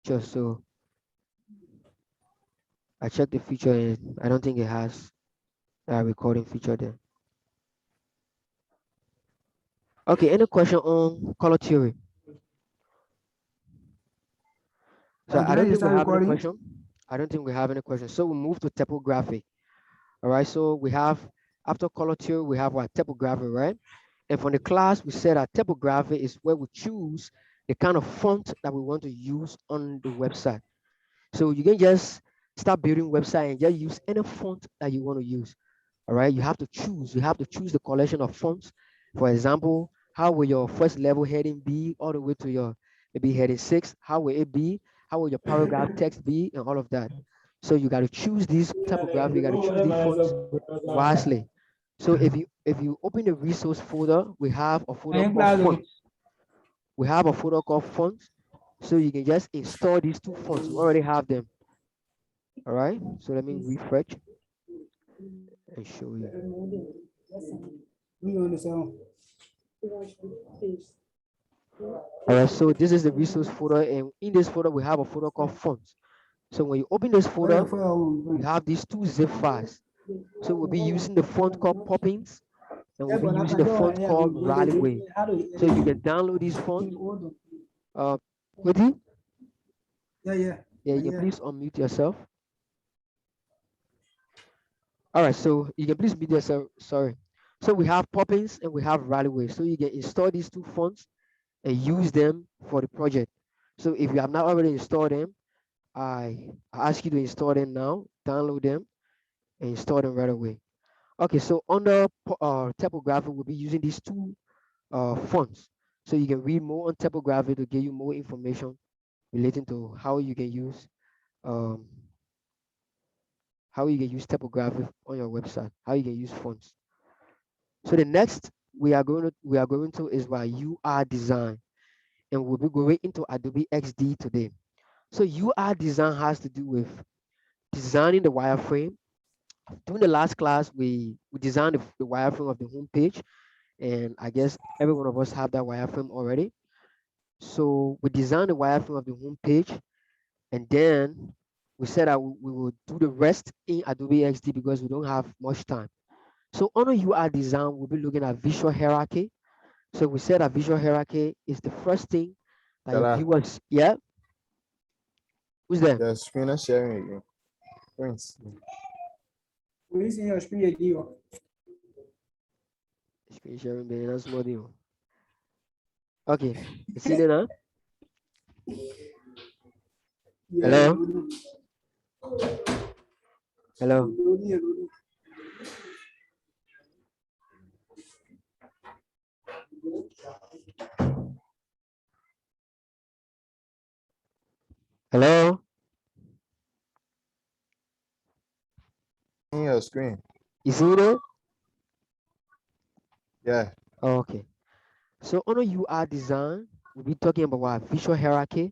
feature. So I checked the feature and I don't think it has a recording feature there. Okay, any question on color theory? So I Can don't I think we start have any recording? question. I don't think we have any question. So we move to typography. All right. So we have after color theory, we have our typography, right? And for the class, we said our typography is where we choose the kind of font that we want to use on the website. So you can just start building website and just use any font that you want to use. All right. You have to choose. You have to choose the collection of fonts. For example, how will your first level heading be all the way to your maybe heading 6? How will it be? How will your paragraph text be and all of that? So you got to choose these typography. You got to choose these fonts wisely. So if you open the resource folder, we have a folder I'm called glad. fonts. We have a folder called fonts. So you can just install these two fonts. We already have them. All right. So let me refresh and show you. All right. So this is the resource folder, and in this folder we have a folder called fonts. So when you open this folder, you have these two zip files. So we'll be using the font called Poppins, and we'll be using the font called Rallyway. So you can download these fonts. With you? Yeah, you can please unmute yourself. All right, so you can please mute yourself. Sorry. So we have Poppins and we have Rallyway. So you can install these two fonts and use them for the project. So if you have not already installed them, I ask you to install them now, download them, and install them right away. Okay, so under typography, we'll be using these two fonts. So you can read more on typography to give you more information relating to um, how you can use typography on your website, how you can use fonts. So the next we are going to is our UI design, and we'll be going into Adobe XD today. So UI design has to do with designing the wireframe. During the last class, we designed the wireframe of the home page, and I guess every one of us have that wireframe already. So we designed the wireframe of the home page, and then we said that we will do the rest in Adobe XD because we don't have much time. So on a UI design, we'll be looking at visual hierarchy. So we said that visual hierarchy is the first thing that your Yala, viewers, yeah, who's there? your screen is sharing again. Thanks. Screen sharing, man, that's more deal. Okay, you see it now? Hello? Hello? Hello? In your screen. You see it? Yeah. Oh, okay. So on a UI design, we'll be talking about what visual hierarchy,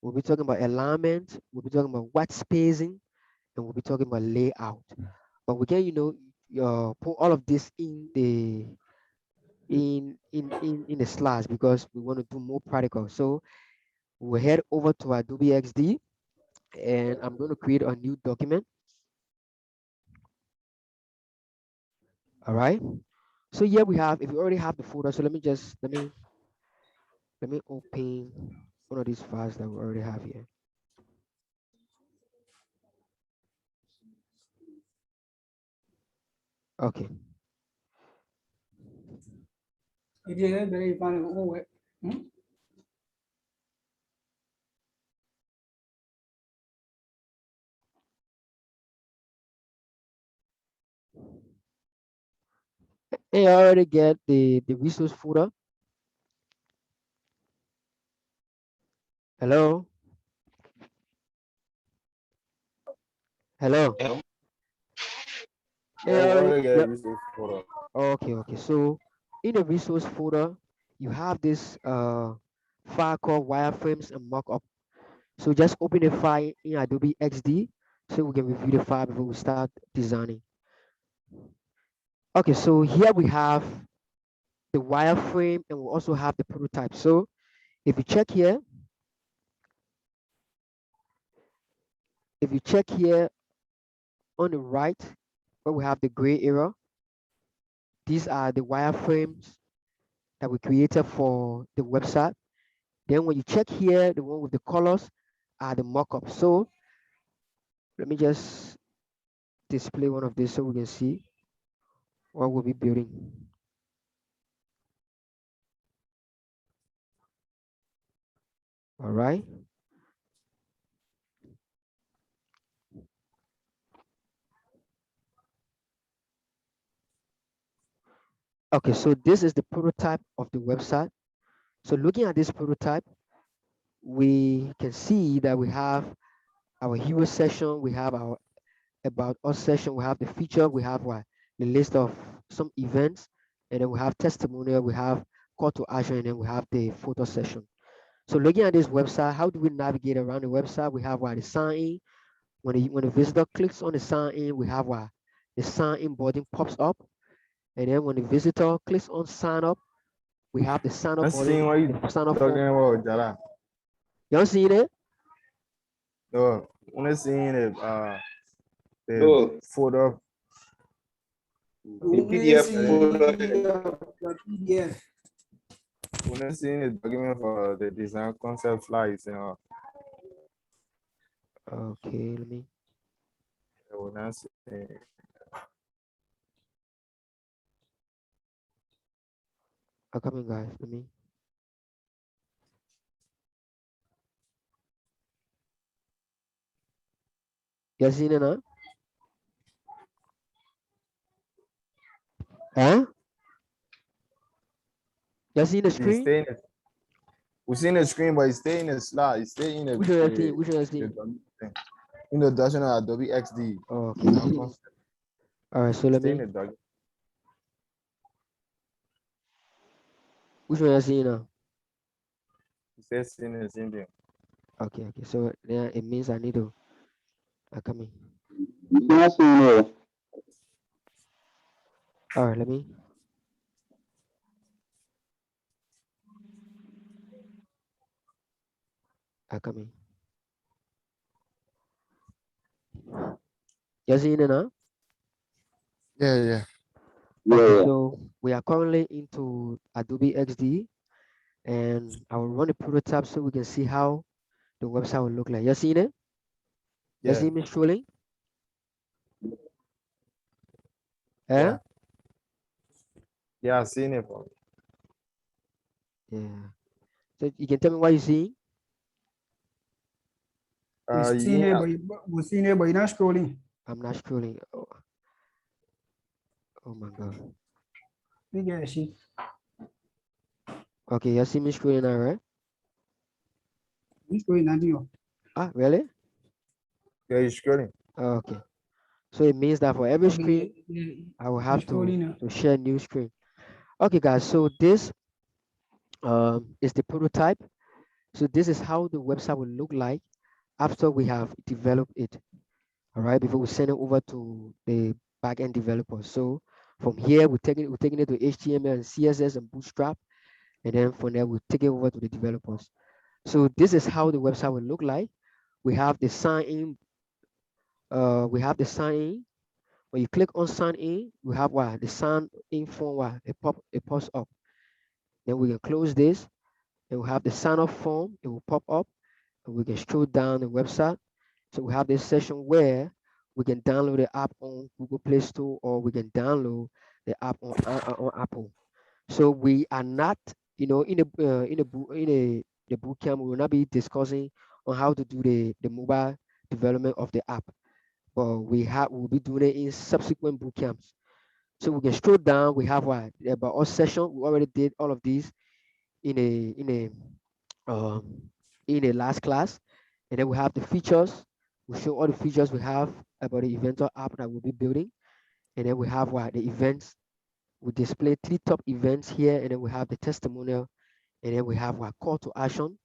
we'll be talking about alignment, we'll be talking about white spacing, and we'll be talking about layout. But we can, put all of this in the slides because we want to do more practical. So we'll head over to Adobe XD, and I'm going to create a new document. All right. So here we have, if you already have the folder, so let me open one of these files that we already have here. Okay. And I already get the resource folder. Hello. Hello. Yeah, And I we already, already get yep. resource for Okay, okay. So in the resource folder, you have this file called wireframes and mockup. So just open the file in Adobe XD so we can review the file before we start designing. Okay, so here we have the wireframe and we also have the prototype. So if you check here, if you check here on the right where we have the gray area, these are the wireframes that we created for the website. Then when you check here, the one with the colors are the mockups. So let me just display one of these so we can see what we'll be building. All right. Okay, so this is the prototype of the website. So looking at this prototype, we can see that we have our hero section, we have our about us section, we have the feature, we have what the list of some events, and then we have testimonial, we have call to action, and then we have the photo session. So looking at this website, how do we navigate around the website? We have what the sign in. When the visitor clicks on the sign in, we have what the sign in button pops up, and then when the visitor clicks on sign up, we have the sign up I'm seeing button, what you the sign up talking form. about, Jara. Y'all seen it? No, when I seeing the No, photo, the uh, PDF folder. The PDF. when I seeing the document for the design concept slides, Okay, let me. when I see, I'm coming, guys. Let me. Y'all seen it now? Huh? Y'all seen the it's screen? staying. We seen the screen, but it's staying in the slide. It's staying in Which one you seen? Which one you the seen? thing. Introduction of Adobe XD. Oh, okay. Design concept. All right. So let Stay in me. the document. Which one you seen now? It says seeing the same thing. Okay. Okay. So then it means I need to. I come in. All right. Let me. I come in. Y'all seen it now? Yeah, yeah. Okay. So we are currently into Adobe XD, and I will run a prototype so we can see how the website will look like. You seen it? You Yeah, see me scrolling? Eh? yeah. Yeah, I seen it. Yeah. So you can tell me what you see? We've seen it, Yeah, but we've seen it, but you're not scrolling. I'm not scrolling. Oh, oh my God. We get it, see. Okay, you see me scrolling now, right? You scrolling nothing. Ah, really? yeah, you're scrolling. Oh, okay. So it means that for every Okay, screen, yeah, I will you're have scrolling now. to share new screen. Okay, guys. So this is the prototype. So this is how the website will look like after we have developed it. All right, before we send it over to the backend developers. So from here, we're taking it to HTML and CSS and Bootstrap, and then from there we'll take it over to the developers. So this is how the website will look like. We have the sign in. We have the sign in. When you click on sign in, we have what the sign in form. What it pops up. Then we can close this, and we have the sign up form. It will pop up, and we can scroll down the website. So we have this section where we can download the app on Google Play Store, or we can download the app on Apple. So we are not, in the boot camp, we will not be discussing on how to do the mobile development of the app, but we'll be doing it in subsequent boot camps. So we can scroll down. We have what about our session. We already did all of these in um a last class, and then we have the features. We show all the features we have about the Inventor app that we'll be building, and then we have what the events. We display three top events here, and then we have the testimonial, and then we have our call to action,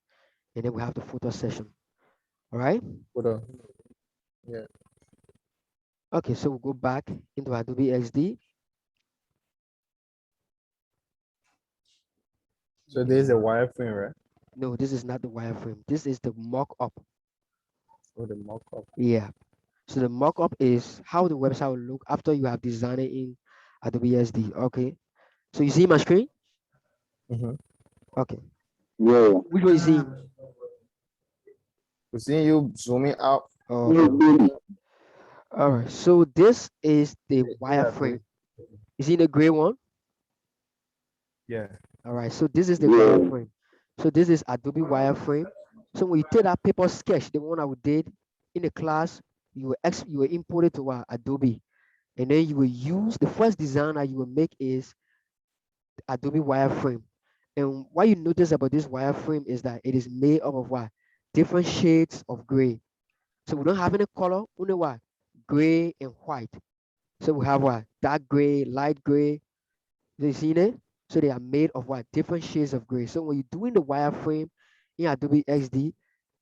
and then we have the photo session. All right. Hold on. Yeah. Okay, so we'll go back into Adobe XD. So there's a wireframe, right? No, this is not the wireframe. This is the mock-up. for the mock-up. Yeah. So the mockup is how the website will look after you have designed it in Adobe XD. Okay. So you see my screen? Mm-hmm. Okay. Yeah. Which one you seeing? We seeing you zooming out. Okay. All right. So this is the Yeah, wireframe. You see the gray one? yeah. All right. So this is the Yeah. wireframe. So this is Adobe wireframe. So when you take that paper sketch, the one I did in the class, you will import it to Adobe, and then you will use the first design that you will make is Adobe wireframe. And what you notice about this wireframe is that it is made up of what? Different shades of gray. So we don't have any color, only what? Gray and white. So we have what? Dark gray, light gray. You see it? So they are made of what? Different shades of gray. So when you're doing the wireframe in Adobe XD,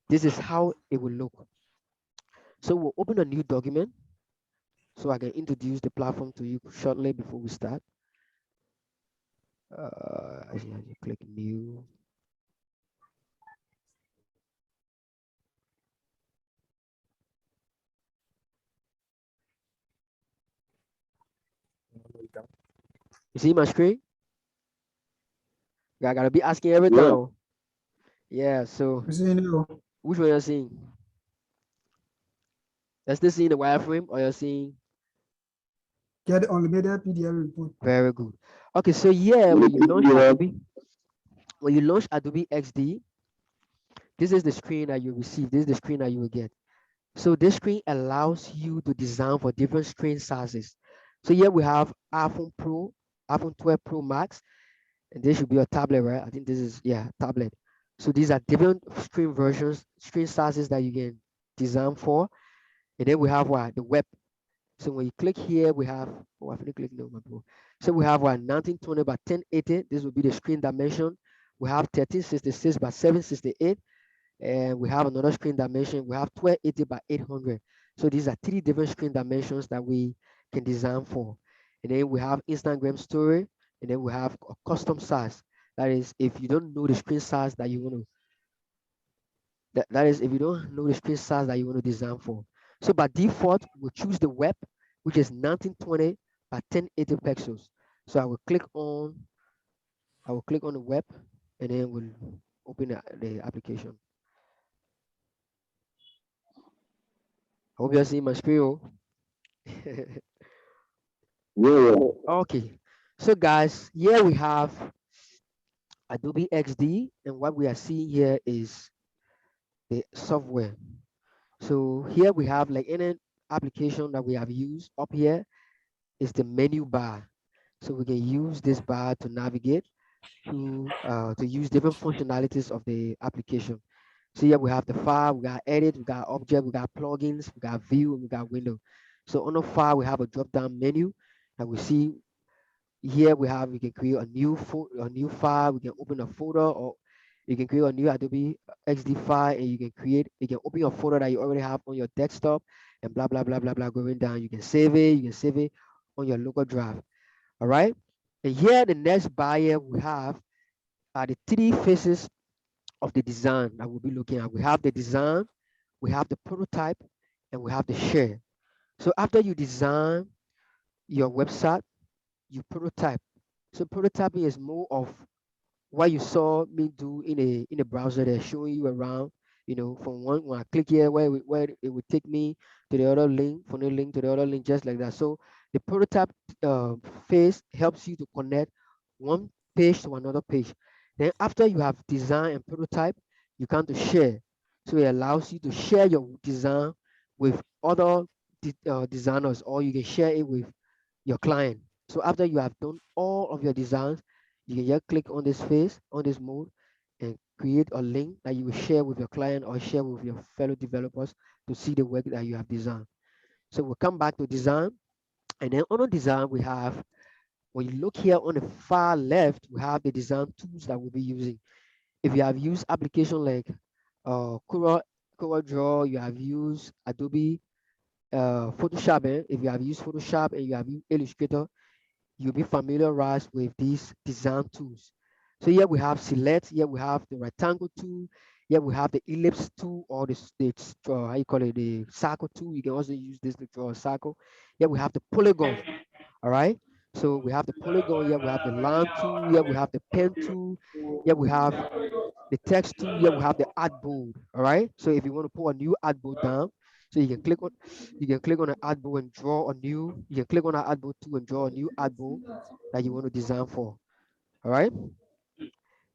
this is how it will look. So we'll open a new document so I can introduce the platform to you shortly before we start. Actually, I click new. You see my screen? I gotta be asking every Yeah. time. Yeah, so We see you. which one you're seeing? You're still seeing the wireframe or you're seeing Get unlimited PDF report. very good. Okay, so yeah, when you launch Yeah. Adobe, when you launch Adobe XD, this is the screen that you receive. This is the screen that you will get. So this screen allows you to design for different screen sizes. So here we have iPhone Pro, iPhone 12 Pro Max, and this should be a tablet, right? I think this is, yeah, tablet. So these are different screen versions, screen sizes that you can design for. And then we have what? The web. So when you click here, we have, oh, I think click no, my bro. So we have what? 1920 by 1080. This will be the screen dimension. We have 1366 by 768. And we have another screen dimension. We have 1280 by 800. So these are three different screen dimensions that we can design for. And then we have Instagram story, and then we have a custom size. That is, if you don't know the screen size that you want to, that is, if you don't know the screen size that you want to design for. So by default, we'll choose the web, which is 1920 by 1080 pixels. So I will click on the web, and then we'll open the application. I hope you're seeing my screen. Oh. Yeah. Okay, so guys, here we have Adobe XD, and what we are seeing here is the software. So here we have like any application that we have used up here is the menu bar. So we can use this bar to navigate to use different functionalities of the application. So here we have the file, we got edit, we got object, we got plugins, we got view, and we got window. So on the file, we have a drop down menu that we see here we can create a new file, we can open a folder, or you can create a new Adobe XD file, and you can open a folder that you already have on your desktop, and blah blah blah blah blah going down. You can save it on your local drive. All right. And here the next buyer we have are the three phases of the design that we'll be looking at. We have the design, we have the prototype, and we have the share. So after you design your website, you prototype. So prototyping is more of what you saw me do in a browser. They're showing you around, from one when I click here where it would take me to the other link, from the link to the other link, just like that. So the prototype uh, phase helps you to connect one page to another page. Then after you have design and prototype, you come to share. So it allows you to share your design with other designers, or you can share it with your client. So after you have done all of your designs, you can just click on this face, on this mode, and create a link that you will share with your client or share with your fellow developers to see the work that you have designed. So we'll come back to design. And then on the design, we have, when you look here on the far left, we have the design tools that we'll be using. If you have used application like Cohort Draw, you have used Adobe Photoshop, if you have used Photoshop and you have used Illustrator, you'll be familiarized with these design tools. So here we have select, here we have the rectangle tool, Yeah, we have the ellipse tool or the how you call it, the circle tool. You can also use this to draw a circle. Yeah, we have the polygon. All right. So we have the polygon. Yeah, we have the line tool. Yeah, we have the pen tool. Yeah, we have the text tool. Yeah, we have the artboard. All right. So if you want to put a new artboard down, so you can click on the artboard and draw a new. You can click on the artboard tool and draw a new artboard that you want to design for. All right.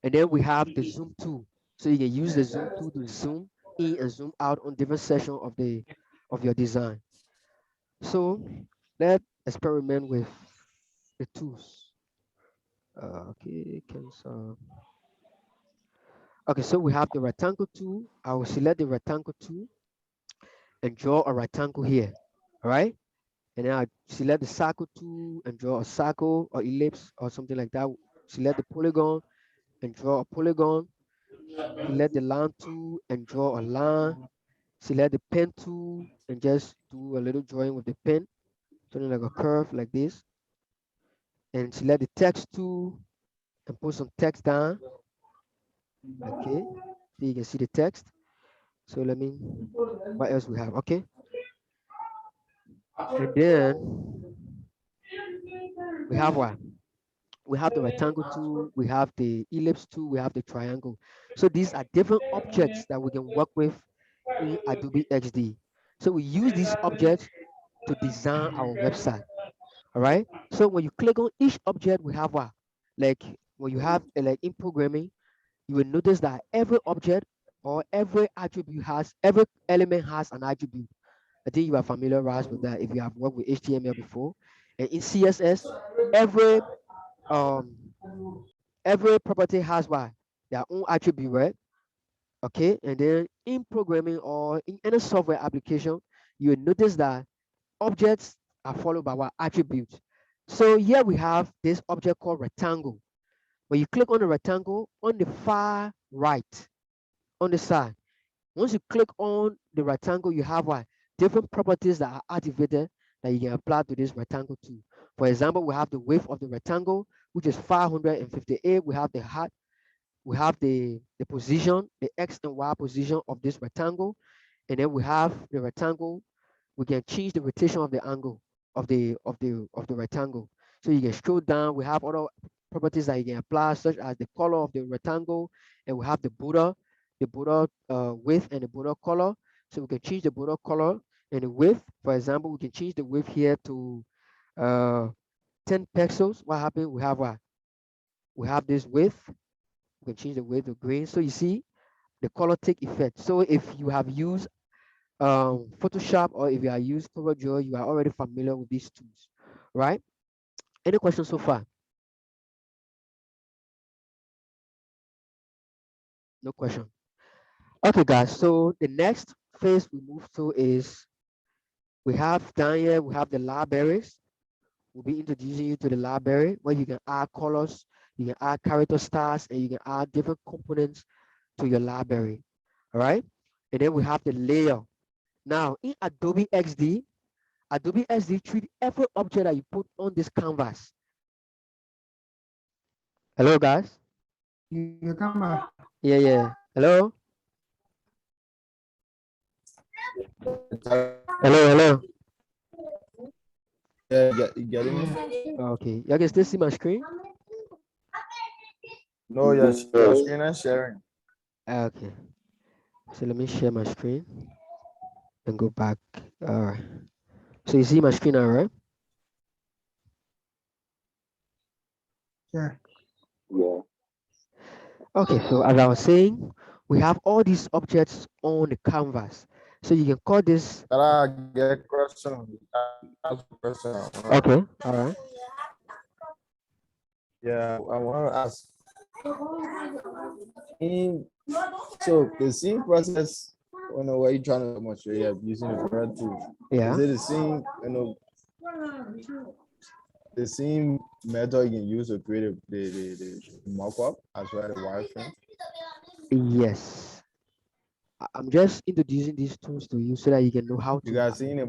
And then we have the zoom tool. So you can use the zoom tool to zoom in and zoom out on different sections of your design. So let's experiment with the tools. Okay, cancel. Okay, so we have the rectangle tool. I will select the rectangle tool and draw a rectangle here. All right. And then I select the circle tool and draw a circle or ellipse or something like that. Select the polygon and draw a polygon. Select the line tool and draw a line. Select the pen tool and just do a little drawing with the pen, something like a curve like this. And select the text tool and put some text down. Okay, so you can see the text. So let me, what else we have? Okay, and then we have what? We have the rectangle tool, we have the ellipse tool, we have the triangle. So these are different objects that we can work with in Adobe XD. So we use these objects to design our website. All right. So when you click on each object, we have what? Like when you have like in programming, you will notice that every object or every attribute has every element has an attribute. I think you are familiarized with that if you have worked with HTML before. And in CSS, every um every property has what? Their own attribute, right? Okay. And then in programming or in any software application, you will notice that objects are followed by what? Attributes. So here we have this object called rectangle. When you click on the rectangle on the far right, on the side, once you click on the rectangle, you have what? Different properties that are activated that you can apply to this rectangle too. For example, we have the width of the rectangle, which is 558. We have the height, we have the position, the X and Y position of this rectangle, and then we have the rectangle. We can change the rotation of the angle of the rectangle. So you can scroll down. We have other properties that you can apply, such as the color of the rectangle, and we have the border width and the border color. So we can change the border color and the width. For example, we can change the width here to uh 10 pixels. What happened? We have what? We have this width. We can change the width to green. So you see the color take effect. So if you have used Photoshop or if you are used Cohort, you are already familiar with these tools, right? Any questions so far? No question. Okay, guys. So the next phase we move to is we have down here, we have the libraries. We'll be introducing you to the library where you can add colors, you can add character styles, and you can add different components to your library. All right. And then we have the layer. Now in Adobe XD treat every object that you put on this canvas. Hello, guys. You come back. Yeah, yeah. Hello, hello, hello. Yeah, you getting me? Okay, y'all can still see my screen. No, your screen is sharing. Okay, so let me share my screen and go back. All right. So you see my screen, all right? Yeah. Yeah. Okay. So as I was saying, we have all these objects on the canvas. So you can call this. Can I get a question? Ask a question. Okay. All right. Yeah, I want to ask. In so the same process, what you trying to demonstrate using the Cohort tool, is Yeah. it the same, the same method you can use to create the mock-up as well as the wireframe? Yes. I'm just introducing these tools to you so that you can know how You to. guys seen it,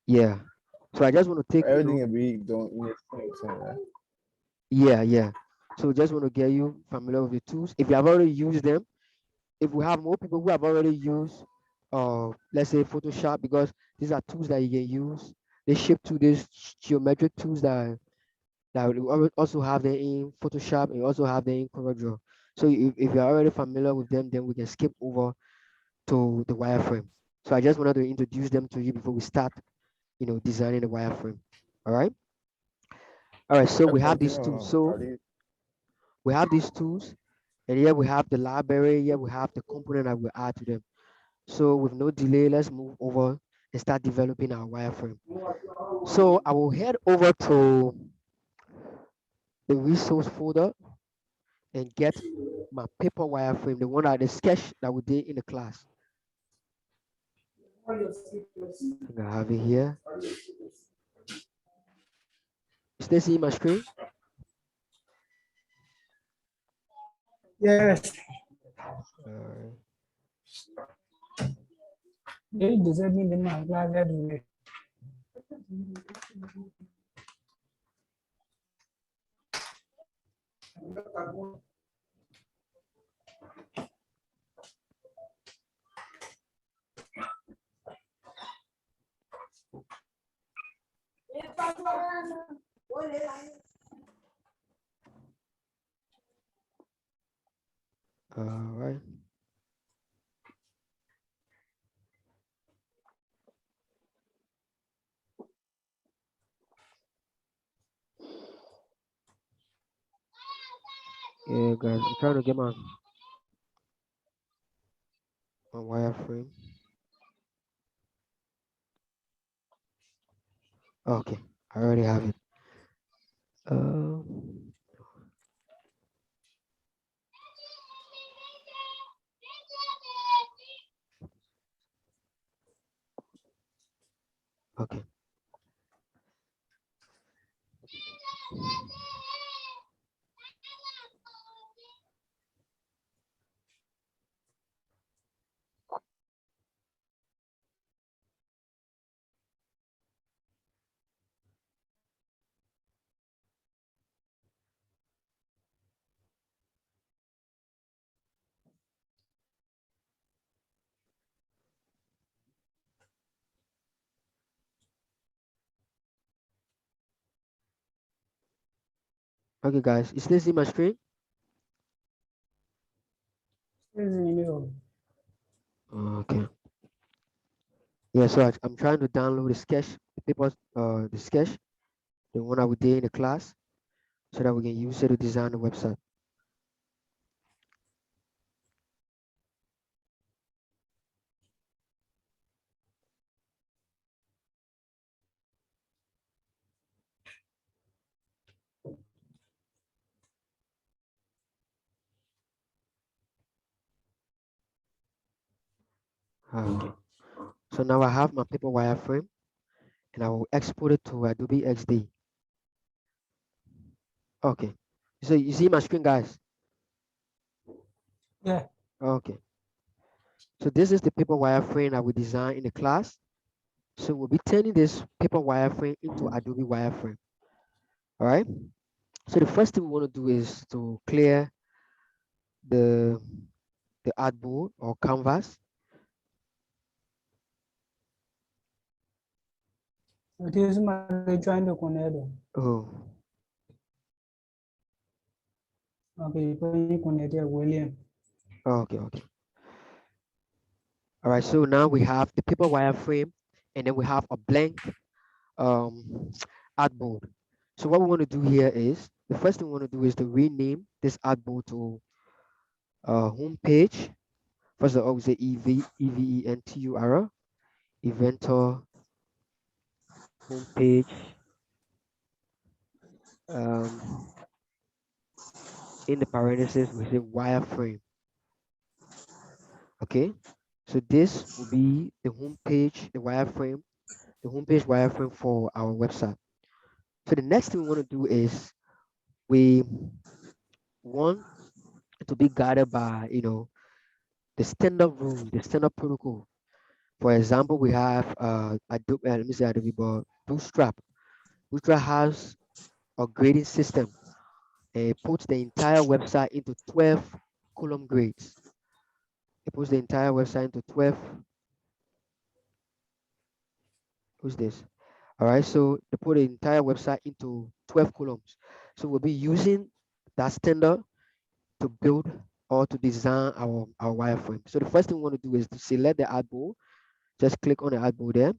Yeah. So I just want to take, everything will be done in the same, right? yeah, yeah. So just want to get you familiar with the tools. If you have already used them, if we have more people who have already used, let's say Photoshop, because these are tools that you can use. They ship to these geometric tools that we also have them in Photoshop and also have them in CorelDRAW. So if you're already familiar with them, then we can skip over to the wireframe. So I just wanted to introduce them to you before we start, designing the wireframe. All right. All right. So we have these tools. Continue, So Ali. we have these tools, and here we have the library. Here we have the component that we add to them. So with no delay, let's move over and start developing our wireframe. So I will head over to the resource folder and get my paper wireframe, the one that the sketch that we did in the class. I think I have it here. Still see my screen? Yes. Alright. They deserve me the man. Glad that way. All right. Yeah, guys, I'm trying to get my wireframe. Okay, I already have it. Um, okay. Okay, guys, is this in my screen? Okay. Yeah, so I'm trying to download the sketch, the sketch, the one that we did in the class, so that we can use it to design the website. Okay. So now I have my paper wireframe, and I will export it to Adobe XD. Okay. So you see my screen, guys? Yeah. Okay. So this is the paper wireframe that we designed in the class. So we'll be turning this paper wireframe into Adobe wireframe. All right. So the first thing we want to do is to clear the artboard or canvas. It is my join the connect. Oh, Okay, you connect William. okay, okay. All right. So now we have the paper wireframe, and then we have a blank artboard. So what we want to do here is the first thing we want to do is to rename this artboard to home page. First of all, we say EVENTUR, Eventor homepage. Um, in the parentheses, we say wireframe. Okay, so this will be the homepage, the homepage wireframe for our website. So the next thing we want to do is we want to be guided by, the standard rule, the standard protocol. For example, we have Adobe, let me say Adobe, but Bootstrap. Bootstrap has a grading system. and it puts the entire website into 12 column grids. It puts the entire website into 12. Who's this? All right, so they put the entire website into 12 columns. So we'll be using that standard to build or to design our wireframe. So the first thing we want to do is to select the artboard. Just click on the artboard there,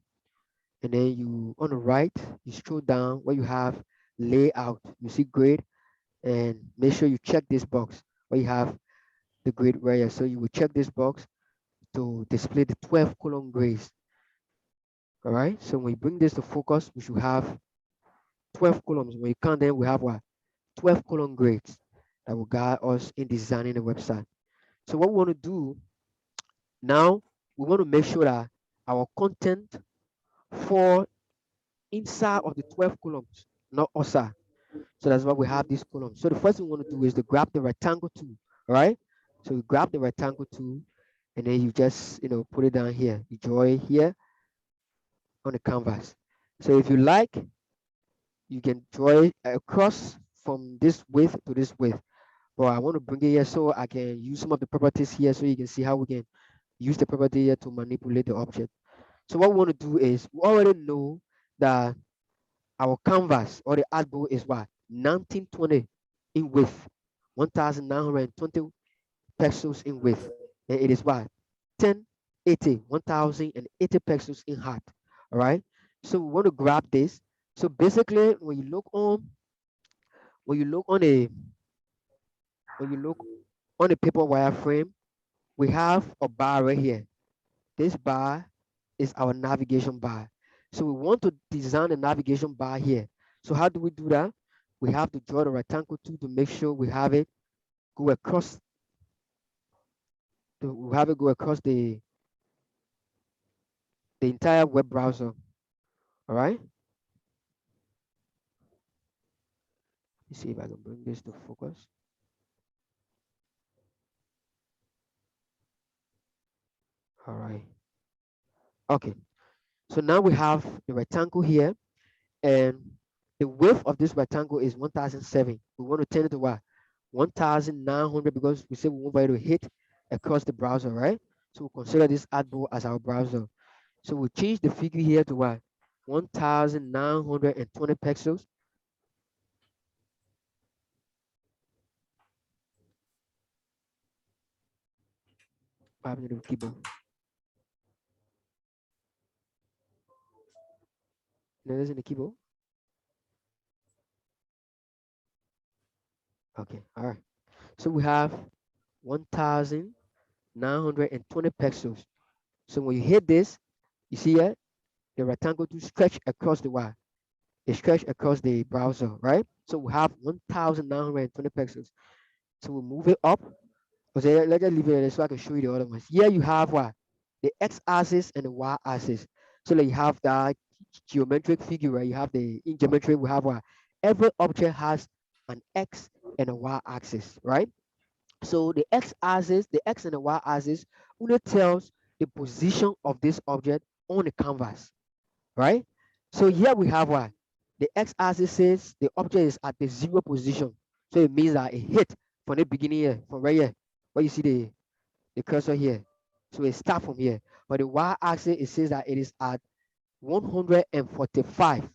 and then you on the right, you scroll down where you have layout. You see grid, and make sure you check this box where you have the grid area. So you will check this box to display the 12 column grids. All right. So when you bring this to focus, we should have 12 columns. When you count them, we have what? 12 column grids that will guide us in designing the website. So what we want to do now, we want to make sure that our content fall inside of the 12 columns, not outside. So that's why we have these columns. So the first thing we want to do is to grab the rectangle tool. All right. So you grab the rectangle tool, and then you just put it down here. You draw it here on the canvas. So if you like, you can draw it across from this width to this width. But I want to bring it here so I can use some of the properties here so you can see how we can use the property here to manipulate the object. So what we want to do is we already know that our canvas or the artboard is what? 1920 in width, 1920 pixels in width. And it is what? 1080, 1080 pixels in height. All right. So we want to grab this. So basically, when you look on a when you look on a paper wireframe, we have a bar right here. This bar is our navigation bar. So we want to design a navigation bar here. So how do we do that? We have to draw the rectangle tool to make sure we have it go across the entire web browser. All right. Let's see if I can bring this to focus. All right. Okay. So now we have the rectangle here, and the width of this rectangle is 1007. We want to turn it to what? 1900 because we say we want it to hit across the browser, right? So we consider this artboard as our browser. So we change the figure here to what? 1920 pixels. What happened to the keyboard? No, there's in the keyboard. Okay, all right. So we have 1920 pixels. So when you hit this, you see here the rectangle to stretch across the wire. It stretch across the browser, right? So we have 1920 pixels. So we move it up. Okay, let's just leave it there so I can show you the other ones. Here you have what? The x-axis and the y-axis. So like you have that geometric figure, right? You have in geometry, we have what? Every object has an x and a y-axis, right? So the x-axis, the x and the y-axis only tells the position of this object on the canvas, right? So here we have what? The x-axis says the object is at the 0 position. So it means that it hit from the beginning here, from right here, where you see the cursor here. So it starts from here. But the y-axis, it says that it is at 145.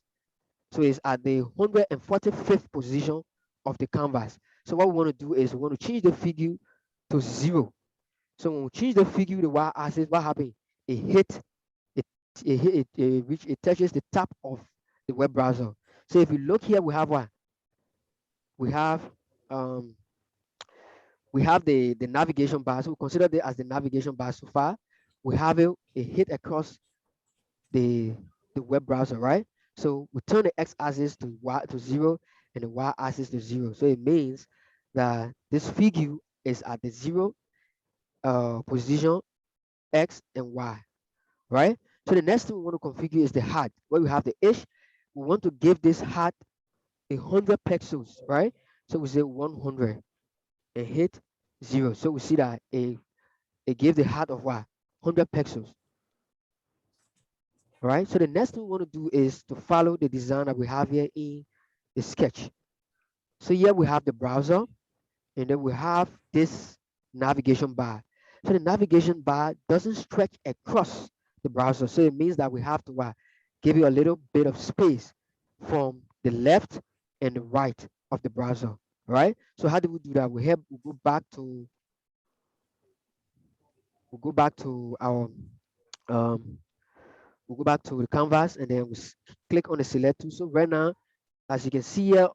So it's at the 145th position of the canvas. So what we want to do is we want to change the figure to 0. So when we change the figure, the y-axis, what happened? It hit, it touches the top of the web browser. So if you look here, we have what? We have um the navigation bar. So we consider it as the navigation bar so far. We have it hit across the web browser, right? So we turn the x-axis to 0 and the y-axis to 0. So it means that this figure is at the 0 position, x and y, right? So the next thing we want to configure is the height. Where we have the h, we want to give this height 100 pixels, right? So we say 100 and hit 0. So we see that it gives the height of what? 100 pixels. Right. So the next thing we want to do is to follow the design that we have here in the sketch. So here we have the browser, and then we have this navigation bar. So the navigation bar doesn't stretch across the browser. So it means that we have to give you a little bit of space from the left and the right of the browser. Right? So how do we do that? We go back to our um we'll go back to the canvas, and then click on the select tool. So right now, as you can see here,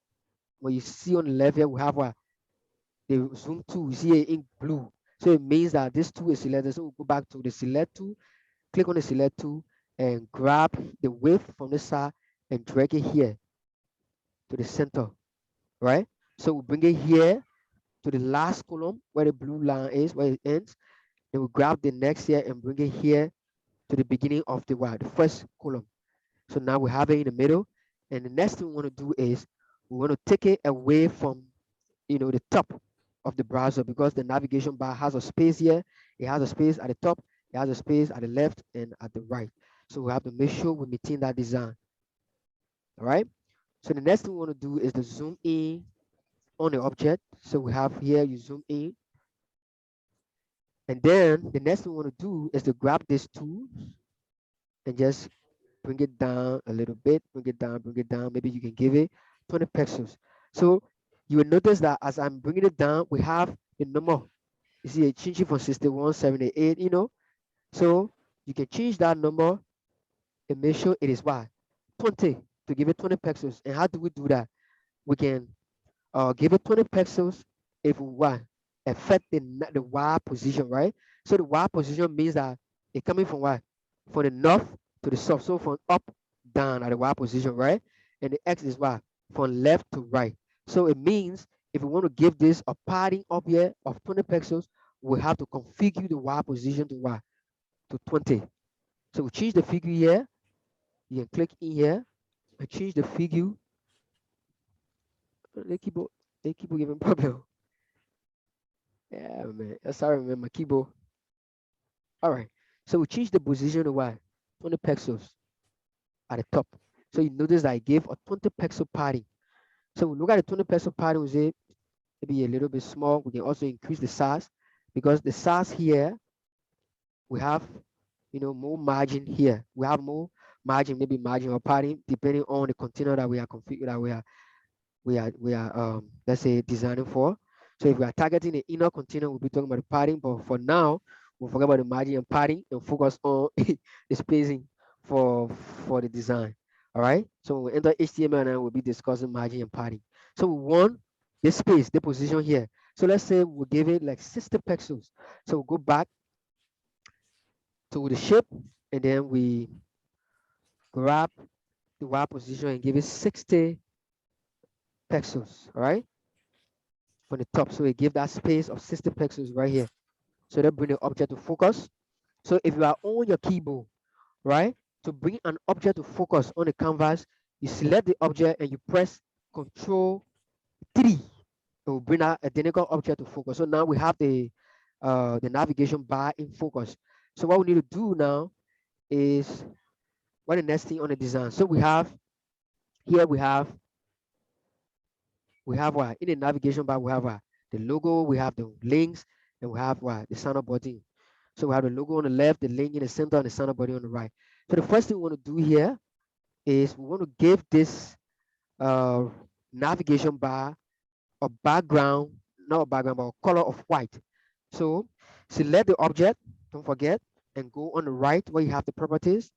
what you see on the left here, we have the zoom tool. You see it in blue. So it means that this tool is selected. So we'll go back to the select tool, click on the select tool, and grab the width from the side and drag it here to the center, right? So we'll bring it here to the last column where the blue line is, where it ends. Then we'll grab the next here and bring it here to the beginning of the first column. So now we have it in the middle. And the next thing we want to do is we want to take it away from the top of the browser, because the navigation bar has a space here. It has a space at the top, it has a space at the left and at the right. So we have to make sure we maintain that design. All right. So the next thing we want to do is to zoom in on the object. So we have here, you zoom in. And then the next thing we want to do is to grab this tool and just bring it down a little bit, bring it down. Maybe you can give it 20 pixels. So you will notice that as I'm bringing it down, we have the number. You see it changing from 6178, So you can change that number and make sure it is what? 20, to give it 20 pixels. And how do we do that? We can give it 20 pixels if we want affect the Y position, right? So the Y position means that it coming from what? From the north to the south. So from up, down at the Y position, right? And the X is what? From left to right. So it means if we want to give this a padding up here of 20 pixels, we have to configure the Y position to what? To 20. So we change the figure here. You can click in here and change the figure. The keyboard, giving problem. Yeah, man. Sorry, man. My keyboard. All right. So we change the position to what? 20 pixels at the top. So you notice that I gave a 20 pixel padding. So we look at the 20 pixel padding, we say maybe a little bit small. We can also increase the size, because the size here, we have, more margin here. We have more margin, maybe margin or padding, depending on the container that we are configured, that we are let's say designing for. So if we are targeting the inner container, we'll be talking about the padding, but for now we'll forget about the margin and padding and focus on the spacing for the design. All right, so when we enter HTML now, we'll be discussing margin and padding. So we want the space, the position here. So let's say we'll give it like 60 pixels. So we'll go back to the shape, and then we grab the Y position and give it 60 pixels. All right, from the top. So we give that space of 60 pixels right here. So that bring the object to focus. So if you are on your keyboard, right, to bring an object to focus on the canvas, you select the object and you press Control 3. It will bring that identical object to focus. So now we have the navigation bar in focus. So what we need to do now is what the next thing on the design. So we have here we have what in the navigation bar, we have what the logo, we have the links, and we have what the sign up button. So we have the logo on the left, the link in the center, and the sign up button on the right. So the first thing we want to do here is we want to give this uh, navigation bar a background, not a background, but a color of white. So select the object, don't forget, and go on the right where you have the properties,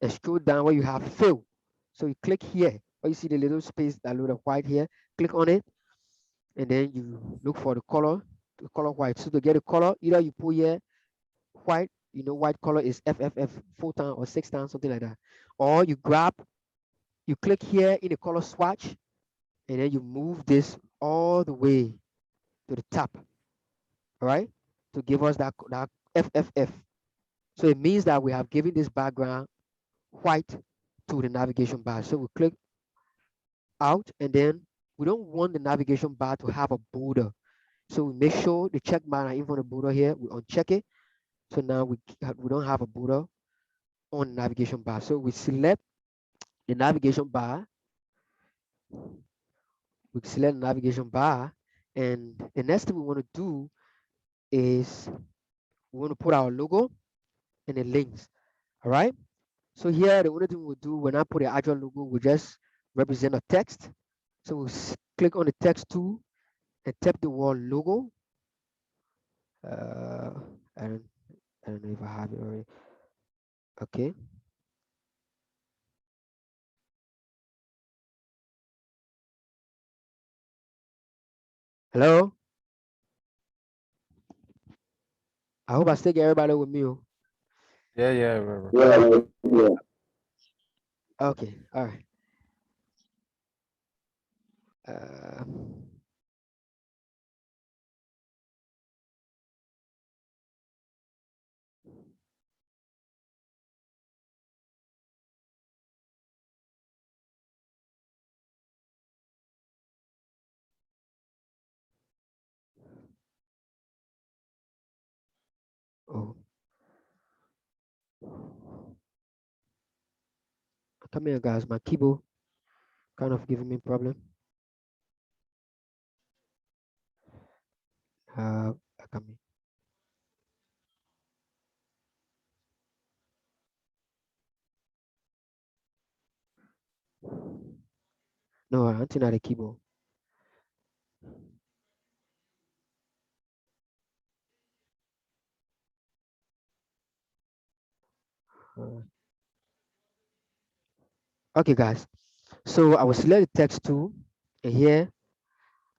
and scroll down where you have fill. So you click here, where you see the little space that load of white here, click on it, and then you look for the color white. So to get a color, either you put here white, white color is FFF 4 times or 6 times, something like that. Or you click here in the color swatch, and then you move this all the way to the top, all right, to give us that FFF. So it means that we have given this background white to the navigation bar. So we click out, and then we don't want the navigation bar to have a border. So we make sure the check mark in front of the border here, we uncheck it. So now we don't have a border on the navigation bar. So we select the navigation bar. We select navigation bar, and the next thing we want to do is we want to put our logo and the links. All right. So here, the only thing we'll do when I put the actual logo, we just represent a text. So we'll click on the text tool and tap the word logo. Uh, I don't, I don't know if I have it already. Okay. Hello. I hope I still get everybody with me. Oh. Yeah, yeah, right, right. Yeah, yeah. Okay. All right. Uh, oh, come here, guys. My keyboard kind of giving me problem. Come here. No, I'm not the keyboard. Uh, okay, guys. So I will select the text tool, and here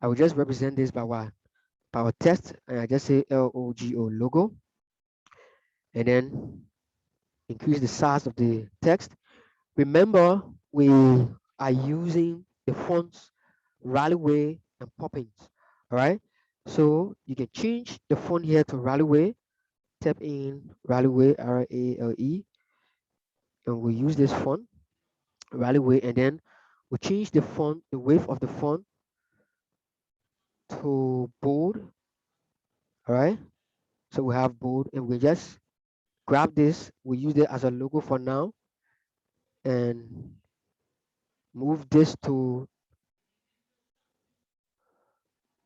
I will just represent this by what? By our text, and I just say LOGO logo, and then increase the size of the text. Remember, we are using the fonts Rallyway and Poppins. All right. So you can change the font here to Rallyway. Tap in Rallyway, RALE, and we'll use this font Rallyway, and then we'll change the font, the width of the font to bold. All right. So we have bold, and we just grab this. We use it as a logo for now, and move this to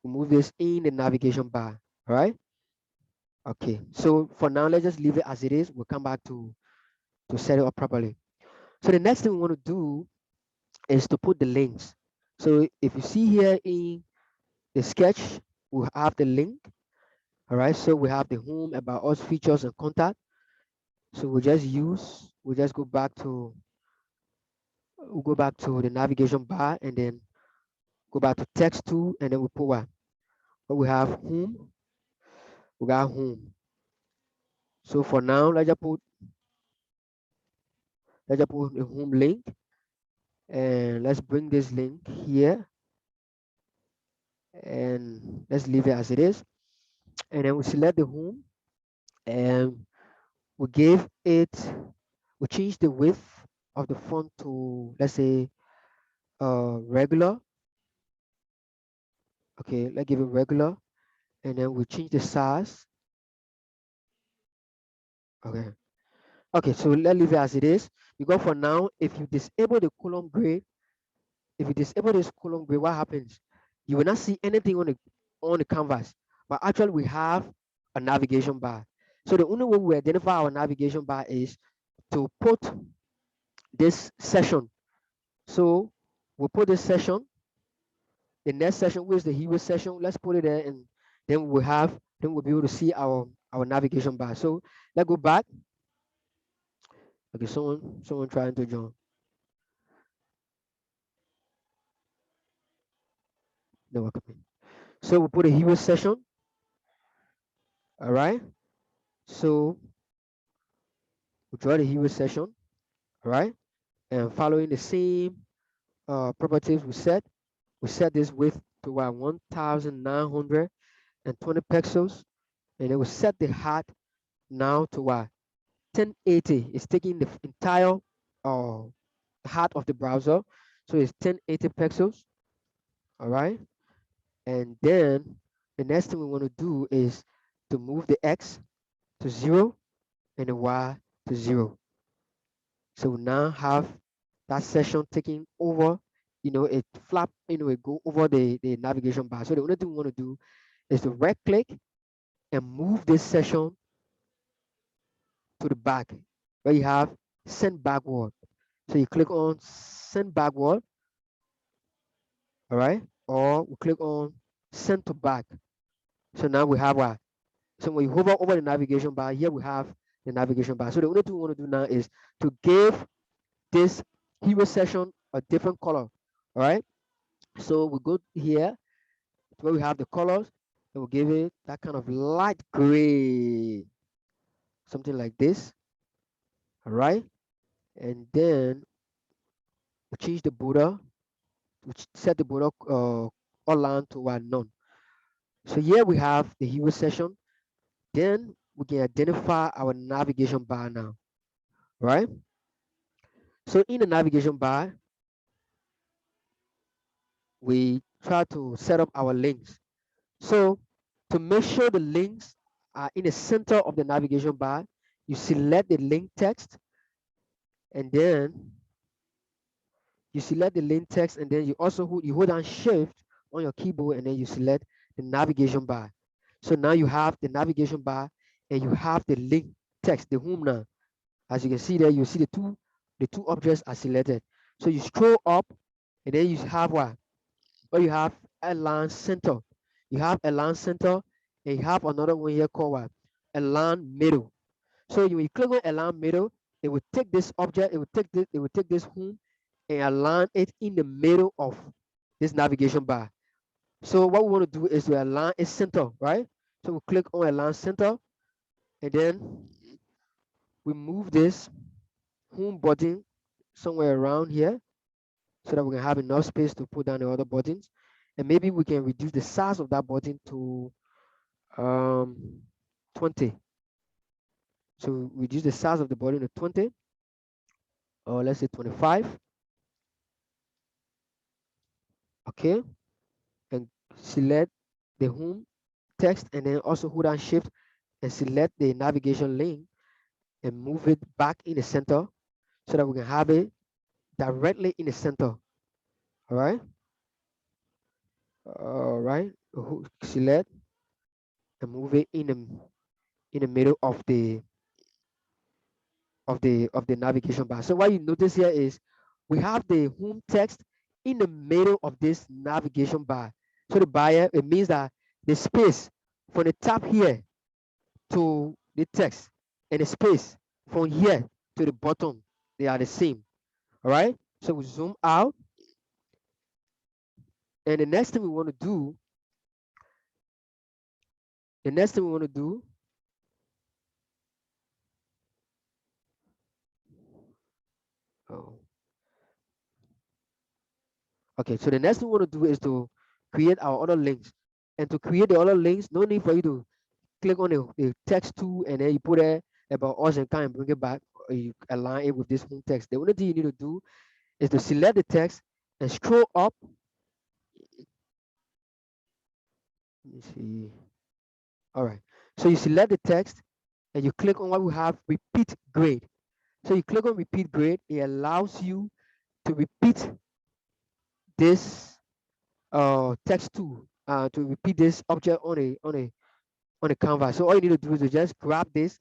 move this in the navigation bar. All right. Okay. So for now, let's just leave it as it is. We'll come back to set it up properly. So the next thing we want to do is to put the links. So if you see here in the sketch, we have the link. All right. So we have the home, about us, features, and contact. So we just we'll go back to the navigation bar, and then go back to text tool, and then we put what? But we have home, we got home. So for now, let's just put a home link, and let's bring this link here, and let's leave it as it is. And then we select the home, and we give it, we change the width of the font to, let's say, regular. Okay, let's give it regular, and then we change the size. Okay. Okay, so let's leave it as it is. Because for now, if you disable the column grid, if you disable this column grid, what happens? You will not see anything on the canvas. But actually, we have a navigation bar. So the only way we identify our navigation bar is to put this session. So we'll put this session, the next session, which is the hero session. Let's put it there, and then we'll be able to see our navigation bar. So let's go back. Okay, someone trying to join. No, welcome. So we put a hero session. All right. So we draw the hero session. All right. And following the same properties we set this width to 1920 pixels, and then we set the height now to 1080. It's taking the entire uh, height of the browser, so it's 1080 pixels. All right. And then the next thing we want to do is to move the X to 0 and the Y to 0. So we now have that session taking over it flap, it go over the navigation bar. So the only thing we want to do is to right click and move this session to the back where you have send backward. So you click on send backward, all right? Or we click on send to back. So now we have our, so when you hover over the navigation bar, here we have the navigation bar. So the only thing we want to do now is to give this hero session a different color, all right? So we go here where we have the colors and we'll give it that kind of light gray, something like this, all right? And then we change the border, we set the border align to our none. So here we have the hero session. Then we can identify our navigation bar now, right? So in the navigation bar, we try to set up our links. So to make sure the links are in the center of the navigation bar, you select the link text and then you select the link text and then you hold down shift on your keyboard and then you select the navigation bar. So now you have the navigation bar and you have the link text, the home now. As you can see there, you see the two objects are selected. So you scroll up and then you have what? Or you have align center. You have align center and you have another one here called what? Align middle. So when you click on align middle, it will take this object, it will take this home and align it in the middle of this navigation bar. So what we want to do is to align it center, right? So we click on align center and then we move this home button somewhere around here so that we can have enough space to put down the other buttons. And maybe we can reduce the size of that button to 20. So reduce the size of the button to 20, or let's say 25. Okay, and select the home text and then also hold down shift and select the navigation link and move it back in the center so that we can have it directly in the center. All right. All right. Select and move it in the middle of the navigation bar. So what you notice here is we have the home text in the middle of this navigation bar. So the buyer, it means that the space from the top here to the text and the space from here to the bottom, they are the same. All right. So we zoom out, and the next thing we want to do, oh, okay. So the next thing we want to do is to create our other links. And to create the other links, no need for you to click on the text tool and then you put it about us and kind of bring it back, or you align it with this home text. The only thing you need to do is to select the text and scroll up. Let me see. All right. So you select the text and you click on what we have, repeat grade. So you click on repeat grade, it allows you to repeat this text tool, to repeat this object on a canvas. So all you need to do is to just grab this.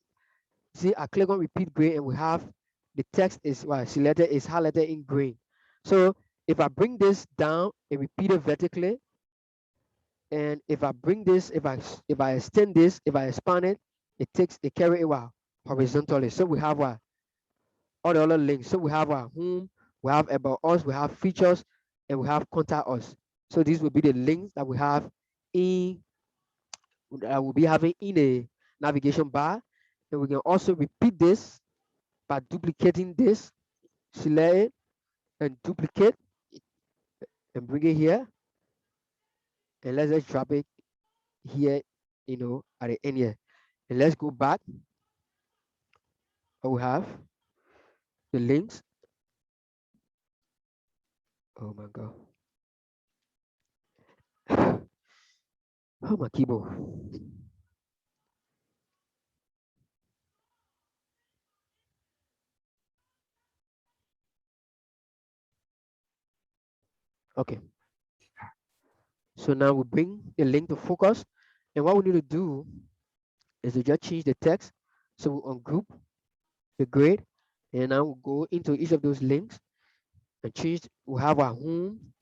See, I click on repeat grade and we have the text is selected, is highlighted in green. So if I bring this down and repeat it vertically, and if I bring this, if I extend this, if I expand it, it carry it horizontally. So we have all the other links. So we have our home, we have about us, we have features, and we have contact us. So these will be the links that we have in that will be having in a navigation bar. And we can also repeat this by duplicating this, select it and duplicate and bring it here. And let's just drop it here, at the end here. And let's go back. We have the links. Oh my God. Oh, my keyboard. Okay. So now we bring the link to focus, and what we need to do is to just change the text. So we ungroup the grid, and now we'll go into each of those links and change. We have our home,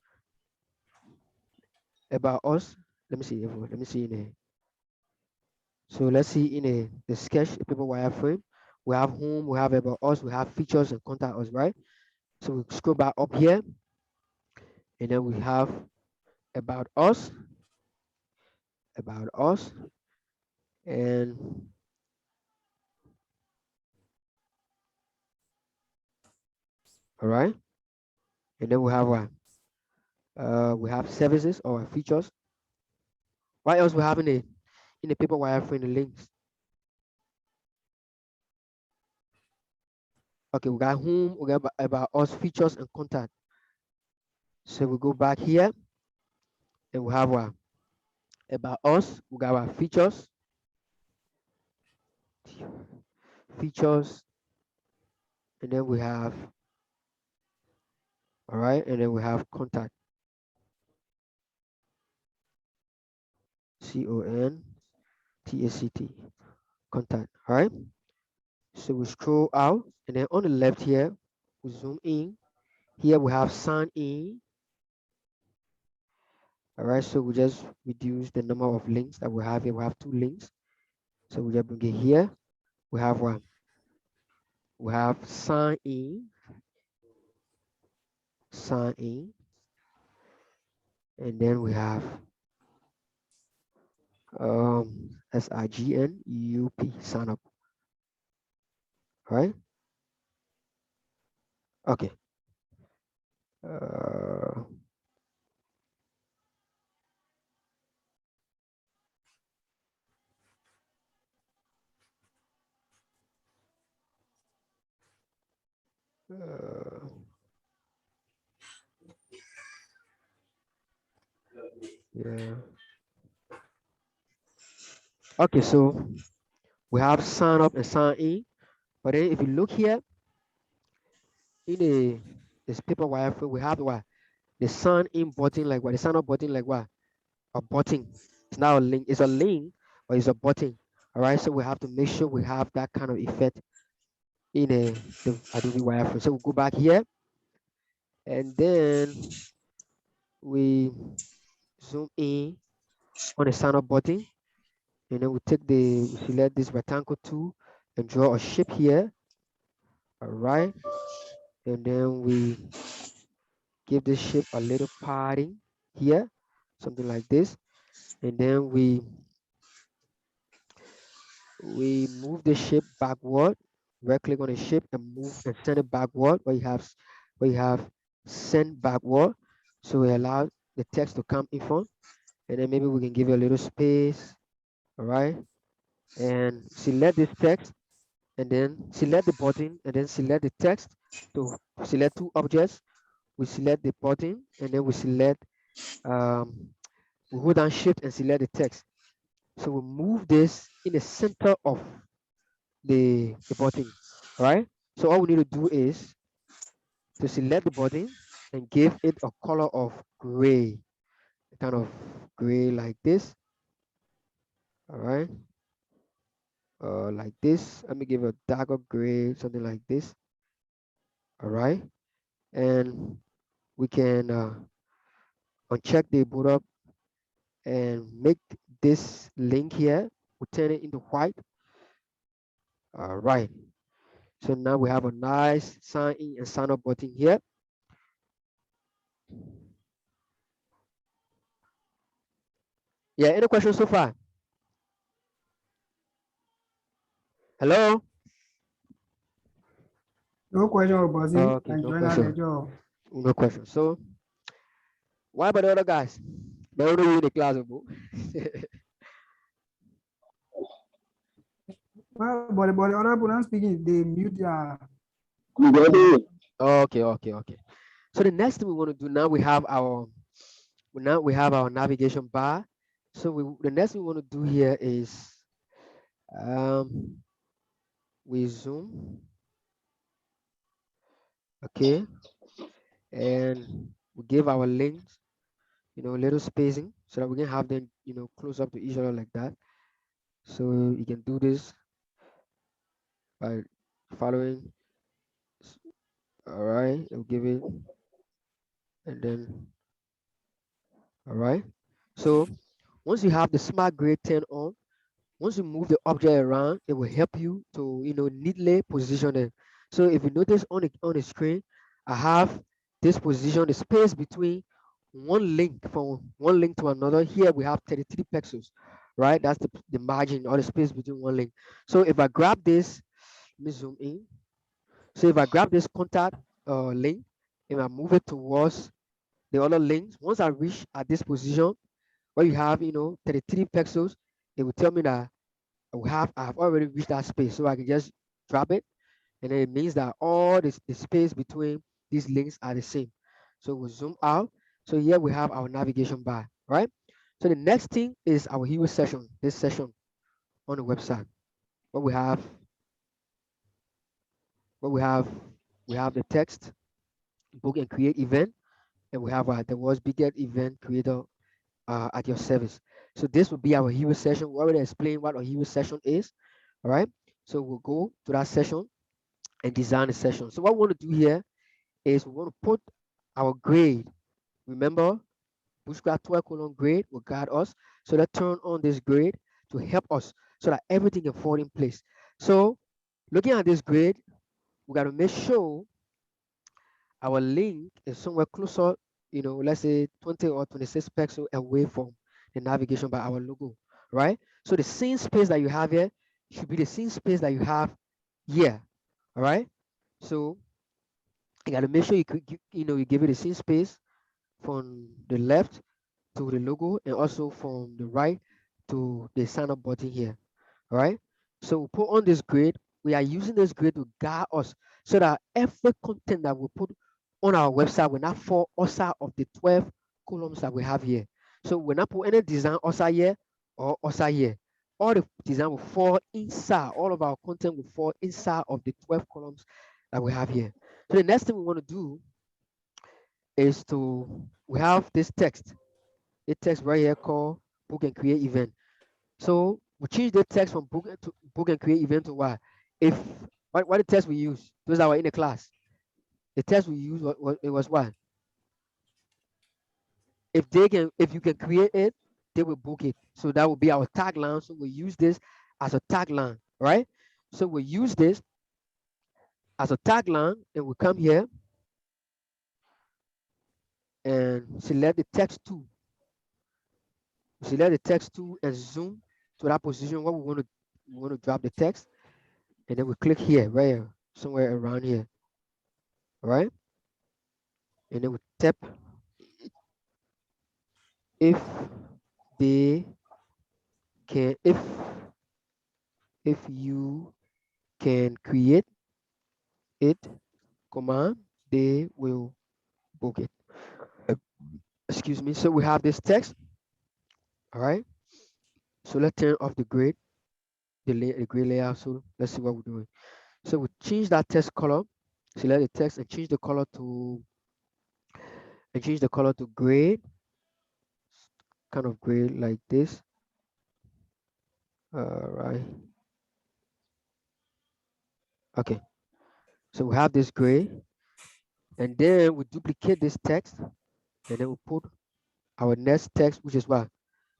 about us. Let me see. Let me see in a. So let's see in the sketch a paper wireframe. We have home, we have about us, we have features and contact us, right? So we scroll back up here, and then we have about us, and all right, and then we have what? We have services or features. What else we have in the paper wireframe? The links. Okay, we got home, we got about us, features and contact. So we go back here, and we have what? About us. We got our features, and then we have all right, and then we have contact, CONTACT, contact. All right. So we scroll out, and then on the left here, we zoom in. Here we have sign in. All right. So we just reduce the number of links that we have here. We have 2 links. So we just bring it here. We have one. We have sign in, and then we have SIGNUP, sign up. All right. Okay. Uh, uh, yeah. Okay. So we have sign up and sign in. But then if you look here in this paper wireframe, we have what? The sign in button, like what? The sign up button, like what? A button. It's not a link. It's a link, but it's a button. All right. So we have to make sure we have that kind of effect in the Adobe wireframe. So we'll go back here, and then we zoom in on the sign up button, and then we select this rectangle tool and draw a shape here. All right. And then we give this shape a little padding here, something like this, and then we move the shape backward. Right click on the shape and move and send it backward. Where you have send backward, so we allow the text to come in front, and then maybe we can give it a little space. All right, and select this text, and then select the button, and then select the text. To select 2 objects, we select the button, and then we select we hold down shift and select the text. So we move this in the center of the button. All right. So all we need to do is to select the button and give it a color of gray, kind of gray like this. All right. Like this. Let me give a darker gray, something like this. All right. And we can uncheck the boot up and make this link here. We turn it into white. All right. So now we have a nice sign in and sign up button here. Yeah, any questions so far? Hello? No question, bossy. Okay, no Enjoying the question. job. No question. So why about the other guys? They don't know you in the class, bro. Well, but the other people I'm speaking, they mute their. You get it? Okay. So the next thing we want to do now, we have our navigation bar. So the next thing we want to do here is we zoom, okay, and we give our links, little spacing so that we can have them, close up to each other like that. So you can do this by following. All right, we'll give it, and then, all right. So once you have the smart grid turned on, once you move the object around, it will help you to, neatly position it. So if you notice on the screen, I have this position, the space between one link from one link to another. Here we have 33 pixels, right? That's the margin or the space between one link. So if I grab this, let me zoom in. So if I grab this contact link and I move it towards the other links, once I reach at this position where you have, 33 pixels, it will tell me that I've already reached that space, so I can just drop it, and then it means that all the space between these links are the same. So we'll zoom out. So here we have our navigation bar, right? So the next thing is our hero session, this session on the website. What we have, what we have the text, book and create event, and we have the world's biggest event creator at your service. So this will be our hero session. We already explained what a hero session is. All right. So we'll go to that session and design a session. So what we want to do here is we want to put our grade. Remember, Bootstrap 12 colon grade will guide us. So let's turn on this grade to help us so that everything can fall in place. So looking at this grade, we got to make sure our link is somewhere closer, let's say 20 or 26 pixels away from the navigation by our logo, right? So the same space that you have here should be the same space that you have here, all right? So you got to make sure you give it the same space from the left to the logo and also from the right to the sign up button here. All right. So we put on this grid. We are using this grid to guide us so that every content that we put on our website will not fall outside of the 12 columns that we have here. So we're not put any design outside here or outside here. All the design will fall inside. All of our content will fall inside of the 12 columns that we have here. So the next thing we want to do is we have this text. A text right here called book and create event. So we change the text from book and create event to what? If what the text we use? Those that were in the class. The text we use it was what? If you can create it, they will book it. So that will be our tagline. So we use this as a tagline, right? So we use this as a tagline, and we come here and select the text tool. Select the text tool and zoom to that position where we want to drop the text, and then we click here, right here, somewhere around here, all right? And then we tap if they can if you can create it command, they will book it. Uh, Excuse me. So we have this text, all right? So let's turn off the grid, the grid layout. So let's see what we're doing. So we change that text color, select the text and change the color to gray, kind of gray like this. All right. Okay. So we have this gray, and then we duplicate this text, and then we put our next text, which is what?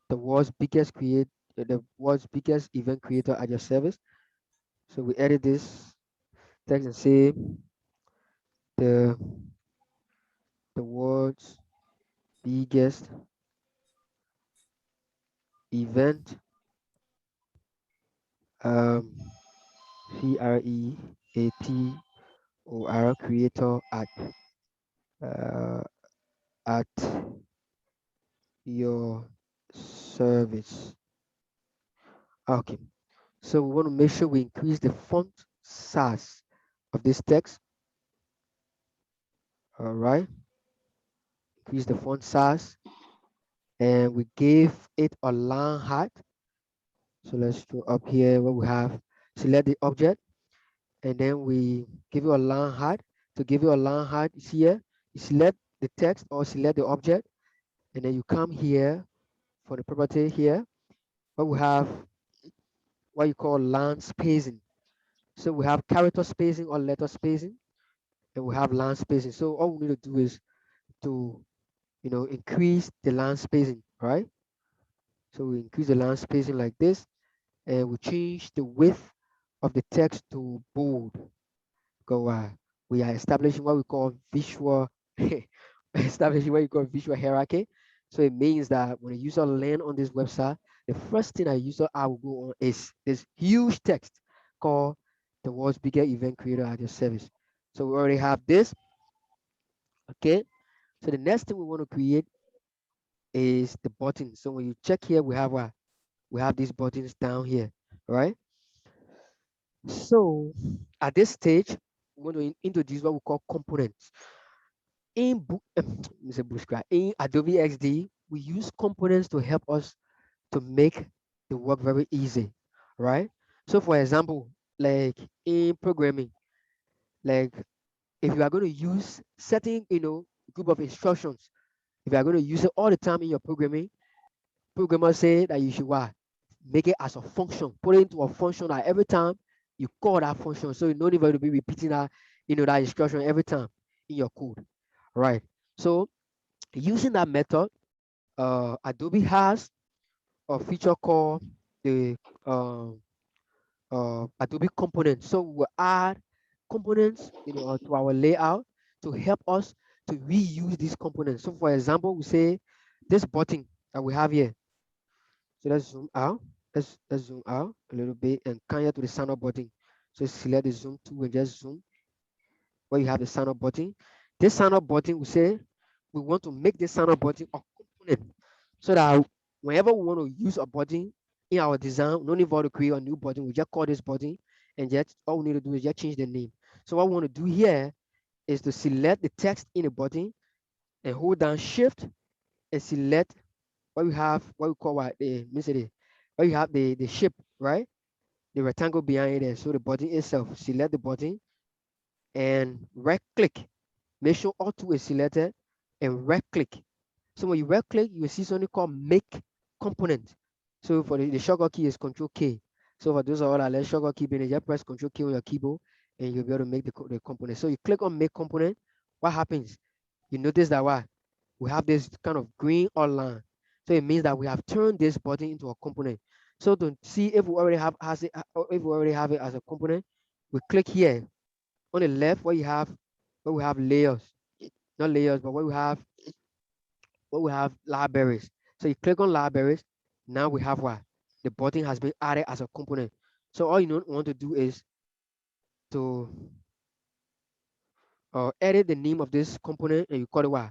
The world's biggest event creator at your service. So we edit this text and say the the world's biggest event, um creator creator uh, at your service. Okay. So we want to make sure we increase the font size of this text. All right. Increase the font size, and we give it a line height. So let's go up here where we have select the object, and then we give you a line height. To give you a line height, you see here, you select the text or select the object, and then you come here for the property here, where we have what you call line spacing. So we have character spacing or letter spacing, and we have line spacing. So all we need to do is to increase the line spacing, right? So we increase the line spacing like this, and we change the width of the text to bold. Go we are establishing what we call visual establishing what you call visual hierarchy. So it means that when a user land on this website, the first thing a user I will go on is this huge text called the world's biggest event creator at your service. So we already have this. Okay. So the next thing we want to create is the button. So when you check here, we have these buttons down here, right? So at this stage, we want to introduce what we call components. In Mr. Bushcraft, in Adobe XD, we use components to help us to make the work very easy, right? So for example, like in programming, like if you are going to use certain, group of instructions, if you are going to use it all the time in your programming, programmers say that you should what? Make it as a function, put it into a function that every time you call that function, so you don't even to be repeating that, that instruction every time in your code, right? So using that method, Adobe has a feature called the uh, Adobe components. So we'll add components, to our layout to help us to reuse these components. So for example, we say this button that we have here. So let's zoom out. Let's zoom out a little bit and come here to the sign up button. So select the zoom tool and just zoom where you have the sign up button. This sign up button, we say we want to make this sign up button a component so that whenever we want to use a button in our design, no need for to create a new button. We just call this button and just all we need to do is just change the name. So what we want to do here is to select the text in the button and hold down shift and select what we have, what we call what the where you have the shape, right? The rectangle behind it. So the button itself, select the button and right click. Make sure all two is selected and right click. So when you right click, you will see something called make component. So for the shortcut key is Control K. So for those of all that less shortcut key, then you just press Control K on your keyboard and you'll be able to make the component. So you click on make component. What happens? You notice that what we have this kind of green outline. So it means that we have turned this button into a component. So to see if we already have if we already have it as a component, we click here on the left where we have layers, not layers, but where we have libraries. So you click on libraries. Now we have what? The button has been added as a component. So all you want to do is to edit the name of this component and you call it what?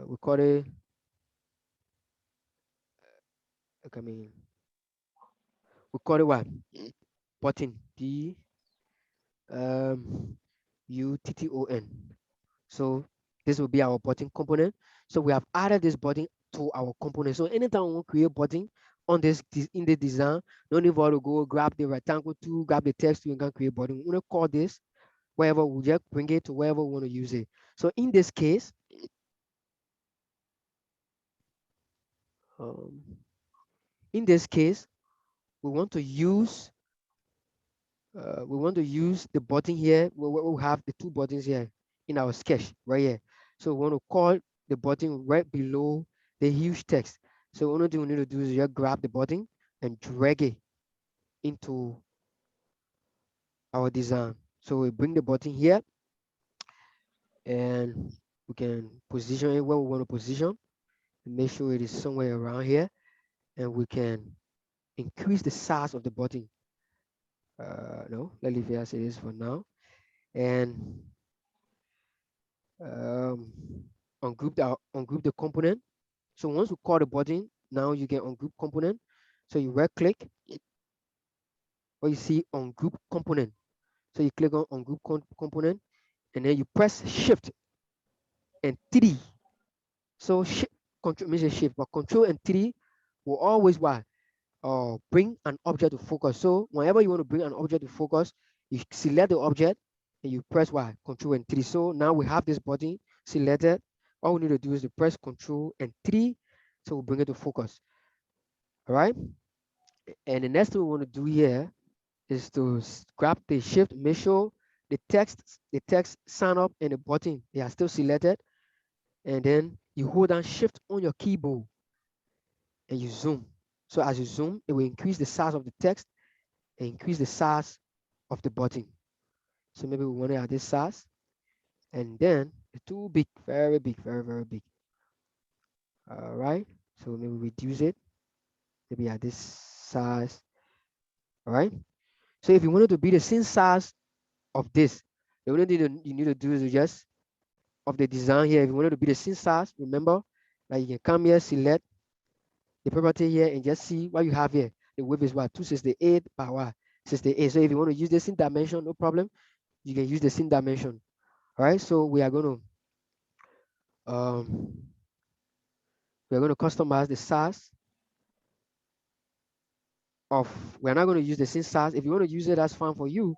We call it, I mean, we call it what? Button. Um, Utton. So this will be our button component. So we have added this button to our component. So anytime we want to create button on in the design, no need for to go grab the rectangle tool, grab the text tool, and can create button. We want to call this wherever we just bring it to wherever we want to use it. So in this case, um, in this case, we want to use the button here. We have the two buttons here in our sketch right here. So we want to call the button right below the huge text. So the only thing we need to do is just grab the button and drag it into our design. So we bring the button here and we can position it where we want to position and make sure it is somewhere around here, and we can increase the size of the button. No, let's leave it as it is for now. And um, ungroup the component. So once you call the button, now you get ungroup component. So you right click or you see ungroup component. So you click on ungroup component and then you press shift and 3. So shift control means a shift, but control and 3 will always what? Bring an object to focus. So whenever you want to bring an object to focus, you select the object and you press what? Control and 3. So now we have this button selected. All we need to do is to press Control and 3, so we'll bring it to focus. All right. And the next thing we want to do here is to grab the shift, make sure the text sign up and the button they are still selected, and then you hold down shift on your keyboard and you zoom. So as you zoom, it will increase the size of the text and increase the size of the button. So maybe we want to add this size, and then it's too big, very big, very, very big. All right. So maybe reduce it, maybe at this size. All right. So if you want it to be the same size of this, the only thing you need to do is just of the design here. If you want it to be the same size, remember, like you can come here, select the property here, and just see what you have here. The width is what, 268 by what, 68. So if you want to use the same dimension, no problem. You can use the same dimension. All right. So um we are going to customize the size of. We are not going to use the same size. If you want to use it, that's fine for you.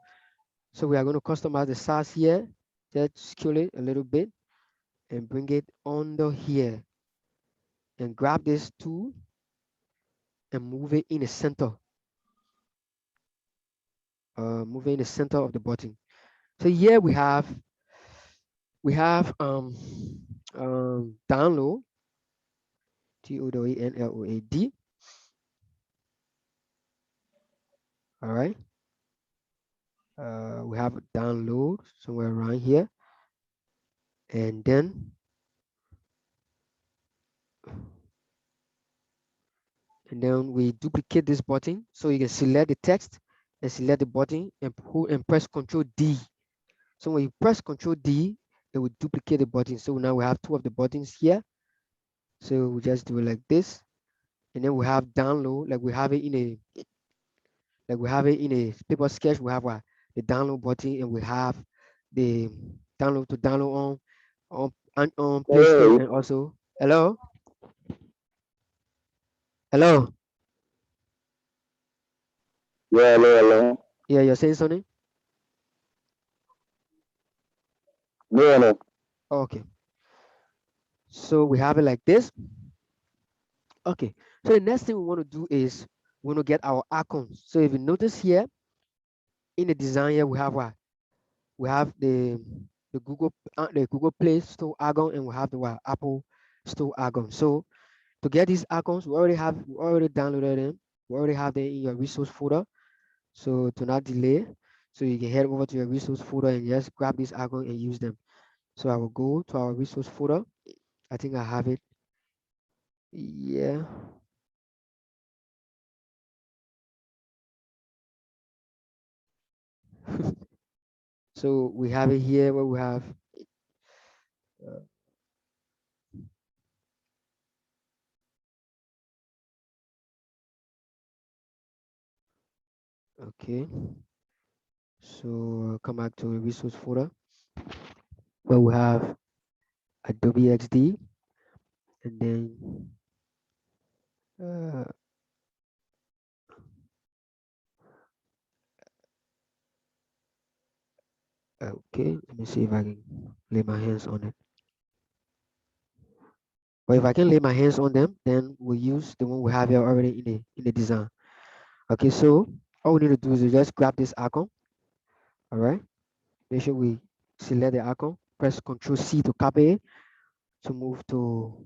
So we are going to customize the size here. Just scale it a little bit and bring it under here, and grab this tool and move it in the center. Move it in the center of the button. So here we have download, download. All right. We have download somewhere around here, and then we duplicate this button, so you can select the text and select the button and hold and press Control D. So when you press Control D, it will duplicate the button. So now we have two of the buttons here. So we just do it like this, and then we have download, like we have it in a paper sketch. We have the download button, and we have the download to download on Play Store, Hey, and also hello, hello. yeah, hello, hello. Yeah, you're saying something? No, no. Okay. So we have it like this. Okay. So the next thing we want to do is we want to get our icons. So if you notice here in the design here, we have what? We have the Google Play Store icon, and we have the Apple Store icon. So to get these icons, we already downloaded them. We already have them in your resource folder. So to not delay, so you can head over to your resource folder and just grab this icon and use them. So I will go to our resource folder. I think I have it. Yeah. So we have it here where we have uh, okay. So come back to the resource folder where we have Adobe XD, and then uh, okay. Let me see if I can lay my hands on it. But if I can lay my hands on them, then we'll use the one we have here already in the design. Okay. So all we need to do is to just grab this icon. All right. Make sure we select the icon. Press Control C to copy it, to move to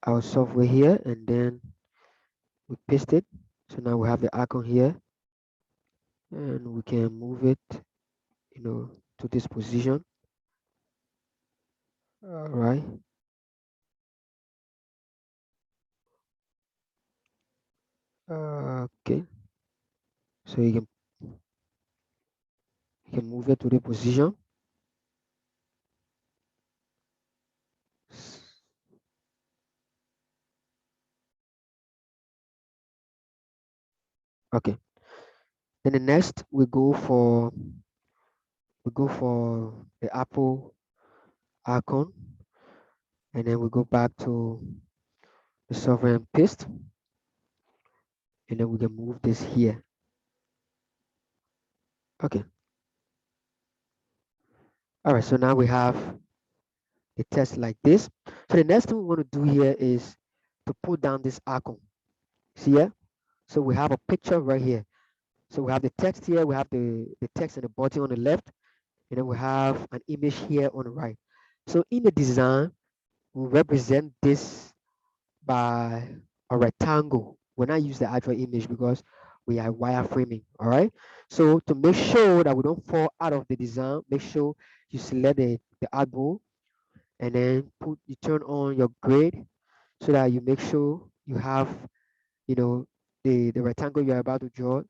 our software here, and then we paste it. So now we have the icon here, and we can move it, to this position. All right. Okay. So you can move it to the position. Okay. Then the next we go for the Apple icon, and then we go back to the software and paste, and then we can move this here. Okay. All right. So now we have the text like this. So the next thing we want to do here is to put down this icon. See here? So we have a picture right here. So we have the text here, we have the text and the button on the left, and then we have an image here on the right. So in the design, we represent this by a rectangle. We're not use the actual image because we are wireframing. All right. So to make sure that we don't fall out of the design, make sure you select the artboard and then you turn on your grid so that you make sure you have, the rectangle you're about to draw,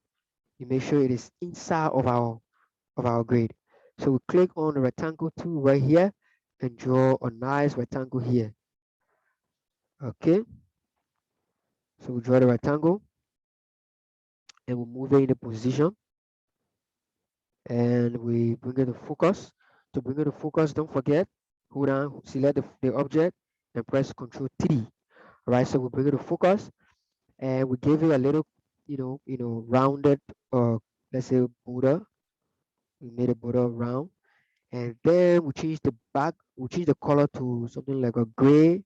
you make sure it is inside of our grid. So we click on the rectangle tool right here and draw a nice rectangle here. Okay. So we draw the rectangle and we move it into position and we bring it to focus. To bring it to focus, don't forget, hold on, select the object and press Control 3. All right, so we bring it to focus and we give it a little, rounded, let's say border. We made a border round, and then we change the color to something like a gray.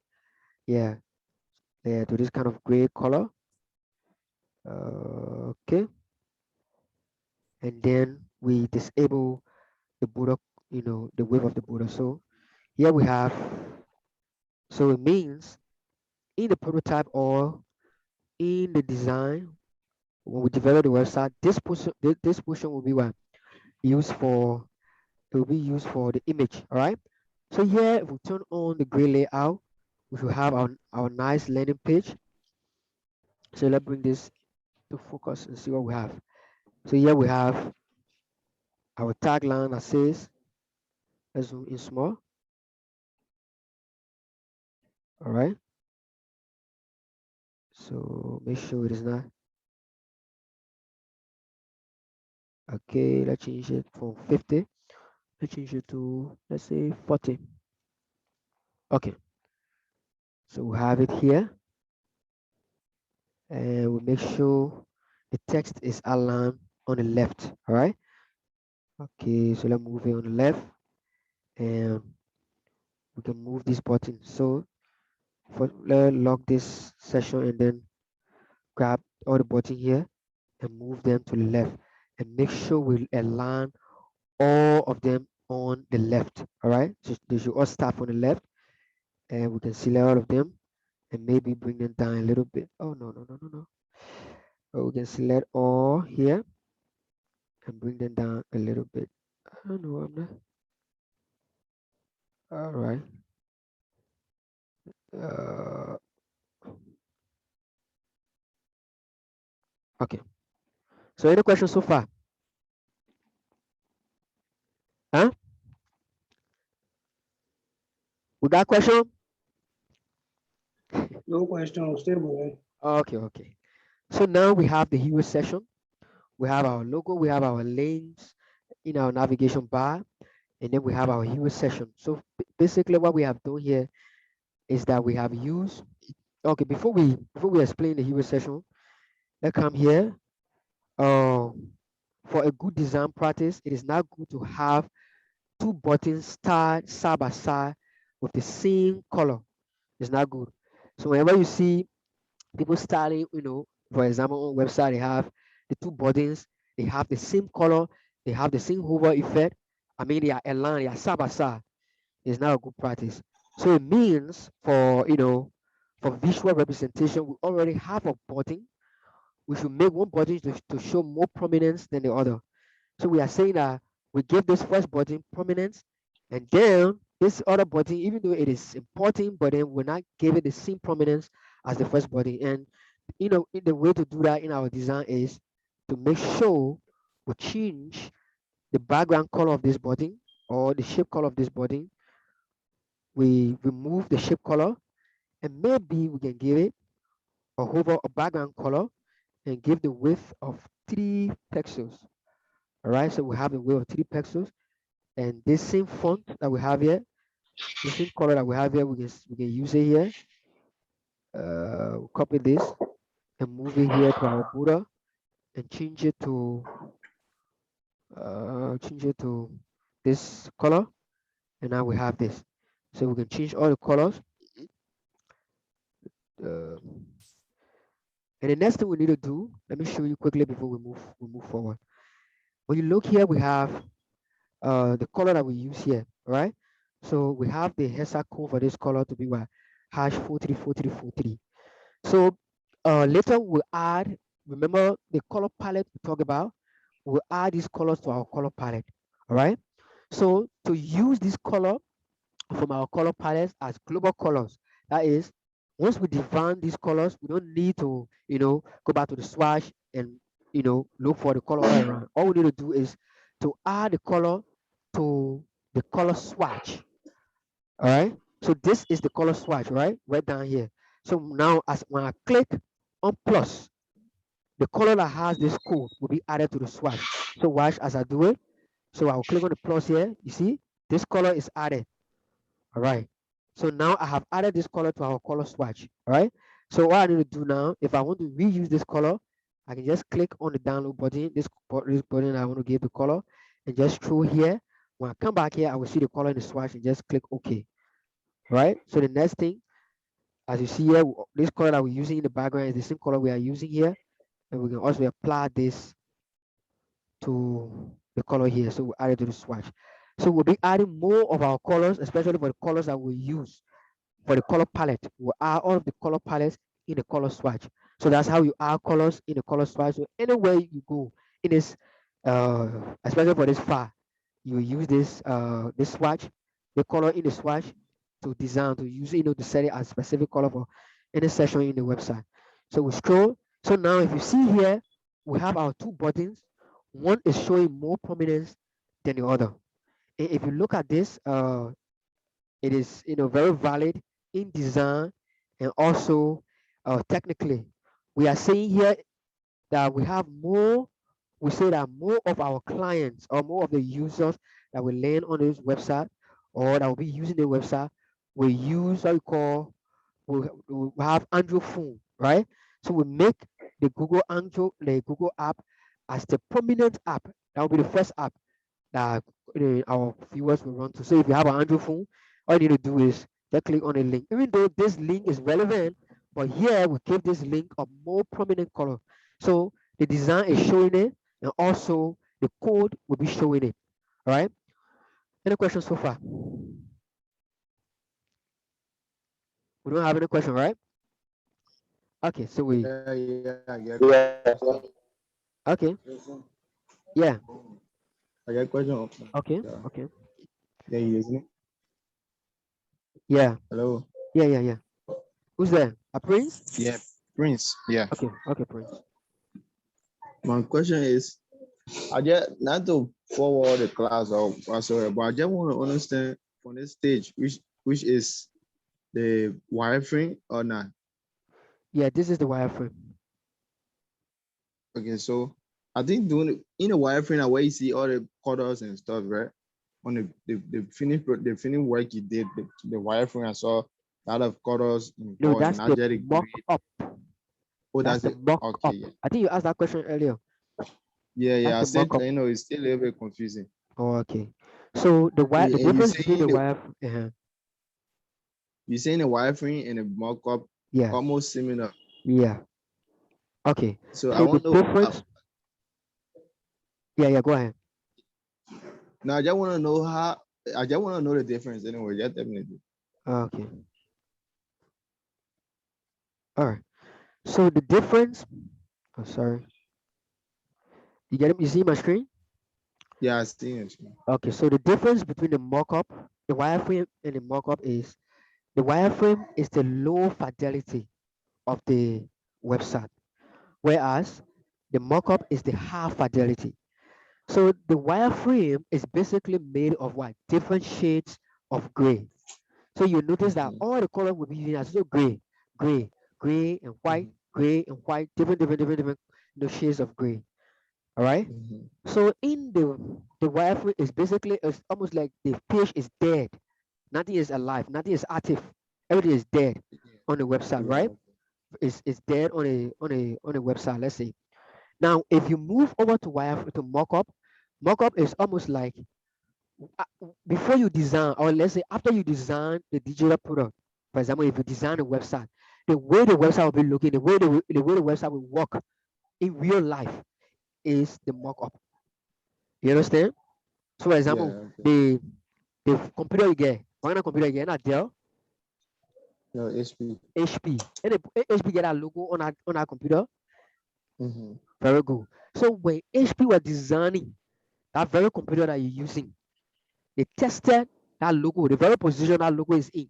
Yeah, yeah, to this kind of gray color. Okay, and then we disable the border, the width of the border. So here we have, so it means in the prototype or in the design, when we develop the website, this portion will be what used for, it will be used for the image. All right. So here, if we turn on the gray layout, we should have our nice landing page. So let's bring this to focus and see what we have. So here we have our tagline that says, let's zoom in small. All right. So make sure it is not. Okay, let's change it from 50. Let's change it to, let's say, 40. Okay, so we have it here and we make sure the text is aligned on the left. All right. Okay, so let's move it on the left and we can move this button. So let's lock this session and then grab all the button here and move them to the left and make sure we align all of them on the left. All right, so they should all start on the left and we can select all of them and maybe bring them down a little bit. Oh, no, no, no, no, no. Oh, we can select all here and bring them down a little bit. I don't know, I'm not. All right. Uh, okay. So any questions so far? Huh? We got question? No question, stable. Okay, okay. So now we have the hero session. We have our logo, we have our lanes in our navigation bar, and then we have our hero session. So basically what we have done here is that we have used, okay, before we explain the hero session, let's come here. For a good design practice, it is not good to have two buttons start side by side with the same color. It's not good. So whenever you see people starting, for example, on website, they have the two buttons, they have the same color, they have the same hover effect. I mean, they are aligned, they are side by side. It's not a good practice. So it means for visual representation, we already have a button. We should make one button to show more prominence than the other. So we are saying that we give this first button prominence, and then this other button, even though it is important, but then we're not give it the same prominence as the first button. And in the way to do that in our design is to make sure we change the background color of this button or the shape color of this button. We remove the shape color, and maybe we can give it a background color and give the width of 3 pixels. All right, so we have the width of 3 pixels. And this same font that we have here, the same color that we have here, we can use it here. Copy this and move it here to our border and change it to this color. And now we have this. So we can change all the colors. Uh, and the next thing we need to do, let me show you quickly before we move forward. When you look here, we have the color that we use here, all right? So we have the hexa code for this color to be what? Hash 434343. So later we'll add, remember the color palette we talked about? We'll add these colors to our color palette, all right? So to use this color from our color palettes as global colors, that is, once we define these colors, we don't need to, go back to the swatch and, look for the color all around. All we need to do is to add the color to the color swatch, all right? So this is the color swatch, right down here. So now as when I click on plus, the color that has this code will be added to the swatch. So watch as I do it. So I'll click on the plus here. You see, this color is added. All right. So now I have added this color to our color swatch. All right. So what I need to do now, if I want to reuse this color, I can just click on the download button, this button I want to give the color, and just through here. When I come back here, I will see the color in the swatch and just click OK. All right. So the next thing, as you see here, this color that we're using in the background is the same color we are using here. And we can also apply this to the color here. So we add it to the swatch. So we'll be adding more of our colors, especially for the colors that we use for the color palette. We'll add all of the color palettes in the color swatch. So that's how you add colors in the color swatch. So anywhere you go in this, especially for this file, you will use this swatch, the color in the swatch to design, to use, to set it as specific color for any section in the website. So we scroll. So now if you see here, we have our two buttons. One is showing more prominence than the other. And if you look at this, it is very valid in design and also technically. We are saying here that we say that more of our clients or more of the users that will land on this website or that will be using the website will use what we call, we have Android phone, right? So we make the Google app as the prominent app. That will be the first app that our viewers will run to. So if you have an Android phone, all you need to do is just click on a link. Even though this link is relevant, but here we give this link a more prominent color. So the design is showing it, and also the code will be showing it. All right. Any questions so far? We don't have any question, right? Okay. So we Yeah, Yeah. okay. Yeah. I get question. Okay. Yeah, Okay. yeah, you listening? Yeah. Hello. Yeah. Yeah. Yeah. Who's there? A prince? Yeah, Prince. Yeah. Okay. Okay, Prince. My question is, I just not to forward the class or whatsoever, but I just want to understand from this stage which is the wireframe or not. Yeah. This is the wireframe. Okay, so I think doing it in a wireframe, where you see all the colors and stuff, right? On the finished work you did, the wireframe, I saw a lot of colors No, involved, that's the energetic mock grid. up. Oh, That's that's the it. mock Okay, up. yeah, I think you asked that question earlier. That's yeah. I the mock said, up. it's still a little bit confusing. Oh, okay. So the And you difference between the saying wire, you saying the wireframe and the mock-up yeah, almost similar. yeah. Okay. So I So the want to difference, yeah, yeah. Go ahead. now. I just want to know how. I just want to know the difference anyway. Yeah, definitely. Okay. All right. So the difference. Oh, sorry. You get it? You see my screen? Yeah, I see it. Okay. So the difference between the mock-up, the wireframe, and the mock-up is the wireframe is the low fidelity of the website, whereas the mock-up is the high fidelity. So the wireframe is basically made of what? Different shades of gray. So you notice that Mhm, all the color will be using as so gray, gray, mhm, gray and white, different shades of gray. All right. mhm. So in the wireframe is basically, it's almost like the page is dead. Nothing is alive. Nothing is active. Everything is dead on the website, Yeah. right? It's dead on a website. Let's say. Now, if you move over to wire to mockup, mockup is almost like before you design, or let's say after you design the digital product, for example, if you design a website, the way the website will be looking, the way the website will work in real life is the mock-up. You understand? So, for example, Yeah. Okay. the computer you get, what kind of computer you get? Not Dell, No, HP. HP, and the HP get a logo on our computer. Mm-hmm. Very good. So when HP was designing that very computer that you're using, they tested that logo, the very position that logo is in.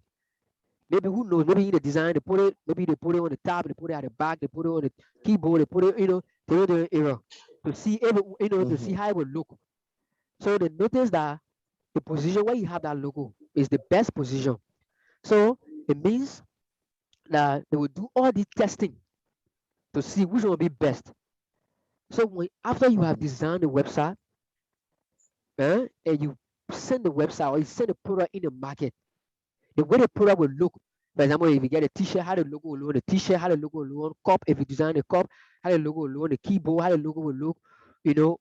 Maybe who knows? Maybe in the design they put it. Maybe they put it on the top. They put it at the back. They put it on the keyboard. They put it, they were doing error to see every, to Mm-hmm. see how it would look. So they noticed that the position where you have that logo is the best position. So it means that they will do all the testing to see which one will be best. So after you have Mm-hmm. designed the website, and you send the website or you send the product in the market, the way the product will look. For example, if you get a t-shirt, how the logo will look on the t-shirt, how the logo will look on cup. If you design a cup, how the logo will look on the keyboard, how the logo will look,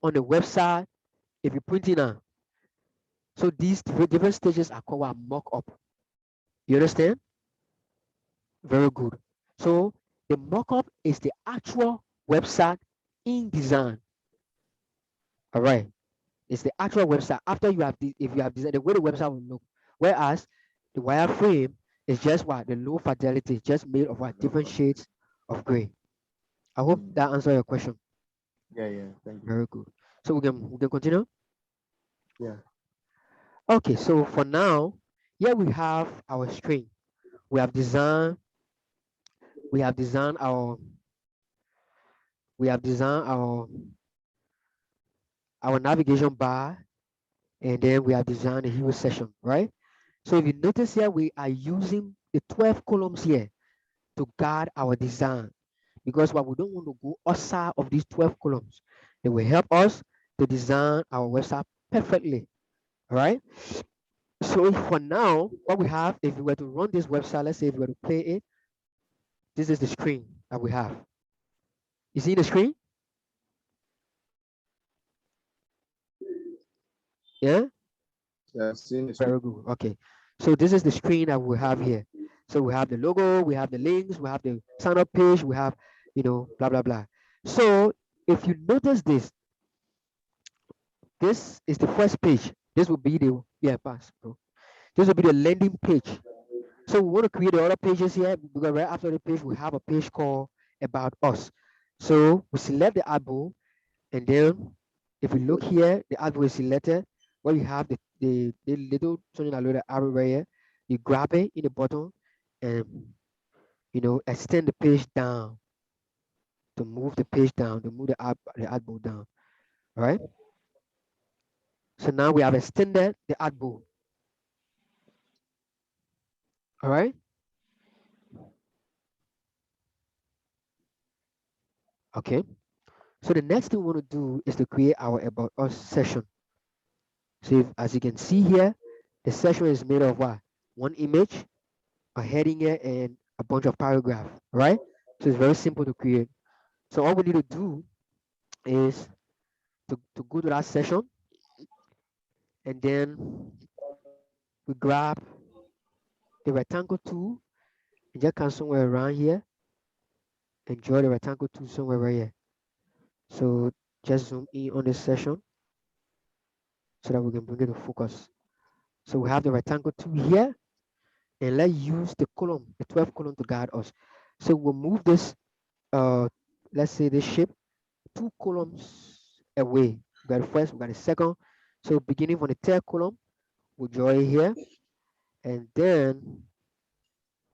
on the website. If you print it out. So these different stages are called a mock-up. You understand? Very good. So the mock-up is the actual website in design. All right. It's the actual website after you have if you have designed the way the website will look. Whereas the wireframe is just what the low fidelity, just made of what different shades of gray. I hope Mm. that answers your question. Yeah. Yeah. Thank you. Very good. So we can continue. Yeah. Okay. So for now, here we have our screen. We have designed. We have designed our. We have designed our navigation bar, and then we have designed the hero session, right? So if you notice here, we are using the 12 columns here to guide our design because what we don't want to go outside of these 12 columns. They will help us to design our website perfectly. All right. So for now, what we have, if we were to run this website, let's say if we were to play it, this is the screen that we have. You see the screen? Yeah. Yeah. I've seen the screen. Very good. Okay. So this is the screen that we have here. So we have the logo, we have the links, we have the sign up page, we have, blah, blah, blah. So if you notice this, this is the first page. This will be the, yeah, pass, bro. This will be the landing page. So we want to create the other pages here because right after the page, we have a page called About Us. So we select the adbo, and then if we look here, the adbo is selected. Where you have the little something that little arrow right here, you grab it in the bottom and extend the page down to move the page down, to move the adbo down. All right. So now we have extended the adbo. All right. Okay. So the next thing we want to do is to create our About Us session. So as you can see here, the session is made of what? One image, a heading here, and a bunch of paragraph, right? So it's very simple to create. So all we need to do is to go to that session, and then we grab the rectangle tool and just come somewhere around here and draw the rectangle tool somewhere right here. So just zoom in on this session so that we can bring it to focus. So we have the rectangle tool here, and let's use the column, the 12 column to guide us. So we'll move this, let's say this shape, 2 columns away. We got the first, we got the second. So beginning from the third column, we'll draw it here, and then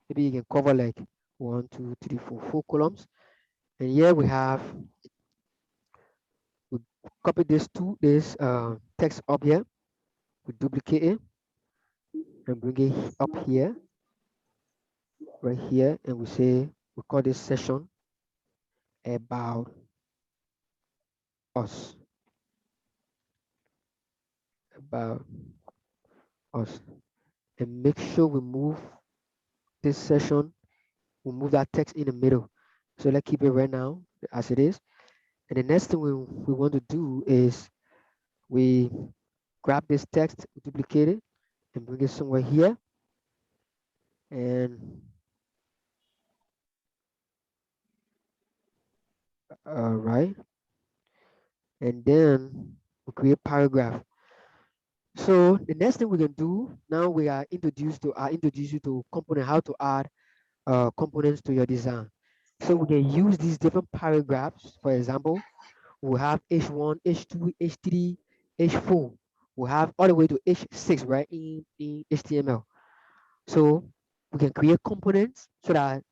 maybe you can cover like 1, 2, 3, 4 columns. And here we copy this text up here, we duplicate it and bring it up here, right here, and we call this session About Us. About Us. And make sure we move this session, we move that text in the middle. So let's keep it right now as it is. And the next thing we want to do is we grab this text, duplicate it, and bring it somewhere here. And right, and then we create paragraph. So the next thing we can do now, we are introduced to introduce you to component, how to add components to your design. So we can use these different paragraphs. For example, we have H1, H2, H3, H4. We have all the way to H6, right, in HTML. So we can create components so that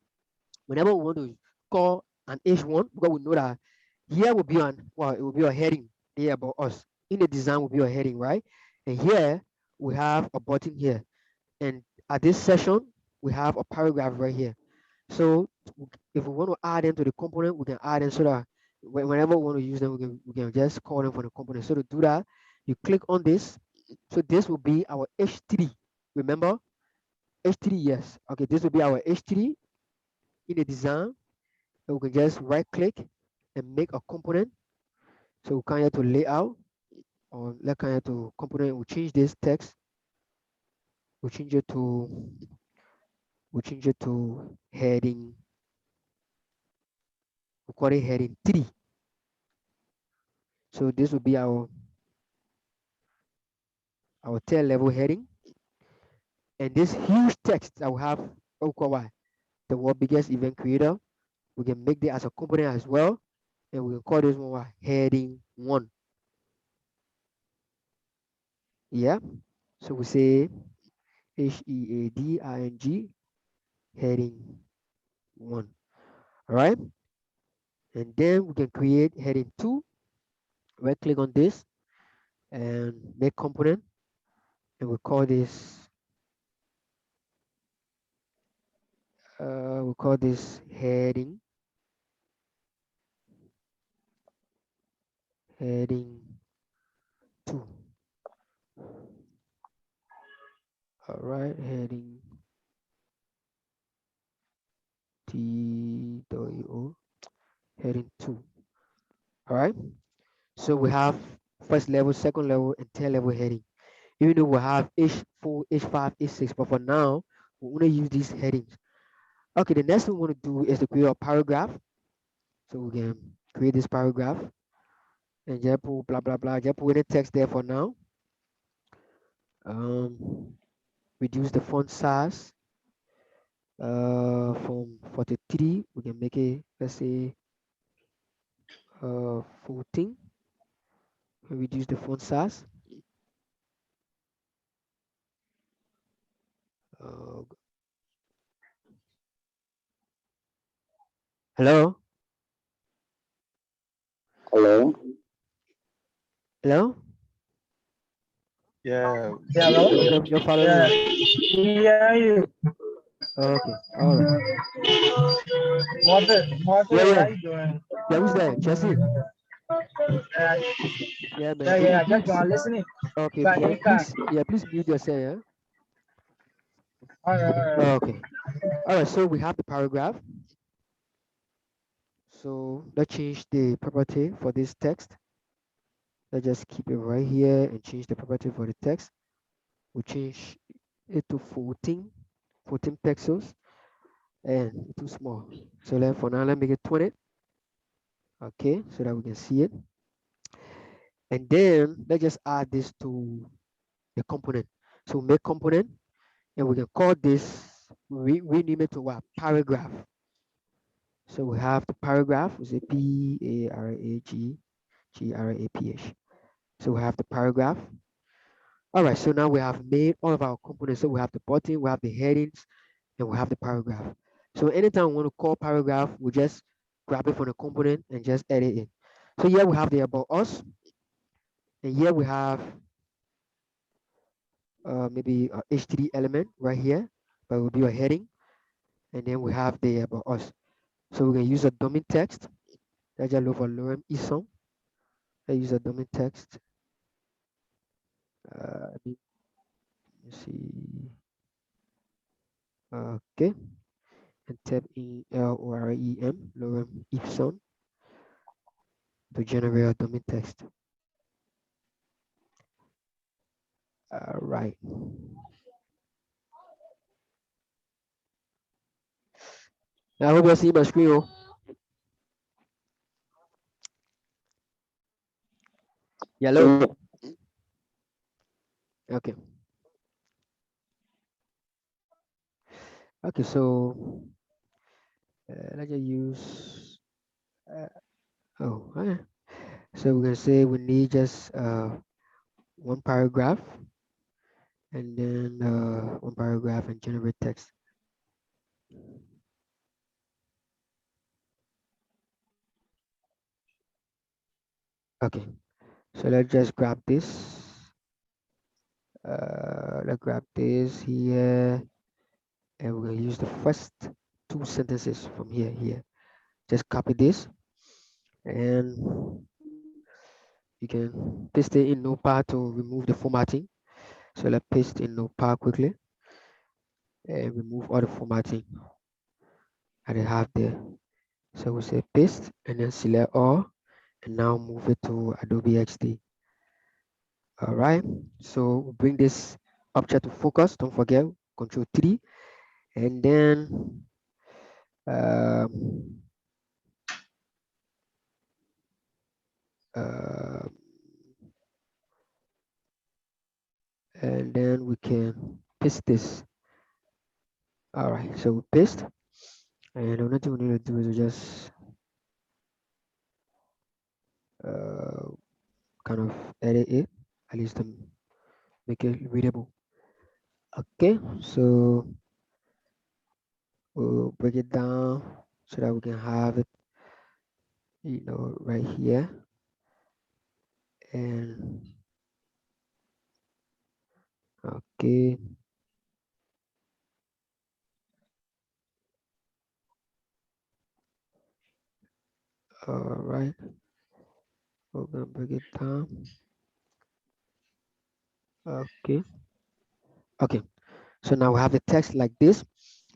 whenever we want to call an H1, because we know that here will be it will be a heading here about us. In the design will be a heading, right? And here we have a button here. And at this session, we have a paragraph right here. So if we want to add them to the component, we can add them so that whenever we want to use them, we can just call them from the component. So to do that, you click on this. So this will be our H3. Remember? H3, yes. Okay, this will be our H3 in the design. And we can just right click and make a component. So we come here to layout or let's come here to component. We change this text. We change it to heading. We call it heading 3. So this will be our tail level heading. And this huge text that we have, the world biggest event creator, we can make that as a component as well. And we can call this one heading 1. Yeah. So we say heading heading 1. All right. And then we can create heading 2. Right click on this and make component. And we call this heading 2. All right, heading TWO, heading 2. All right. So we have first level, second level, and third level heading. Even though we have H4, H5, H6, but for now, we want to use these headings. Okay, the next thing we want to do is to create a paragraph. So we can create this paragraph and just put blah blah blah. Just put the text there for now. Reduce the font size from 43. We can make it, let's say, 14. Reduce the font size. Uh, hello, Hello. hello. Yeah, Yeah, hello? You're following Yeah, us. yeah, you. Okay, all right. Marvin, Yeah, how yeah, you doing? yeah. Who's there? Jesse. Uh, Yeah, man. yeah, Can you yeah, just please? gonna listening. Okay, But can you anytime. please? Yeah, please mute yourself. Yeah. All right, all right. Okay. All right. So we have the paragraph. So let's change the property for this text. Let's just keep it right here and change the property for the text. We change it to 14 pixels, and it's too small. So for now, let's make it 20. Okay, so that we can see it. And then let's just add this to the component. So make component, and we can call this, rename it to what? Paragraph. So we have the paragraph, we say PARAGRAPH. So we have the paragraph. All right, so now we have made all of our components. So we have the button, we have the headings, and we have the paragraph. So anytime we want to call paragraph, we just grab it from the component and just edit it. So here we have the about us, and here we have maybe a H3 element right here, but it will be a heading, and then we have the about us. So we can use a domain text. Let's just look for lorem ipsum. I use a domain text. Let's see. Okay, and type in lorem ipsum to generate a domain text. All right. I hope you're seeing my screen. Oh, yellow. Yeah. Okay. Okay. So let's just use. Uh, oh, so we're gonna say we need just one paragraph, and then one paragraph and generate text. Okay. So let's just grab this. Let's grab this here, and we're gonna use the first two sentences from here. Just copy this, and you can paste it in Notepad to remove the formatting. So let's paste in Notepad quickly and remove all the formatting that I have there. So we say paste and then select all, and now move it to Adobe XD. All right. So we bring this object to focus. Don't forget Control 3, and then um, uh, we can paste this. All right. So we paste, and another thing we need to do is just uh, kind of edit it, at least to make it readable. Okay, so we'll break it down so that we can have it, right here. And okay, all right, we're gonna break it down. Okay, okay. So now we have the text like this.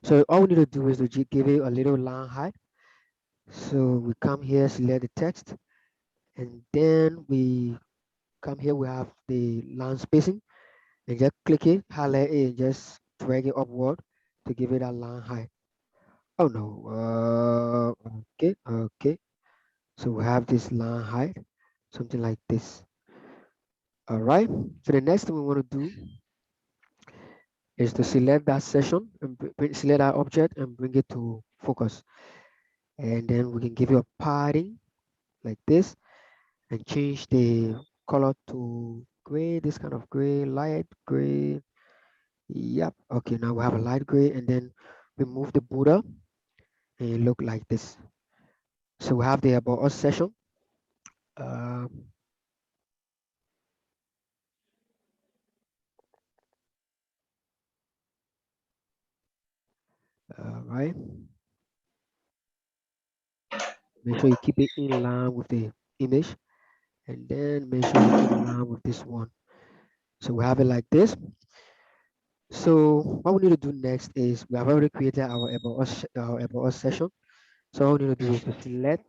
So all we need to do is to give it a little line height. So we come here, select the text, and then we come here. We have the line spacing, and just click it, highlight it, and just drag it upward to give it a line height. Oh no. Okay, okay. So we have this line height, something like this. All right. So the next thing we want to do is to select that session and select that object and bring it to focus. And then we can give you a padding like this and change the color to gray, this kind of gray, light gray. Yep. Okay, now we have a light gray, and then remove the border and it look like this. So we have the about us session. Um, right. Make sure you keep it in line with the image, and then make sure you're in line with this one. So we have it like this. So what we need to do next is we have already created our about us session. So all we need to do is to select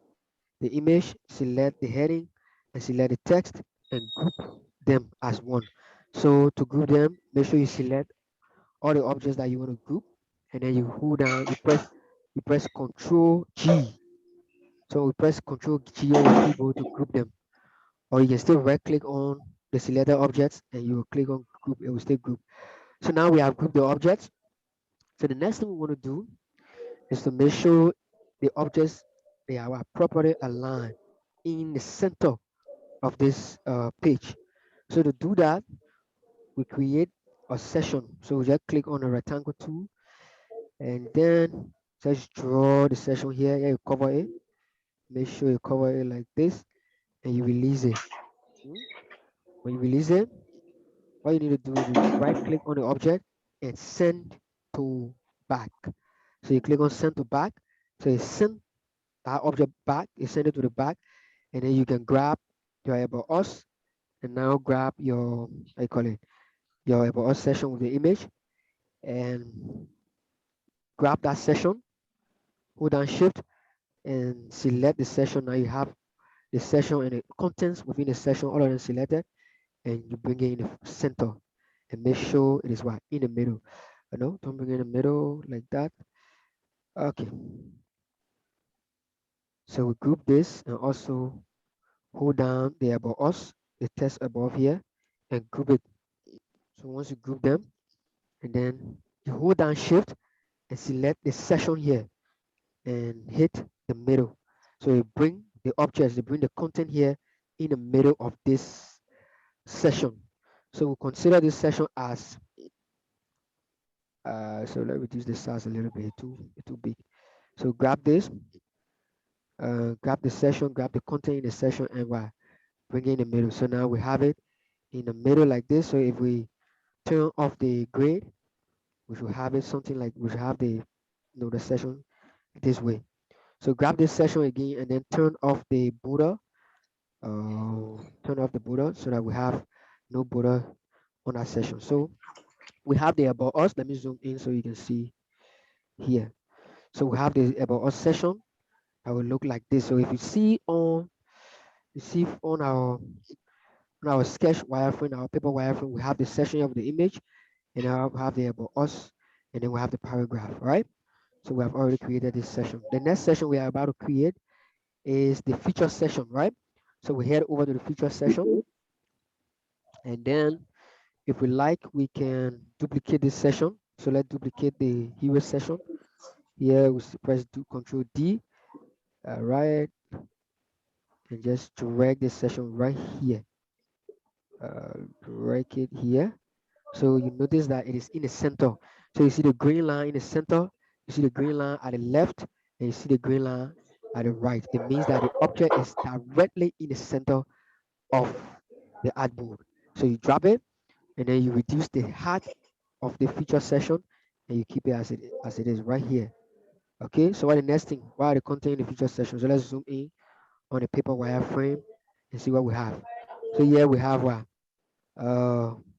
the image, select the heading, and select the text, and group them as one. So to group them, make sure you select all the objects that you want to group, and then you hold down, you press Control G. So we press Control G on your keyboard to group them, or you can still right click on the selected objects and you will click on group, it will stay group. So now we have grouped the objects. So the next thing we want to do is to make sure the objects, they are properly aligned in the center of this page. So to do that, we create a session. So we just click on the rectangle tool and then just draw the session here. Yeah, you cover it. Make sure you cover it like this and you release it. Mm. When you release it, all you need to do is to right click on the object and send to back. So you click on send to back. So you send that object back, you send it to the back, and then you can grab your about us and now grab your, I call it, your about us session with the image and grab that session, hold down shift and select the session. Now you have the session and the contents within the session all of them selected, and you bring it in the center. and make sure it is what in the middle. No, don't bring it in the middle like that. Okay, so we group this and also hold down the about us, the text above here, and group it. So once you group them, and then you hold down shift and select the section here and hit the middle. So you bring the objects, you bring the content here in the middle of this session. So we'll consider this session as so let's reduce the size a little bit, too big. So grab this, grab the session, grab the content in the session, and what, bring it in the middle. So now we have it in the middle like this. So if we turn off the grid, we should have it something like we should have the session this way. So grab this session again and then turn off the border. Turn off the border so that we have no border on our session. So we have the about us. Let me zoom in so you can see here. So we have the about us session that will look like this. So if you see on our sketch wireframe, our paper wireframe, we have the session of the image, and now we have the about us, and then we have the paragraph. All right. So we have already created this session. The next session we are about to create is the feature session, right? So we head over to the feature session, and then if we like, we can duplicate this session. So let's duplicate the hero session. Here we press Control D, right, and just drag this session right here. Drag it here. So you notice that it is in the center. So you see the green line in the center, you see the green line at the left, and you see the green line at the right. It means that the object is directly in the center of the artboard. So you drop it, and then you reduce the height of the feature session, and you keep it as it is right here. Okay, so what the next thing? What are the content in the feature session? So let's zoom in on the paper wireframe and see what we have. So here we have what?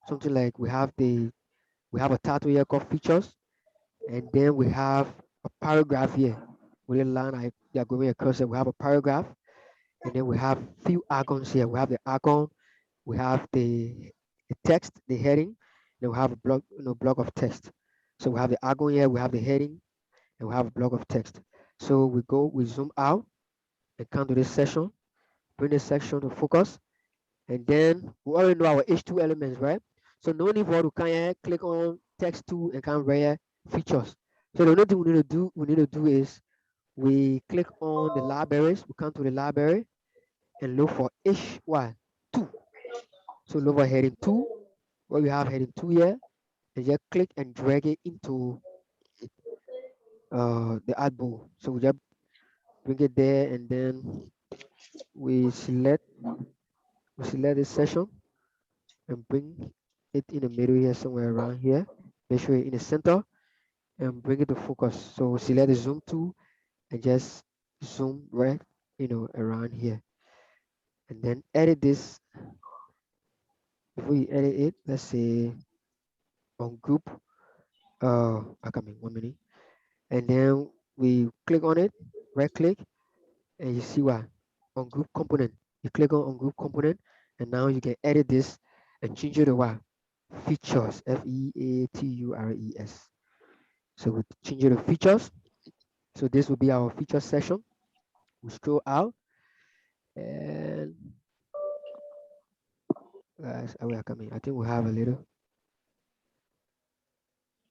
Something like we have a title here called features, and then we have a paragraph here with a line I yeah going across it. We have a paragraph, and then we have few icons here. We have the icon, we have the text, the heading, then we have a block, block of text. So we have the icon here, we have the heading, and we have a block of text. So we zoom out and come to this section, bring this section to focus, and then we already know our H2 elements, right? So no need for to kind of click on text tool and come right features. So the only thing we need to do is we click on the libraries, we come to the library and look for H2. So look for heading 2, where we have heading 2 here, and just click and drag it into the artboard. So we just bring it there, and then we select this session and bring it in the middle here, somewhere around here. Make sure it's in the center and bring it to focus. So select the zoom tool and just zoom right, around here. And then edit this. Before you edit it, let's say on group, I come in 1 minute. And then we click on it, right click, and you see what? On group component. You click on group component, and now you can edit this and change it to what? Features, Features. So we change it to features. So this will be our feature section. We scroll out, and guys, we are coming. I think we have a little.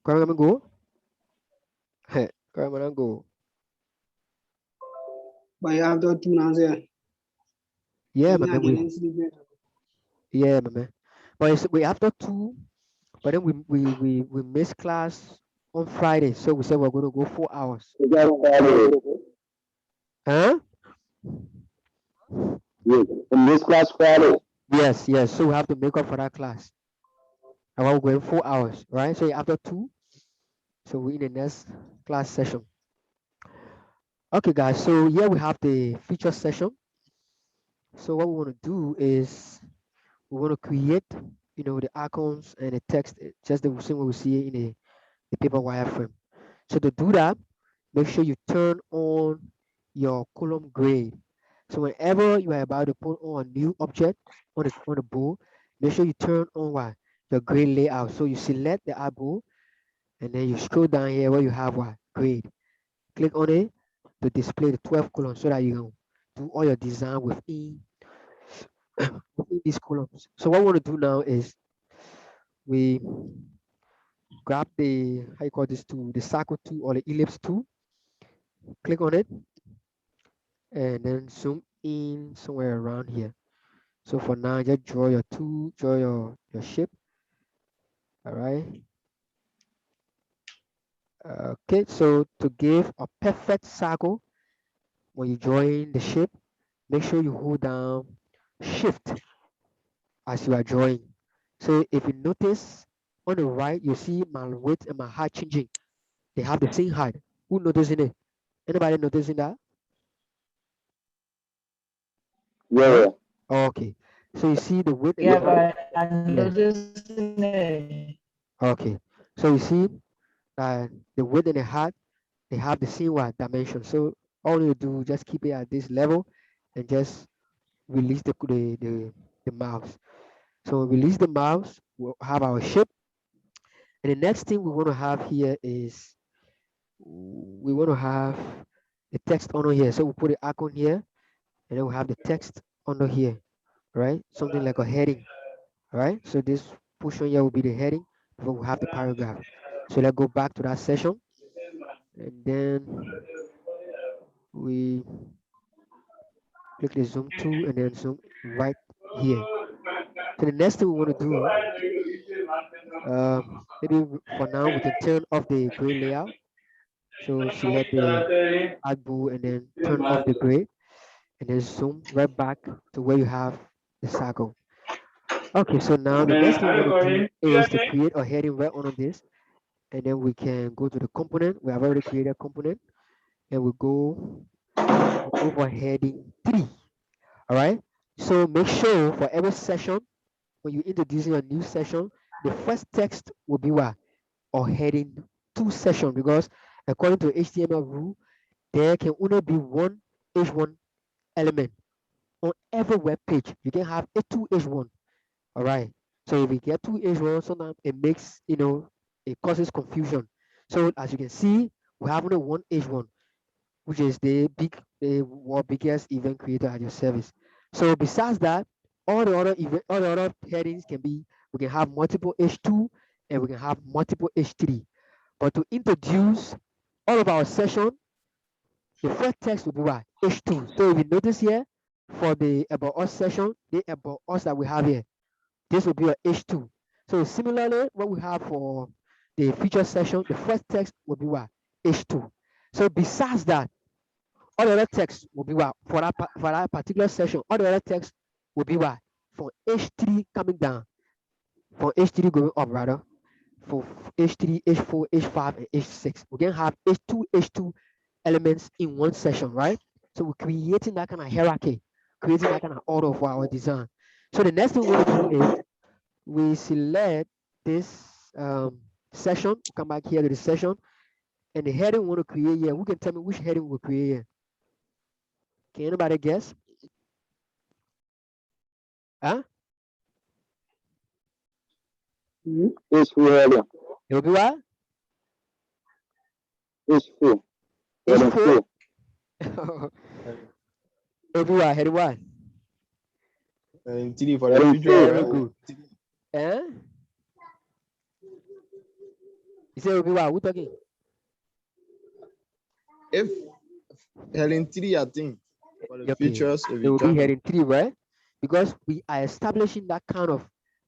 Come go. Hey, come on go. But you have to two now there. Yeah, Maybe my I man. get into the Yeah, my man. But we after two, but then we missed class on Friday, so we said we're going to go 4 hours. Huh? Yes. In this class Friday. Yes, yes. So we have to make up for that class. And we're going 4 hours, right? So after two, so we're in the next class session. Okay, guys. So here we have the feature session. So what we want to do is we want to create, the icons and the text, just the same way we see it in the paper wireframe. So to do that, make sure you turn on your column grade. So whenever you are about to put on a new object on the board, make sure you turn on what? your grade layout. So you select the artboard and then you scroll down here where you have what grade. Click on it to display the 12 columns so that you can do all your design within within these columns. So what we want to do now is we grab the how you call this tool, the circle tool or the ellipse tool, click on it and then zoom in somewhere around here. So for now, just draw your tool, draw your shape. All right. Okay, so to give a perfect circle when you drawing the shape, make sure you hold down shift as you are drawing. So if you notice on the right, you see my width and my height changing. They have the same height. Who noticing it? Anybody noticing that? Yeah, Huh? yeah. Oh, okay. So you see the width and the Yeah, height? but I'm Yeah. noticing it. Okay. So you see that the width and the height, they have the same what dimension. So all you do, just keep it at this level and just release the mouse. So release the mouse, we'll have our shape. And the next thing we want to have here is we want to have the text under here. So we put the icon here and then we have the text under here, right? Something like a heading, right? So this portion here will be the heading before we have the paragraph. So let's go back to that session and then we click the zoom tool and then zoom right here. So the next thing we want to do, maybe for now we can turn off the gray layout. So select the artboard and then turn off the gray and then zoom right back to where you have the circle. Okay, so now the next thing we want to do is to create a heading right under this, and then we can go to the component. We have already created a component, and we go for heading 3. All right. So make sure for every session when you're introducing a new session, the first text will be what or heading 2 session because according to HTML rule, there can only be one H1 element on every web page. You can have a 2H1. All right. So if we get 2H1, sometimes it makes, it causes confusion. So as you can see, we have only one H1, which is the world biggest event creator at your service. So besides that, all the other headings can be, we can have multiple H2 and we can have multiple H3. But to introduce all of our session, the first text will be what? H2. So if you notice here, for the about us session, the about us that we have here, this will be a H2. So similarly, what we have for the feature session, the first text will be what? H2. So besides that, all the other text will be what? For that particular session, all the other text will be what? For H3 coming down, for H3 going up rather, for H3, H4, H5, and H6. We can have H2 elements in one session, right? So we're creating that kind of hierarchy, creating that kind of order for our design. So the next thing we want to do is we select this session, we come back here to the session, and the heading we want to create here. Who can tell me which heading we'll create here? Can anybody guess? Huh? It's real. It will be what? It's true. It's H4? true. It will be what? Heading what? And three for the Heading future, three. Very right? good. Eh? You say it will be what? Who talking? If heading 3, I think for the Okay. features, if It you will be try to heading 3, right? Because we are establishing that kind of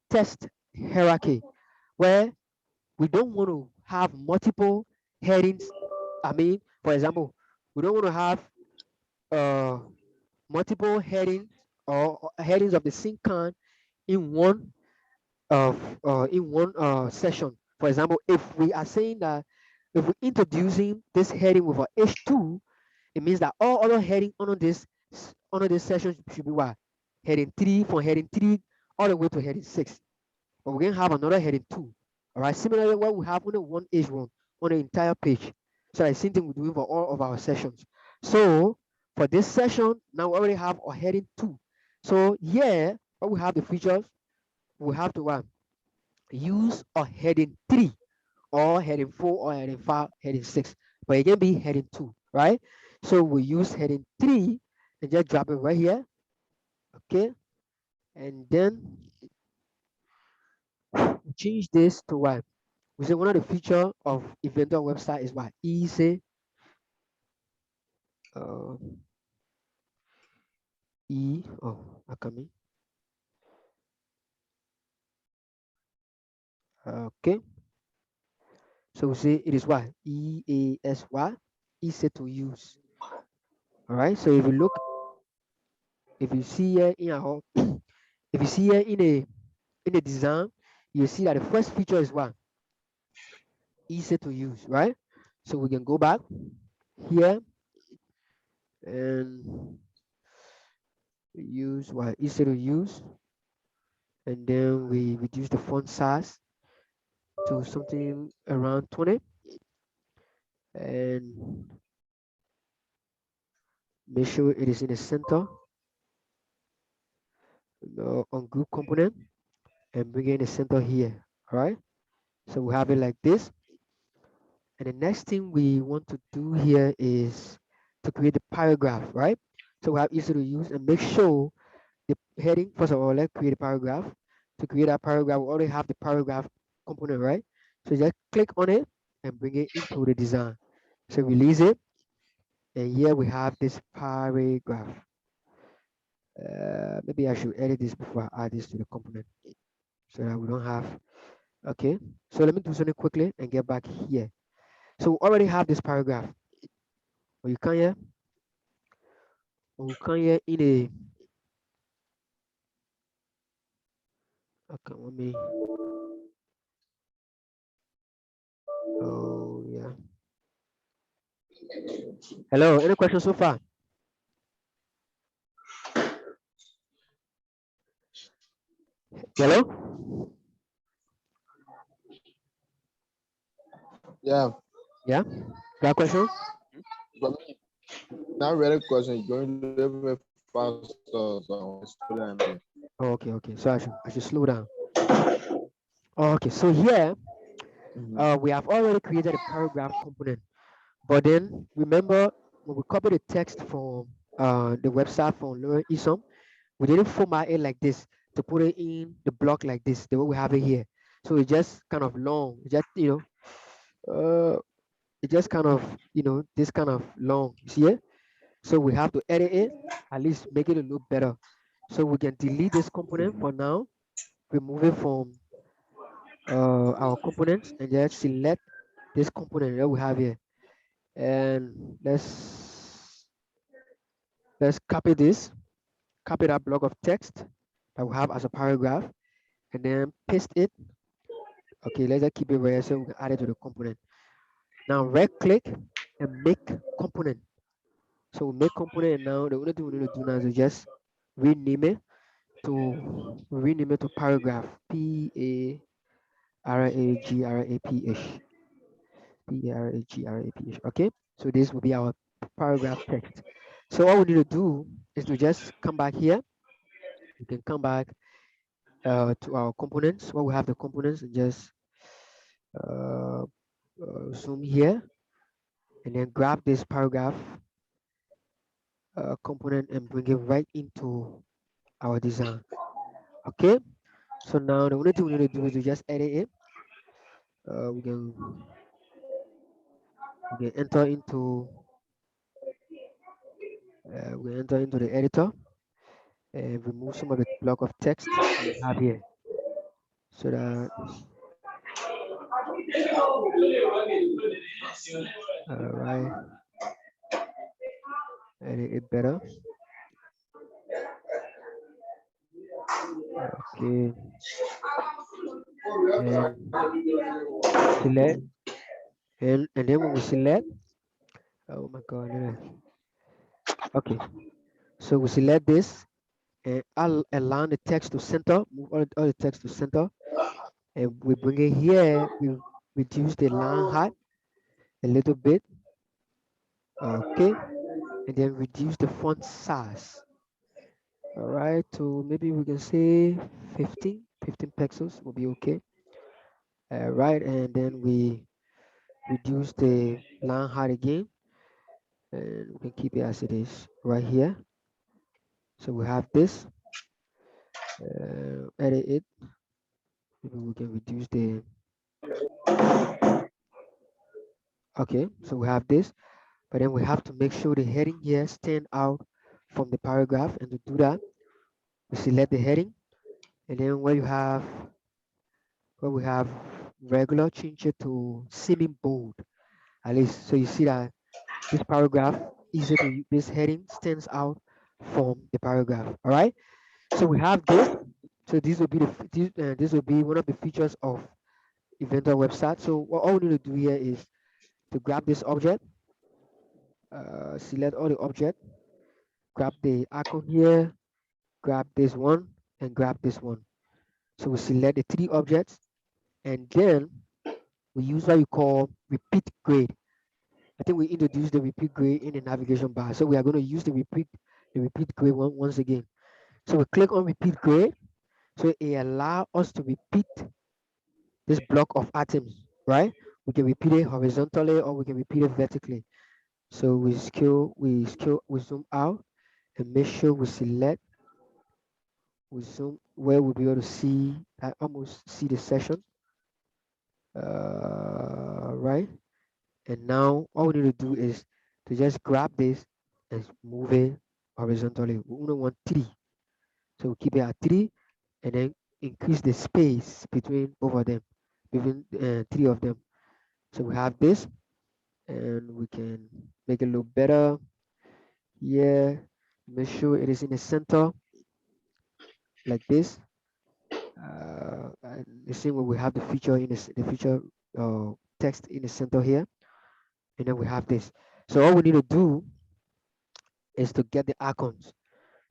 test hierarchy where we don't want to have multiple headings. I mean, for example, we don't want to have uh, multiple headings or headings of the same kind in one session. For example, if we are saying that if we're introducing this heading with a H2, it means that all other heading under this session should be what? Heading 3 from heading 3 all the way to heading 6. But we're gonna have another heading 2. All right. Similarly, what we have only one H1 on the entire page. So the same thing we're doing for all of our sessions. So for this session, now we already have a heading 2. So yeah, when we have the features, we have to use a heading 3 or heading 4 or heading 5, heading 6, but it can be heading 2, right? So we use heading 3 and just drop it right here, okay? And then we change this to what? We say one of the feature of Inventor website is what? Easy, uh, not coming. Okay, so we say it is what? EASY, easy to use. All right, so if you look, if you see here in our, if you see here in the design, you see that the first feature is what? Easy to use, right? So we can go back here and use what? Easy to use, and then we reduce the font size to something around 20, and make sure it is in the center, on group component, and bring it in the center here. All right, so we have it like this. And the next thing we want to do here is to create a paragraph, right? So we have easy to use, and make sure the heading, first of all, let's create a paragraph. To create a paragraph, we already have the paragraph component, right? So just click on it and bring it into the design. So release it, and here we have this paragraph. Maybe I should edit this before I add this to the component so that we don't have. Okay, so let me do something quickly and get back here. So we already have this paragraph. Or you can here, or you can here in a. Okay, let me. Oh yeah. Hello, any questions so far? Hello? Yeah, Yeah? Got a question? but not really question. Going a little bit faster, so it's still there. Oh, okay. So I should slow down. Okay, so here we have already created a paragraph component. But then remember when we copy the text from the website from Lauren Isom, we didn't format it like this to put it in the block like this, the way we have it here. So it's just kind of long. It just it's just kind of this kind of long. You see it? So we have to edit it, at least make it a little better. So we can delete this component for now, remove it from our components, and just select this component that we have here. And let's copy that block of text that we have as a paragraph, and then paste it. Okay, let's just keep it right here so we can add it to the component. Now right click and make component. So we make component, and now the only thing we need to do now is just rename it to paragraph. Paragraph. Okay, so this will be our paragraph text. So all we need to do is to just come back here. We can come back to our components where we have the components, and just uh, zoom here, and then grab this paragraph component and bring it right into our design. Okay, so now the only thing we need to do is to just edit it. uh, we can enter into the editor and remove some of the block of text that we have here, so that right, edit it better. Okay, and select, and then when we select, oh my god, okay, so we select this, and I'll align the text to center, move all the text to center, and we bring it here. We reduce the line height a little bit. Okay, and then reduce the font size. All right, so maybe we can say 15 pixels will be okay. right, and then we reduce the line height again, and we can keep it as it is right here. So we have this, edit it. Maybe we can reduce the, okay, so we have this, but then we have to make sure the heading here stand out from the paragraph. And to do that, we select the heading, and then where we have regular, change it to semi bold, at least. So you see that this paragraph, this heading stands out from the paragraph. All right. So we have this. So this will be this will be one of the features of Inventor website. So what all we need to do here is to grab this object, select all the object, grab the icon here, grab this one, and grab this one. So we select the three objects, and then we use what you call repeat grade. I think we introduced the repeat grade in the navigation bar. So we are going to use the repeat grade once again. So we click on repeat grade. So it allows us to repeat this block of items, right? We can repeat it horizontally or we can repeat it vertically. So we zoom out and make sure we select, we zoom where we'll be able to see, I almost see the session, right? And now all we need to do is to just grab this and move it horizontally. We only want three. So we keep it at three and then increase the space between both of them, between three of them. So we have this and we can make it look better here. Make sure it is in the center like this. And the same way we have the feature the feature text in the center here, and then we have this. So all we need to do is to get the icons.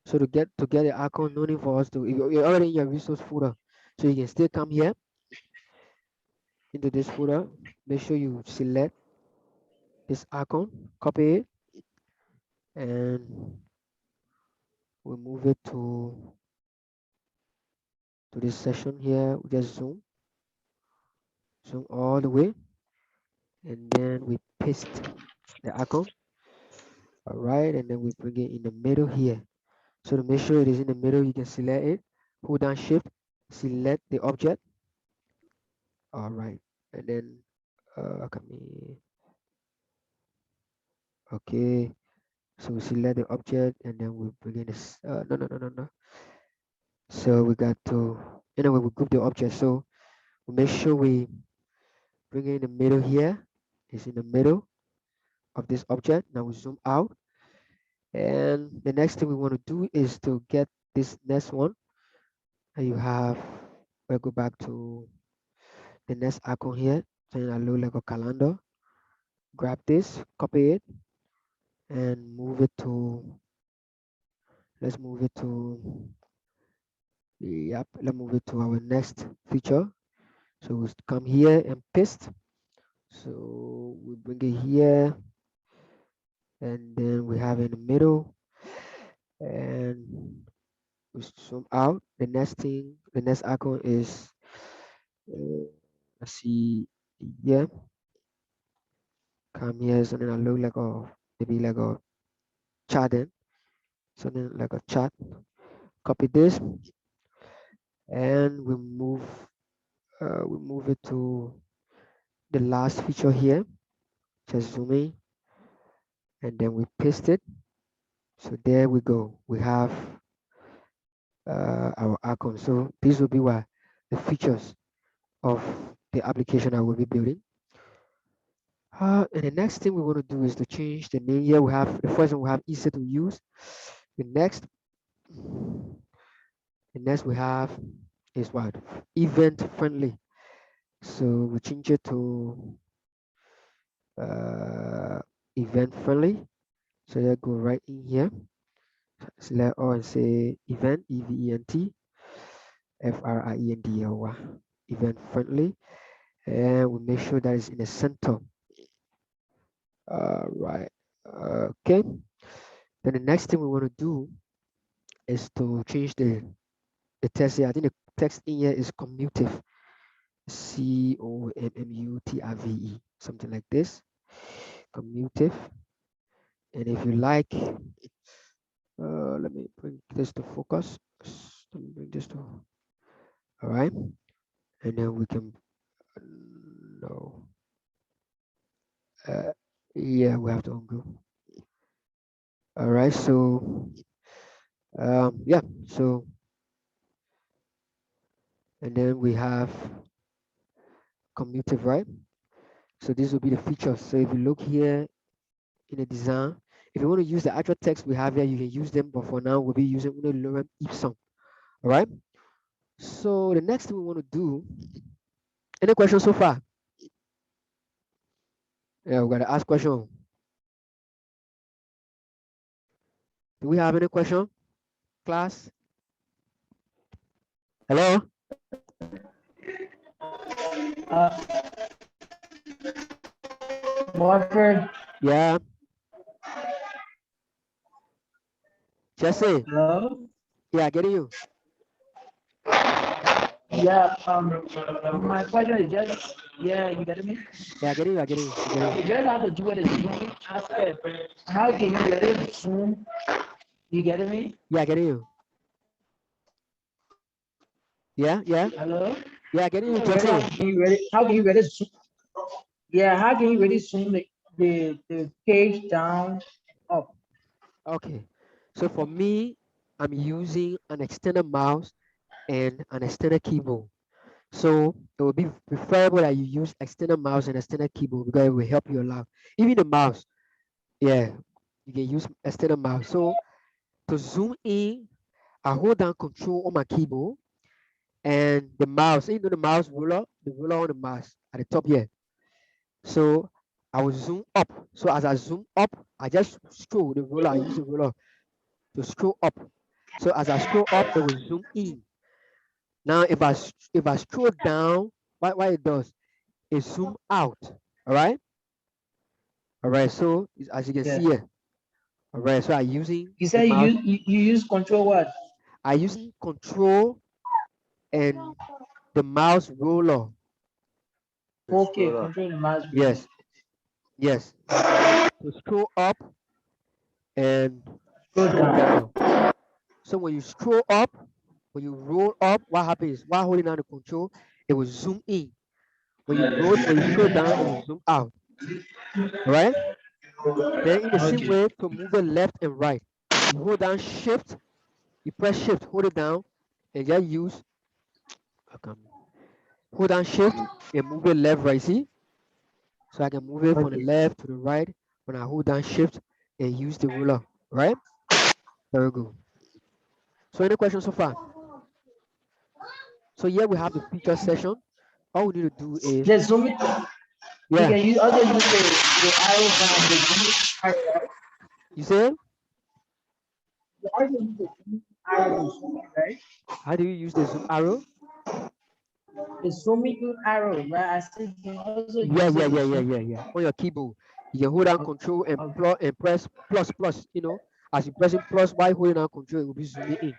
So to get the icon, no need for us to. If you're already in your resource folder, so you can still come here into this folder. Make sure you select this icon, copy it, and we move it to this section here. We just zoom all the way, and then we paste the icon. All right, and then we bring it in the middle here. So to make sure it is in the middle, you can select it, hold down shift, select the object. All right, and then come here. Okay, so we select the object and then we bring in this. No. So we got to, anyway, we group the object. So we make sure we bring it in the middle here. It's in the middle of this object. Now we zoom out. And the next thing we want to do is to get this next one. And you have, we'll go back to the next icon here. So I look like a calendar. Grab this, copy it, and move it to, let's move it to, yep, let's move it to our next feature. So we come here and paste. So we bring it here, and then we have in the middle, and we zoom out. The next thing, the next icon is, let's see, yeah, come here, something that look like a, maybe like a chart then, something like a chart. Copy this, and we move it to the last feature here. Just zoom in, and then we paste it. So there we go. We have our icon. So these will be what the features of the application I will be building. And the next thing we want to do is to change the name. Here we have the first one, we have easy to use. The next we have is what, event friendly. So we change it to event friendly. So that go right in here. Select all and say event, event friendly, event friendly, and we make sure that it's in the center. Right. Okay. Then the next thing we want to do is to change the text here. I think the text in here is commutative. Commutive, something like this. Commutive. And if you like, let me bring this to focus. Let me bring this to, all right. And then we can, no, uh, yeah, we have to undo. All right, so, yeah, so, and then we have commutive, right? So this will be the features. So if you look here in the design, if you want to use the actual text we have here, you can use them, but for now, we'll be using Uno Lorem Ipsum, all right? So the next thing we want to do, any questions so far? Yeah, we got to ask question. Do we have any question, class? Hello? Warford, Yeah, Jesse. hello? Yeah, getting you. Yeah, my question is just, yeah, you getting me? Yeah, getting you. I getting you. I getting you. You just have to do it as Zoom aspect. How can you get it Zoom? You getting me? Yeah, getting you. Yeah, yeah, Hello? yeah, getting you, How Jesse. can you ready? How can you ready Zoom? Yeah, how can you ready Zoom the page down up? Okay. So for me, I'm using an external mouse and an external keyboard. So it will be preferable that you use external mouse and external keyboard because it will help you a lot. Even the mouse, yeah, you can use external mouse. So to zoom in, I hold down control on my keyboard and the mouse, the mouse ruler, the ruler on the mouse at the top here. So I will zoom up. So as I zoom up, I just scroll the ruler. I use the ruler to scroll up. So as I scroll up, it will zoom in. Now if I scroll down, what it does is zoom out. All right. All right. So as you can Yeah. see here. All right. So I'm using You the say mouse. you use control what? I using control and the mouse ruler. Okay, control the mouse. Yes. Yes. To scroll up and Scroll scroll down. down. So when you scroll up, when you roll up, what happens? While holding down the control, it will zoom in. When you scroll down, it will zoom out. All right. Then in the same Okay. way to move it left and right, you hold down Shift, you press Shift, hold it down, and just use okay, hold down Shift and move it left, right. See? So I can move it from the Okay. left to the right when I hold down Shift and use the ruler. Right? Very good. So any questions so far? So here we have the feature session. All we need to do is, The zoom it. You yeah, can use also use the arrow bar, the zoom arrow, right? you say, You also use the zoom arrow to zoom in, right? how do you use the zoom arrow? The zooming in arrow, right? I said you can also use Yeah, it yeah, to yeah, zoom. yeah, yeah, yeah. On your keyboard, you can hold down Okay. Control and Okay. press plus plus. As you pressing plus while holding down Control, it will be zooming in.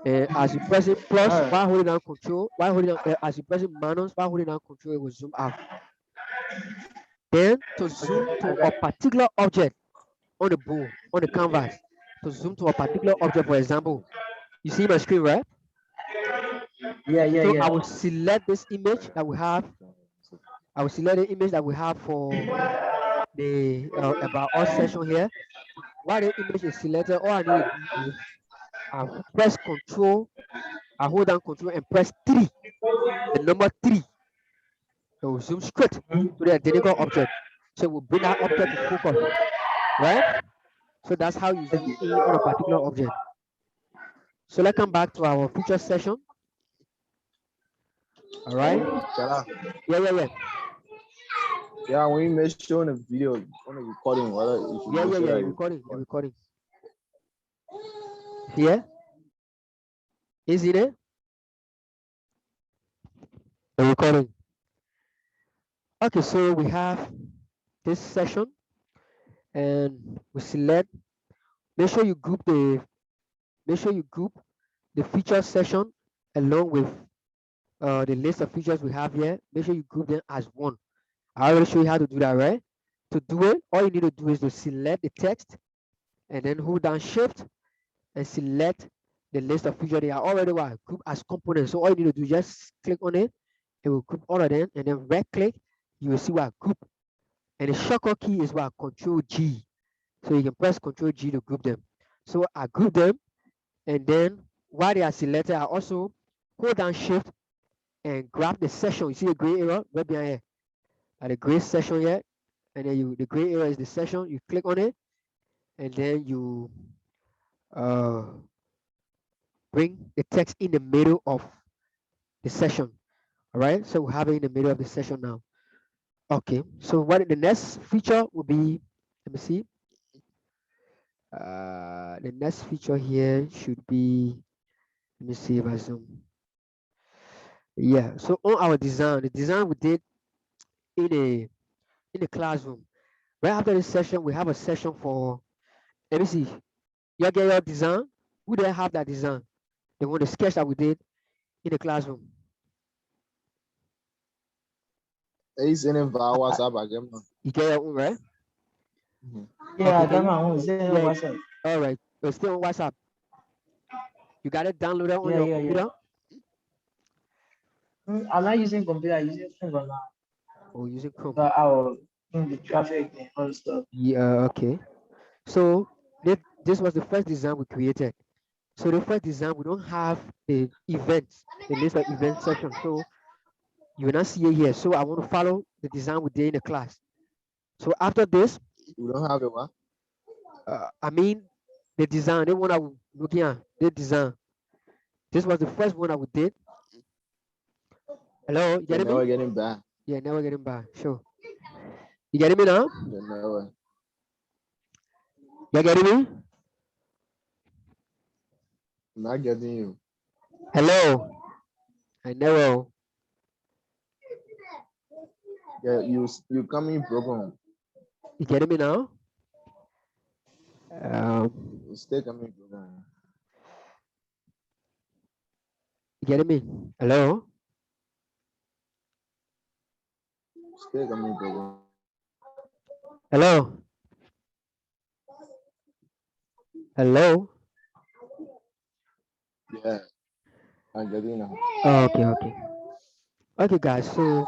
And as you pressing plus All right. while holding down Control, while holding down, as you pressing minus while holding down Control, it will zoom out. Then to zoom Okay. to I a got it. particular object on the board, on the canvas, to zoom to a particular object, for example, you see my screen, right? Yeah, yeah, So I yeah. will select this image that we have. I will select the image that we have for the about us session here. While the image is selected, all I need to do is I press Control, I hold down Control and press 3, the number 3. It will zoom straight to the identical object. So we'll bring that object to focus, right? So that's how you zoom in on a particular object. So let's come back to our feature session. All right. Chala, Yeah, yeah, yeah. yeah, when you make sure on the video, on the recording, whether you should Yeah, make yeah, sure yeah. that You're you recording. You're record. recording. Here. Is it there? You're recording. Okay, so we have this session and we select, make sure you group the make sure you group the feature session along with the list of features we have here, make sure you group them as one. I already show you how to do that, right? To do it, all you need to do is to select the text and then hold down shift and select the list of features. They are already what group as components. So all you need to do is just click on it, it will group all of them, and then right click, you will see what group. And the shortcut key is what Control G. So you can press Control G to group them. So I group them, and then while they are selected, I also hold down shift and grab the session. You see the gray area right behind here. At the gray session here, and then the gray area is the session. You click on it, and then you uh, bring the text in the middle of the session. All right, so we have it in the middle of the session now. Okay, so what the next feature will be, let me see. The next feature here should be, let me see if I zoom. Yeah, so on our design, the design we did in a classroom. Right after this session, we have a session for, let me see, you get your design. Who did have that design? The one, the sketch that we did in the classroom. He's in a Uh, uh, WhatsApp again. you get your own, right? Yeah, Okay, I got my own. Send it on yeah, WhatsApp. all right. It's still on WhatsApp. You got it downloaded on Yeah, your yeah, yeah. computer I'm not using computer, I'm using phone for now. or using Chrome? But I will in the traffic and all stuff. Yeah, okay. So this was the first design we created. So the first design, we don't have the events, the list of event section. So you will not see it here. So I want to follow the design we did in the class. So after this, We don't have the what? I mean the design, the one I was looking at, the design. This was the first one I we did. Hello, you They're getting me? never getting back. Yeah, now we're getting back. Sure. You getting me now? They're never. You getting me? I'm not getting you. Hello. I never. Yeah, you coming broken. You getting me now? You stay coming broken. You getting me? Hello. Stay coming broken. Hello. Hello. Yeah, I'm getting now. Okay, okay. Okay, guys. So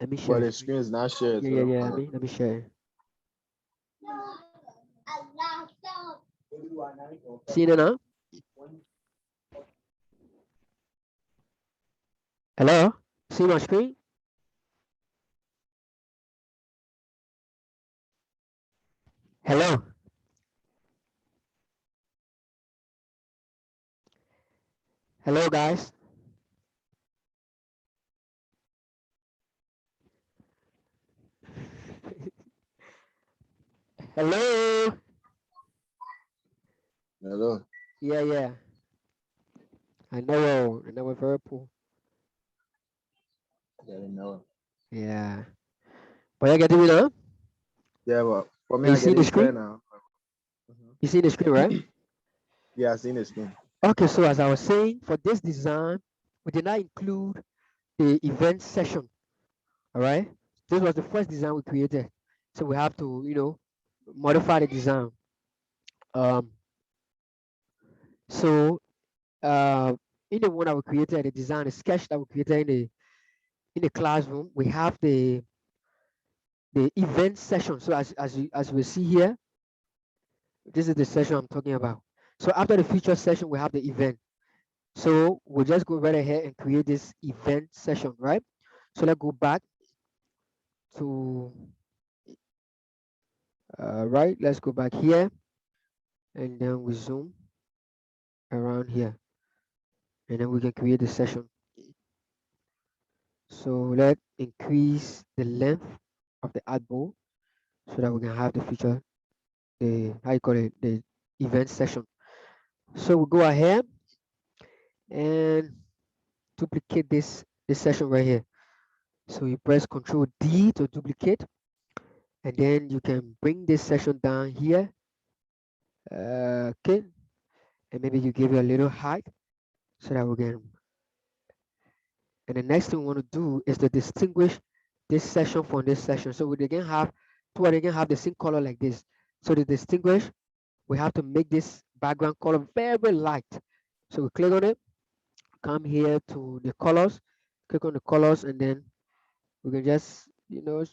let me share But the the screen. screen is not shared, Yeah, so yeah, don't yeah. panic. Let me share. See it now? Hello. See my screen? Hello. Hello, guys. Hello. Hello. Yeah, yeah. I know. I know. We're very poor. Getting now. Yeah. But you getting me now? Yeah, but for me, You I see get the it clear screen? now. Mhm. You see the screen, right? Yeah, I seen the screen. Okay. So as I was saying, for this design, we did not include the event session. All right. This was the first design we created, so we have to, modify the design. Um. So in the one that we created, the design, the sketch that we created in the classroom, we have the event session. So as we see here, this is the session I'm talking about. So after the feature session, we have the event. So we'll just go right ahead and create this event session, right? So let's go back to right. Let's go back here, and then we zoom around here, and then we can create the session. So let's increase the length of the artboard so that we can have the feature, the how you call it, the event session. So we go ahead and duplicate this session right here. So you press Control D to duplicate, and then you can bring this session down here. Okay, and maybe you give it a little height so that we can And the next thing we want to do is to distinguish this section from this section. So we again have two are again have the same color like this. So to distinguish, we have to make this background color very light. So we click on it, come here to the colors, click on the colors, and then we can just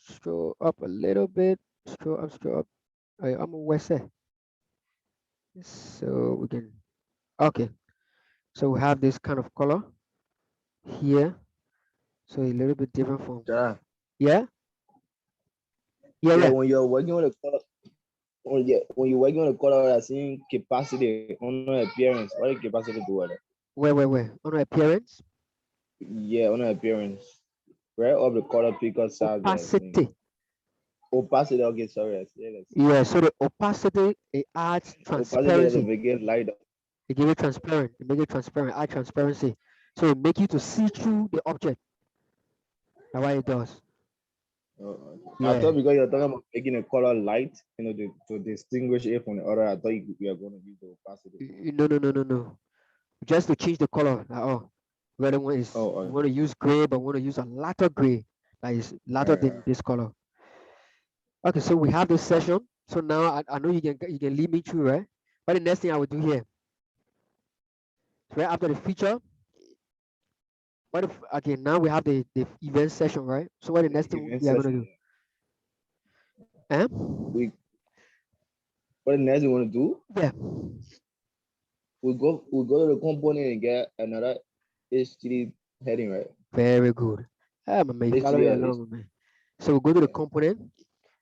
scroll up a little bit, scroll up. I'm a West. So we can okay. So we have this kind of color here. So a little bit different from Yeah. yeah, yeah, Yeah, yeah. when you're working on the color, when you're working on the color, I seen capacity on the appearance. What is capacity do with it? Where? On the appearance, Yeah, on the appearance. Right up the color picker size there. I seen. opacity. Opacity, okay, sorry, I see it. Yeah, so the opacity it adds Opacity is to transparency. make it lighter. It give it transparent. It make it transparent. Add transparency. So it make you to see through the object. That's what it does. I Yeah. thought because you're talking about making a color light, to distinguish it from the other, I thought you were going to use the opacity. No. Just to change the color. Oh, whether one is Oh, you want to use gray, but want to use a lighter gray, that is lighter than this color. Okay, so we have this session. So now I know you can lead me through, right? But the next thing I will do here, right after the feature, what if okay now we have the event session, right? So what the next thing event we are gonna session. do? Eh? We what the next you want to do? Yeah. We go to the component and get another H3 heading, right? Very good. Ah, my man, follow H3 me or along, my man. So we go to the yeah. component,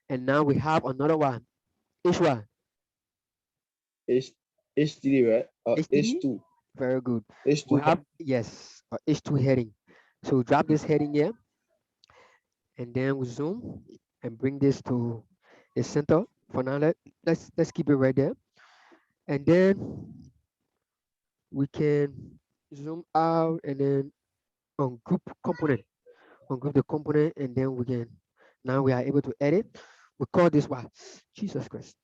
and now we have another one. H one, H H3, right? Or H3. H2. Very good. We H2 have yes, H2 heading. So we drop this heading here, and then we zoom and bring this to the center. For now, let's keep it right there, and then we can zoom out and then on group component, ungroup the component, and then we can now we are able to edit. We call this what? Jesus Christ.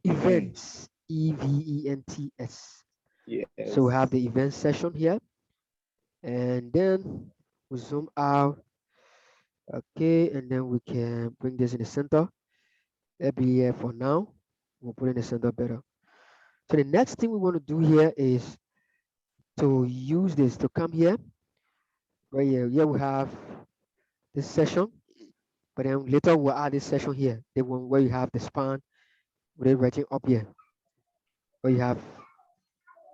events. Events. Events. So we Yes. have the event session here, and then we zoom out. Okay, and then we can bring this in the center. That'll be here for now. We'll put in the center better. So the next thing we want to do here is to use this to come here. Right here. Here we have this session, but then later we'll add this session here. The one where you have the span with it writing up here. Where you have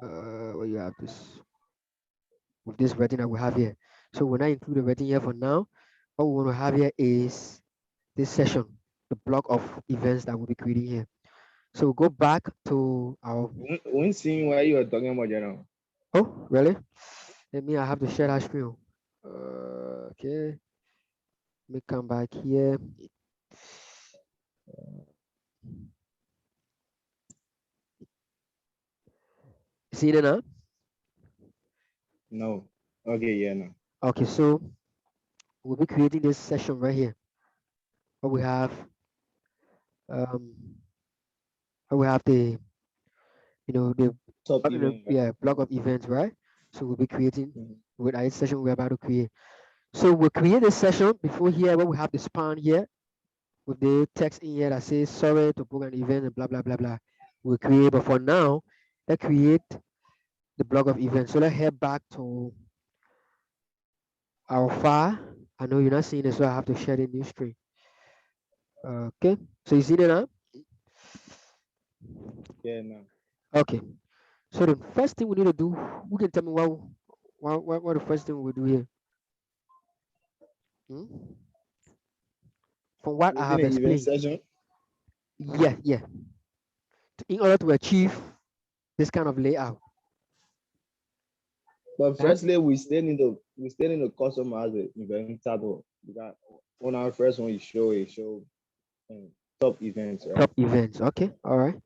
where you have this with this writing that we have here. So when I include the writing here for now, what we want to have here is this session, the block of events that we'll be creating here. So we'll go back to our When seeing what you are talking about, you know. oh really? Let me I have to share that screen. Okay, let me come back here. See it now? No. Okay, yeah, no. Okay, so we'll be creating this session right here. Where um we have the the Top event, right? yeah block of events, right? So we'll be creating Mhm. with our session we're about to create. So we'll create a session before here where we have the span here with the text in here that says sorry to book an event and blah blah blah blah. We'll create, but for now, let's create the block of events. So let's head back to our file. I know you're not seeing it, so I have to share the new screen. Okay, so you see it now? Yeah, no. Okay. So the first thing we need to do, who can tell me what the first thing we do here? Hmm? From what I Within have the event explained. session, Yeah. In order to achieve this kind of layout. but Huh? firstly, we still need to customize the event title because on our first one, you show um, top events, right? Top events. Okay. All right.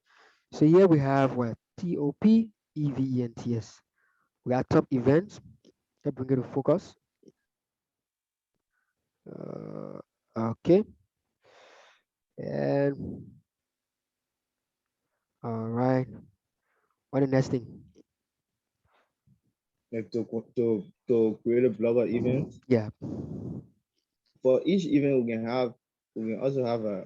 So here we have what? TOP EVENTS. We got top events. Let's bring it to focus. Okay. And all right. What the next thing? Like to to create a block of events. Yeah. For each event, we can also have a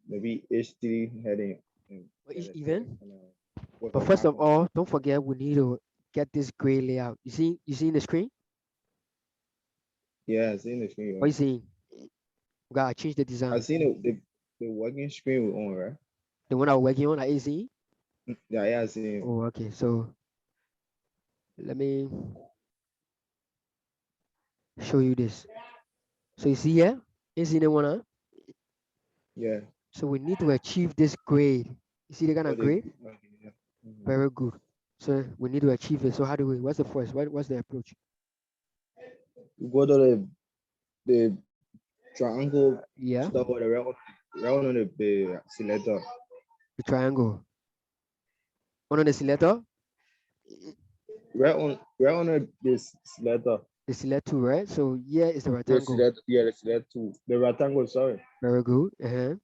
maybe HD heading and For get each a tag event. and with But a first of background. all, don't forget we need to get this gray layout. You see in the screen? Yeah, I seen the screen. What Right? you seeing? We gotta change the I design. seen the working screen we're on, right? The one I'm working on, are you seeing? Yeah, yeah, I seen. Oh, okay. So let me show you this. So you see here? You see the one, huh? Yeah, So we need to achieve this grade. You see the kind for of the grade? okay, yeah. Mhm. Very good. So we need to achieve it. So how do we? What's the first? What's the approach? You go to the triangle Yeah, stuff or the round on the selector. the triangle. On the selector, Right on this selector. the select tool, right? So here is the The rectangle. select yeah, the select two. The rectangle, sorry. Very good. Uh-huh.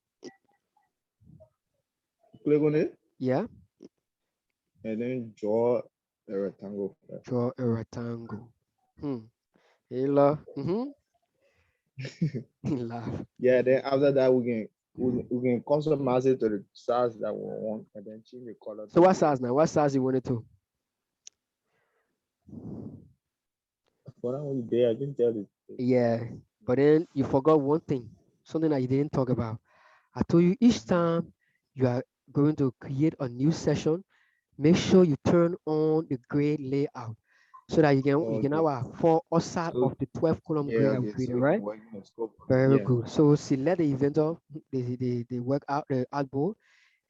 Click on it Yeah, and then draw a rectangle. draw a rectangle. Hmm. Hey, love. Laugh. Yeah, then after that we can customize it to the size that we want and then change the color So to what the size now? What size you want it to? for that one day I can tell it. Yeah, but then you forgot one thing, something that you didn't talk about. I told you each time you are going to create a new session, make sure you turn on the grid layout so that you can Okay. now fall outside So of the 12 column yeah, grid that we okay. So created, we can right? work in the scope. Very Yeah. good. So select the event of the work out the artboard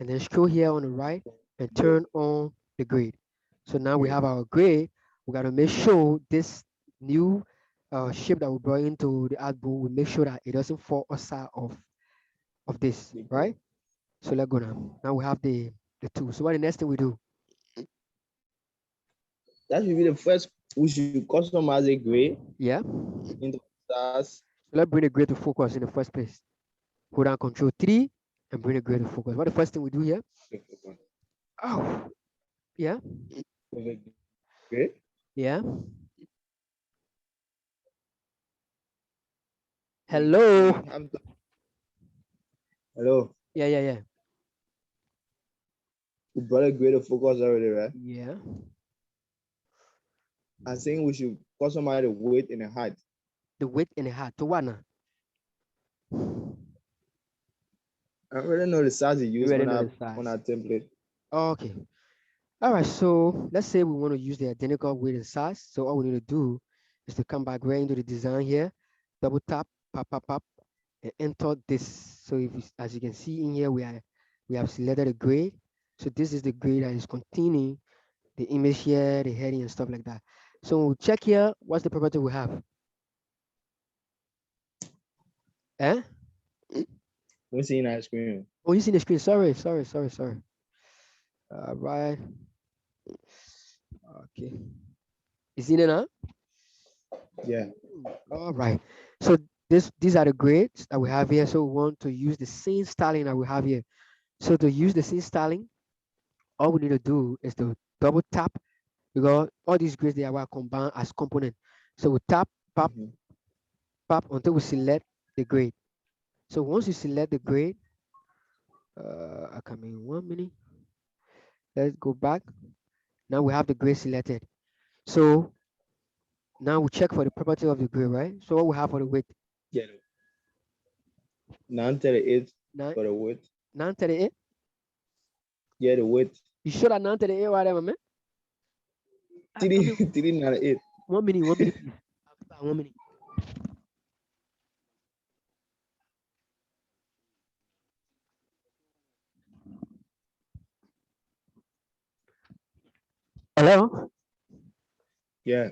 and then scroll here on the right and turn on the grid. So now we Great. have our grid. We got to make sure this new shape that we brought into the artboard, we make sure that it doesn't fall outside of this, Okay. right? So let's go now. Now we have the two. So what the next thing we do? That should be the first. We should customize a gray Yeah. into stars. So let's bring the grid to focus in the first place. Hold down Control 3 and bring the grid to focus. What the first thing we do here? Oh, yeah, Okay. yeah. We Hello. have to, hello. Yeah, yeah, yeah. We brought a gray to focus already, right? Yeah. I'm saying we should customize the width and the height. The width and the height. To what now? I already know the size you You use already on know our the size. template. Okay. All right. So let's say we want to use the identical width and size. So all we need to do is to come back right into the design here, double tap, pop, pop, pop, and enter this. So as you can see in here, we have selected a grade. So this is the grade that is containing the image here, the heading and stuff like that. So we'll check here. What's the property we have? Eh? We see in our screen. Oh, you see the screen. Sorry, sorry, sorry, sorry. All right. Okay. You see it now? Yeah. All right. So these are the grades that we have here. So we want to use the same styling that we have here. So to use the same styling, all we need to do is to double tap because all these grades they are combined as component. So we tap, pop, Mhm. pop until we select the grade. So once you select the grade, I come in 1 minute. Let's go back. Now we have the grade selected. So now we check for the property of the grade, right? So what we have for the width? Yeah. 938 Nine for the width. 938. Yeah, the width. You sure that 938 right there, man? Come in 398. 1 minute, 1 minute, please. I'll be back 1 minute. Hello? Yeah.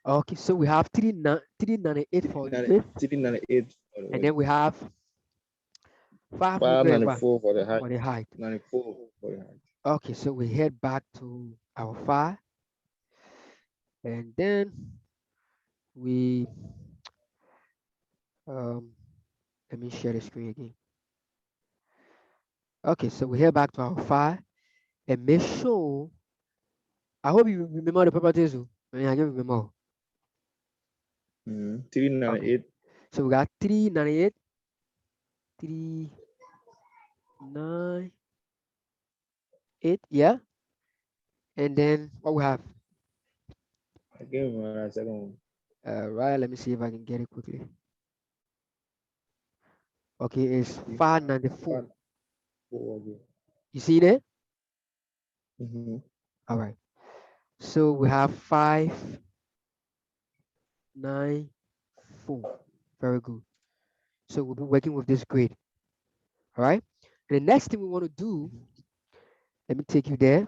Okay, so we have 398 for the width, 398 for the and width. then we have 500 and what 594 for the height. for the height. 94 for the height. Okay, so we head back to our file, and then we um let me share the screen again. Okay, so we head back to our file and make sure. I hope you remember the properties. Oh. I mean, I don't remember. Mm-hmm. Okay. 398. So we got 398, 398, yeah. And then what we have? Again, one second. Right, let me see if I can get it quickly. Okay, it's You find 594. 4 again. You see that? Mm-hmm. All right. So we have 594. Very good. So we'll be working with this grid. All right. And the next thing we want to do, let me take you there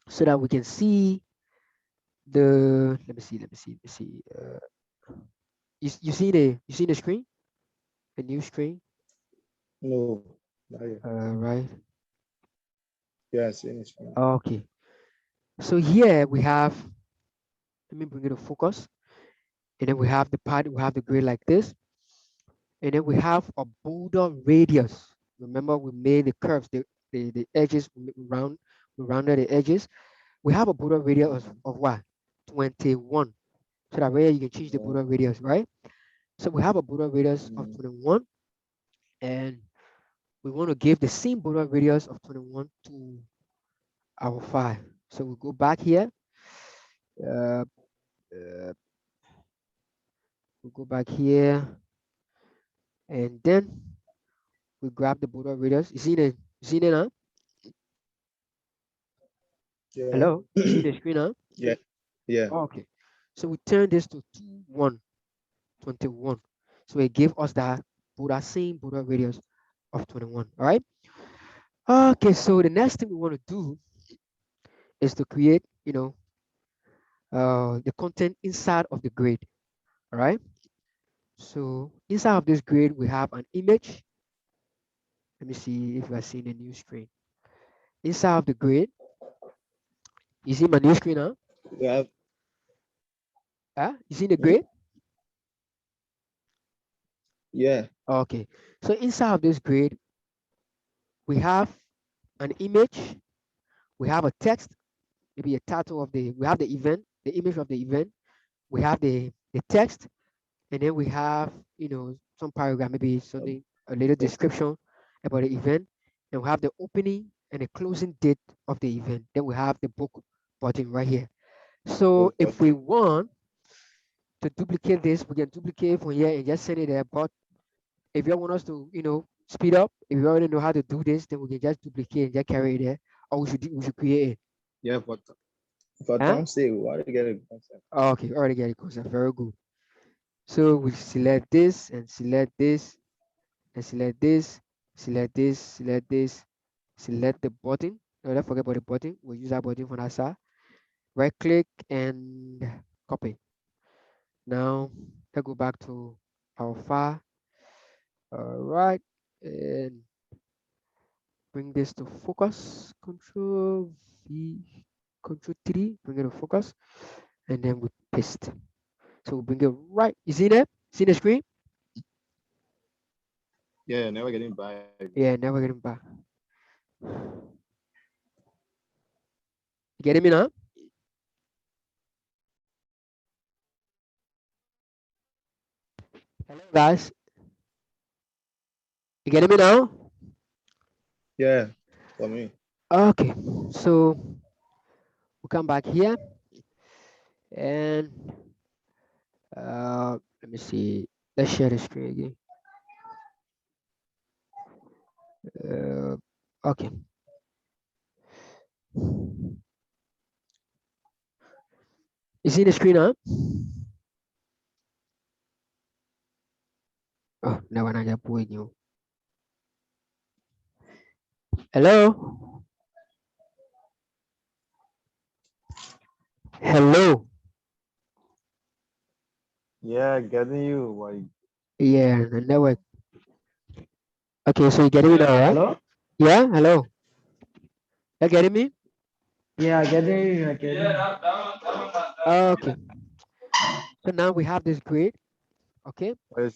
so that we can see the. Let me see. You see the screen, the new screen. No, not yet. Right. Yes, in this one. Okay. So here we have. Let me bring it to focus. And then we have the part. We have the grid like this. And then we have a border radius. Remember, we made the curves, the edges we rounded the edges. We have a border radius of what? 21. So that way you can change the border radius, right? So we have a border radius of 21, and we want to give the same border radius of 21 to our file. So we go back here. Uh, uh, we go back here, and then we grab the border radius. You see it now? Yeah. Hello? You see the screen now? Yeah. Yeah. Okay. So we turn this to 21. So it gave us that same border radius of 21. All right. Okay. So the next thing we want to do is to create, the content inside of the grid. All right. So inside of this grid, we have an image. Let me see if you are seeing a new screen. Inside of the grid, you see my new screen now? We have. You see the Hmm? grid? Yeah. Okay. So inside of this grid, we have an image, we have a text, maybe a title of we have the event, the image of the event, we have the text, and then we have, some paragraph, maybe something, a little Book. description about the event, and we have the opening and the closing date of the event. Then we have the book button right here. So Book if we button. want to duplicate this, we can duplicate from here and just send it there. But if you want us to, speed up, if you already know how to do this, then we can just duplicate and just carry it there, or we should create it. Yeah, for Huh? Tom's sake, why do you get a concept? Okay, already get it, concept. Very good. So we select this and select this and select this, select this, select this, select the button. No, don't forget about the button. We'll use that button for that side. Right click and copy. Now let's go back to our file. All right, and bring this to focus. Control V, Control 3, bring it to focus, and then we paste. So we bring it right. You see that? See the screen? Yeah, never getting by. Yeah, never getting back. You getting me now? Hello, guys. You getting me now? Yeah, for me. Okay. So we come back here and let me see. Let's share the screen again. Okay. You see the screen now? Oh, now I'm just pulling you. Hello? Hello? Yeah, getting you. Why? Yeah, the network. Okay, so you getting me now, right? Hello? Yeah, hello. You getting me? Yeah, getting you, getting you. Okay. So now we have this grid. Okay. Why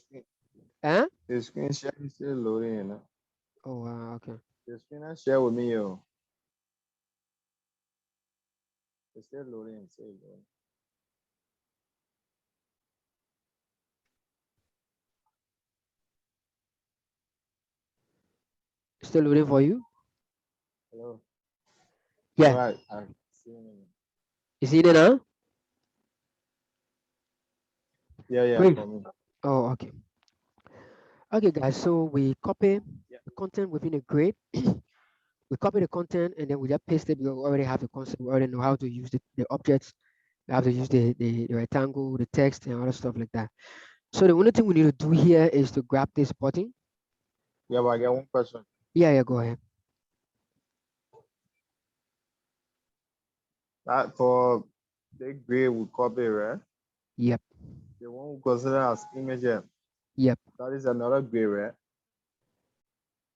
Huh? the screen share is still loading, you know? Oh, okay. The screen I share with me, yo. It's still loading. Still loading. Still loading for you? Hello. Yeah. All right. I've seen it. You see it now? Yeah, Great. for me. Oh, okay. Okay, guys. So we copy Yeah. the content within a grid. We copy the content and then we just paste it. We already have the concept. We already know how to use the objects. We have to use the rectangle, the text, and other stuff like that. So the only thing we need to do here is to grab this button. Yeah, but I get one question. Yeah, go ahead. That for the grade we copy, right? Yep, The one we consider as image, yep. that is another grade, right?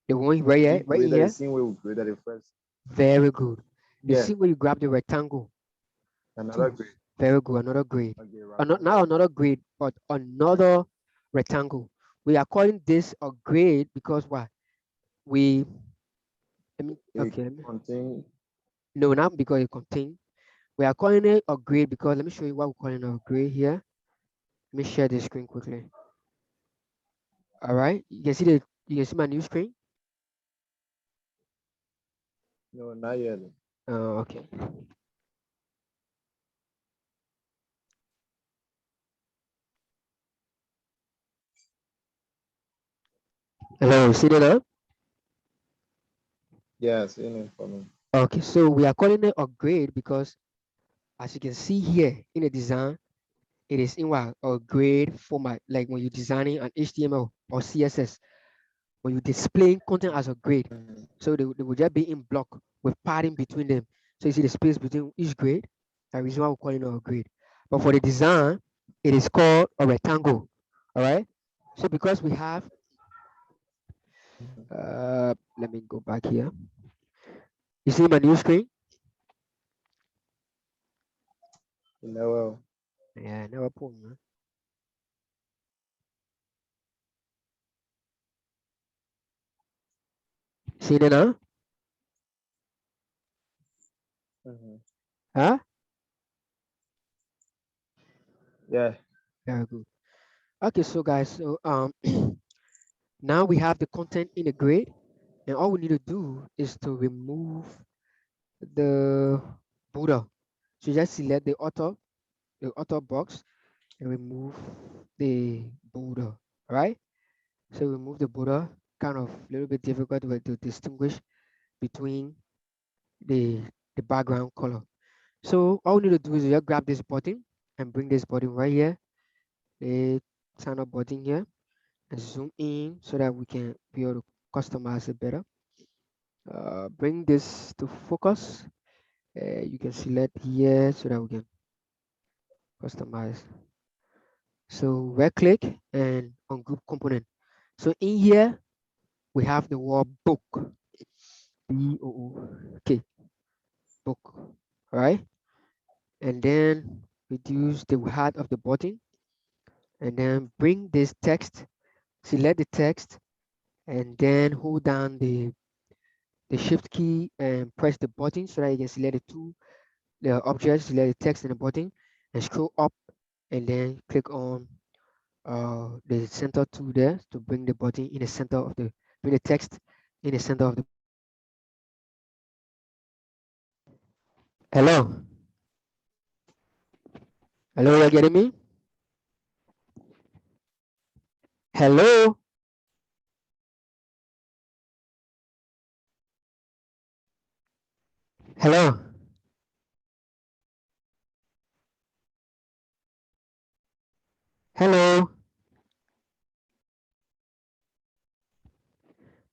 The one right We here, right in created the here. same way we created the first. Very good. The Yeah, same way you grab the rectangle another too. grade. Very good. Another grade. Okay, Not rectangle. now another grade, but another rectangle. We are calling this a grade because what? We let me It okay. contain. No, not because it contains. We are calling it a grade because let me show you what we're calling a grade here. Let me share the screen quickly. All right. You can see my new screen. No, not yet. Okay. Hello, see it now? Yes, in it for me. Okay, so we are calling it a grade because as you can see here in the design, it is in what a grade format, like when you're designing an HTML or CSS, when you're displaying content as a grade. Mhm. So they will just be in block with padding between them. So you see the space between each grade. That is why we're calling it a grade. But for the design, it is called a rectangle. All right. So because we have, let me go back here. You see my new screen? You know, well, Yeah, never pull, man. See it now? mhm. Huh? Yeah. Very good. Okay, so guys, so now we have the content in the grid, and all we need to do is to remove the border. So just select the author box, and remove the border. All right. So remove the border. Kind of a little bit difficult to distinguish between the the background color. So all we need to do is just grab this button and bring this button right here, the sign up button here, and zoom in so that we can be able to customize it better. Bring this to focus. You can select here so that we can customize. So right click and on group component. So in here we have the word book, BOOK, book, right? And then reduce the height of the button and then bring this text, select the text and then hold down the shift key and press the button so that you can select the objects, select the text and the button and scroll up and then click on the center tool there to bring the button in the center of bring the text in the center of the. Hello, hello, you're getting me? Hello, hello, hello,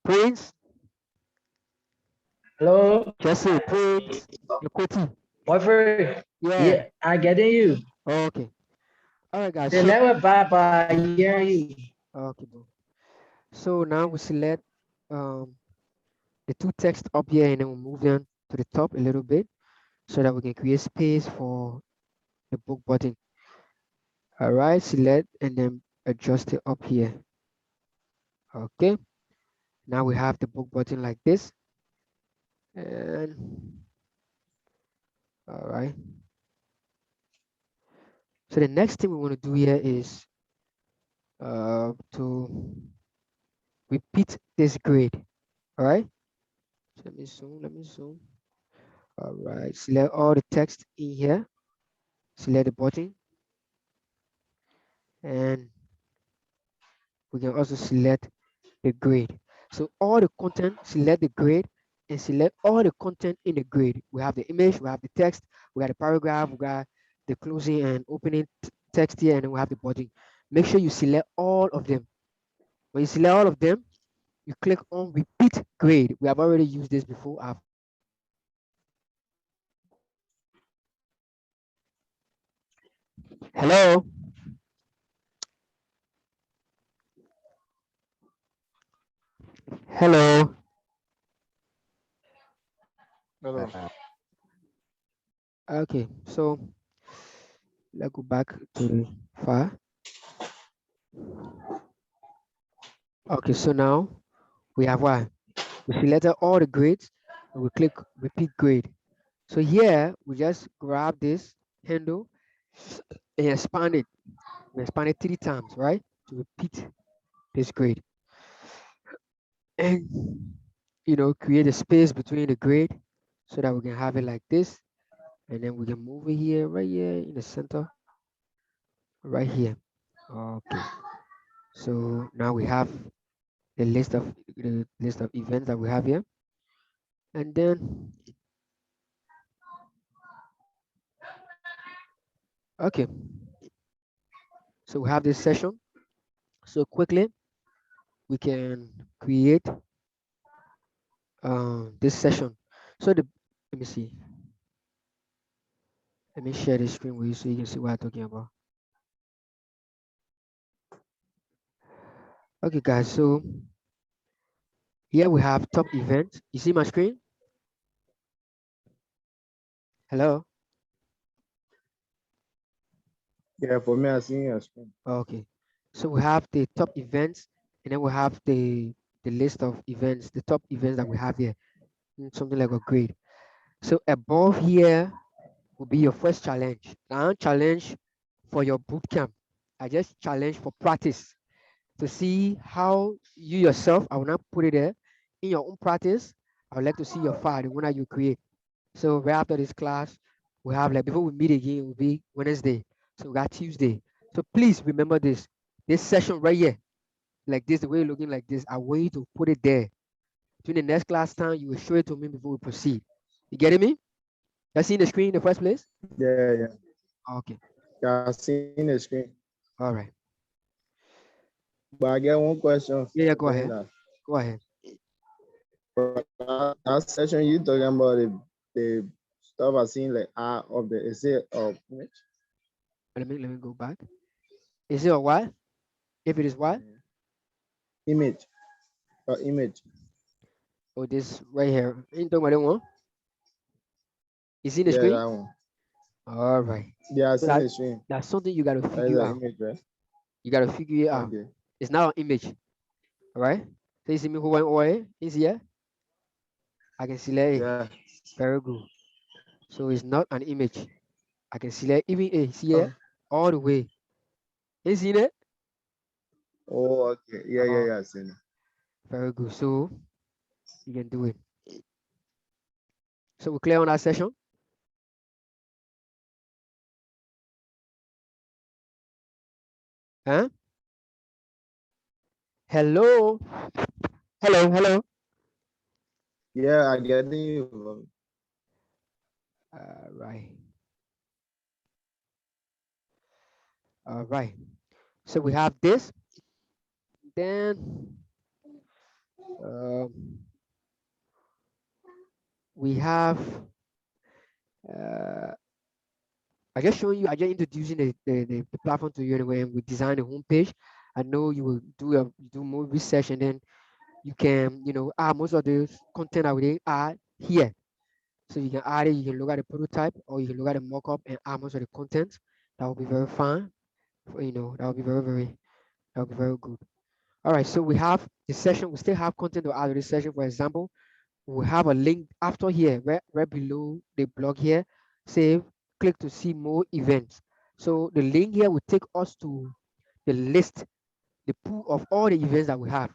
Prince, Hello, Jesse, Prince, Yokoti. Boyfriend. Yeah, Yeah, I getting you. okay. All right, guys. The So, level bye by hearing you. okay, bro. So now we select um, the two text up here and then we move them to the top a little bit so that we can create space for the book button. All right, select and then adjust it up here. Okay, now we have the book button like this. And all right, so the next thing we want to do here is to repeat this grid. All right. So let me zoom. Let me zoom. All right. Select all the text in here. Select the button, and we can also select the grade. So all the content, select the grade, and select all the content in the grade. We have the image, we have the text, we got the paragraph, we got the closing and opening text here, and then we have the body. Make sure you select all of them. When you select all of them, you click on repeat grade. We have already used this before. Hello. Hello. Hello. Okay, so let's go back to the file. Okay, so now we have what? We selected all the grades and we click repeat grade. So here we just grab this handle and expand it. We expand it 3 times, right? To repeat this grade. And create a space between the grade so that we can have it like this. And then we can move it here, right here in the center, right here. Okay. So now we have the list of events that we have here. And then okay, so we have this session. So quickly we can create this session. So let me see. Let me share the screen with you so you can see what I'm talking about. Okay, guys. So here we have top event. You see my screen? Hello. Yeah, for me, I see your screen. Okay. So we have the top events, and then we have the list of events, the top events that we have here, something like a grade. So above here will be your first challenge. Now challenge for your boot camp. I just challenge for practice to see how you yourself. I will not put it there in your own practice. I would like to see your file, the one that you create. So right after this class, we have like before we meet again, it will be Wednesday. So we got Tuesday. So please remember this. This session right here, like this, the way you're looking like this, I want you to put it there. During the next class time, you will show it to me before we proceed. You getting me? You seen the screen in the first place? Yeah, yeah. Okay. Yeah, I seen the screen. All right. But I get one question Yeah, yeah, go concerning ahead. that. Go ahead. For that session you talking about the stuff I seen like of the is it of image? Let me go back. Is it a what? If it is what? Yeah. Image image. Oh, this right here. Ain't talking about that one. You see the Yeah, screen? that one. All right. Yeah, I So seen the screen. that's something you gotta That is figure an out. image, right? You gotta figure it out. Okay. It's now an image. All right. So you see me who went away? Is here? I can select it. Yeah. Very good. So it's not an image. I can select even a see Oh, here all the way. You see that? oh, okay. Yeah, yeah, Oh, yeah, I seen it. very good. So you can do it. So we're clear on that session? Huh? Hello? Hello, hello. Yeah, I getting you. All right. All right. So we have this. Then um, we have uh, I just showing you, I just introducing the platform to you anyway, and we design a homepage. I know you will do more research and then you can, add most of the content I will add here. So you can add it, you can look at the prototype or you can look at the mockup and add most of the content. That will be very fine. That will be that will be very good. All right, so we have the session, we still have content to add to this session. For example, we have a link after here, right below the blog here, save, click to see more events. So the link here will take us to the list, the pool of all the events that we have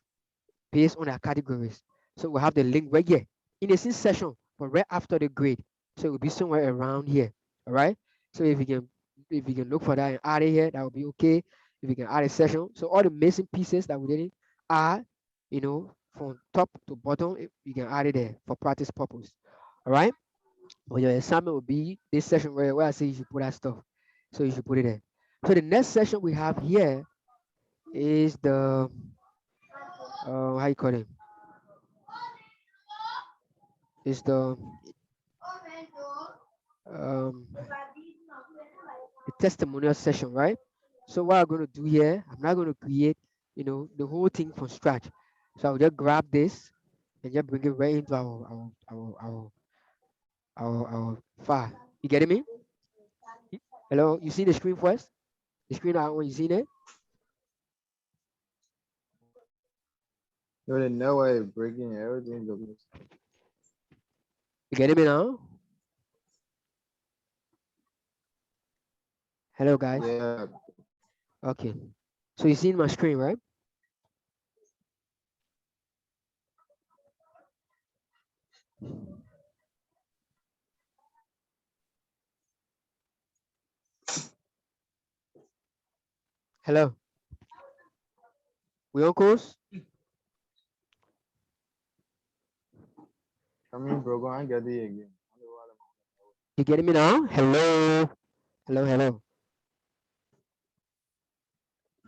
based on our categories. So we have the link right here in the same session, but right after the grade. So it will be somewhere around here. All right. So if you can look for that and add it here, that would be okay. If you can add a session. So all the missing pieces that we didn't add, from top to bottom, you can add it there for practice purpose. All right. But your assignment will be this session where I say you should put that stuff. So you should put it there. So the next session we have here is the how you call it? Is um the testimonial session, right? So what I'm going to do here, I'm not going to create, the whole thing from scratch. So I'll just grab this and just bring it right into our file. You getting me? Hello, you see the screen first? The screen out when you seen it? You know way breaking everything. You getting me now? Hello guys. Yeah. Okay. So you seen my screen, right? Hello. We on course? I mean, bro, go and get it again. You getting me now? Hello. Hello, hello.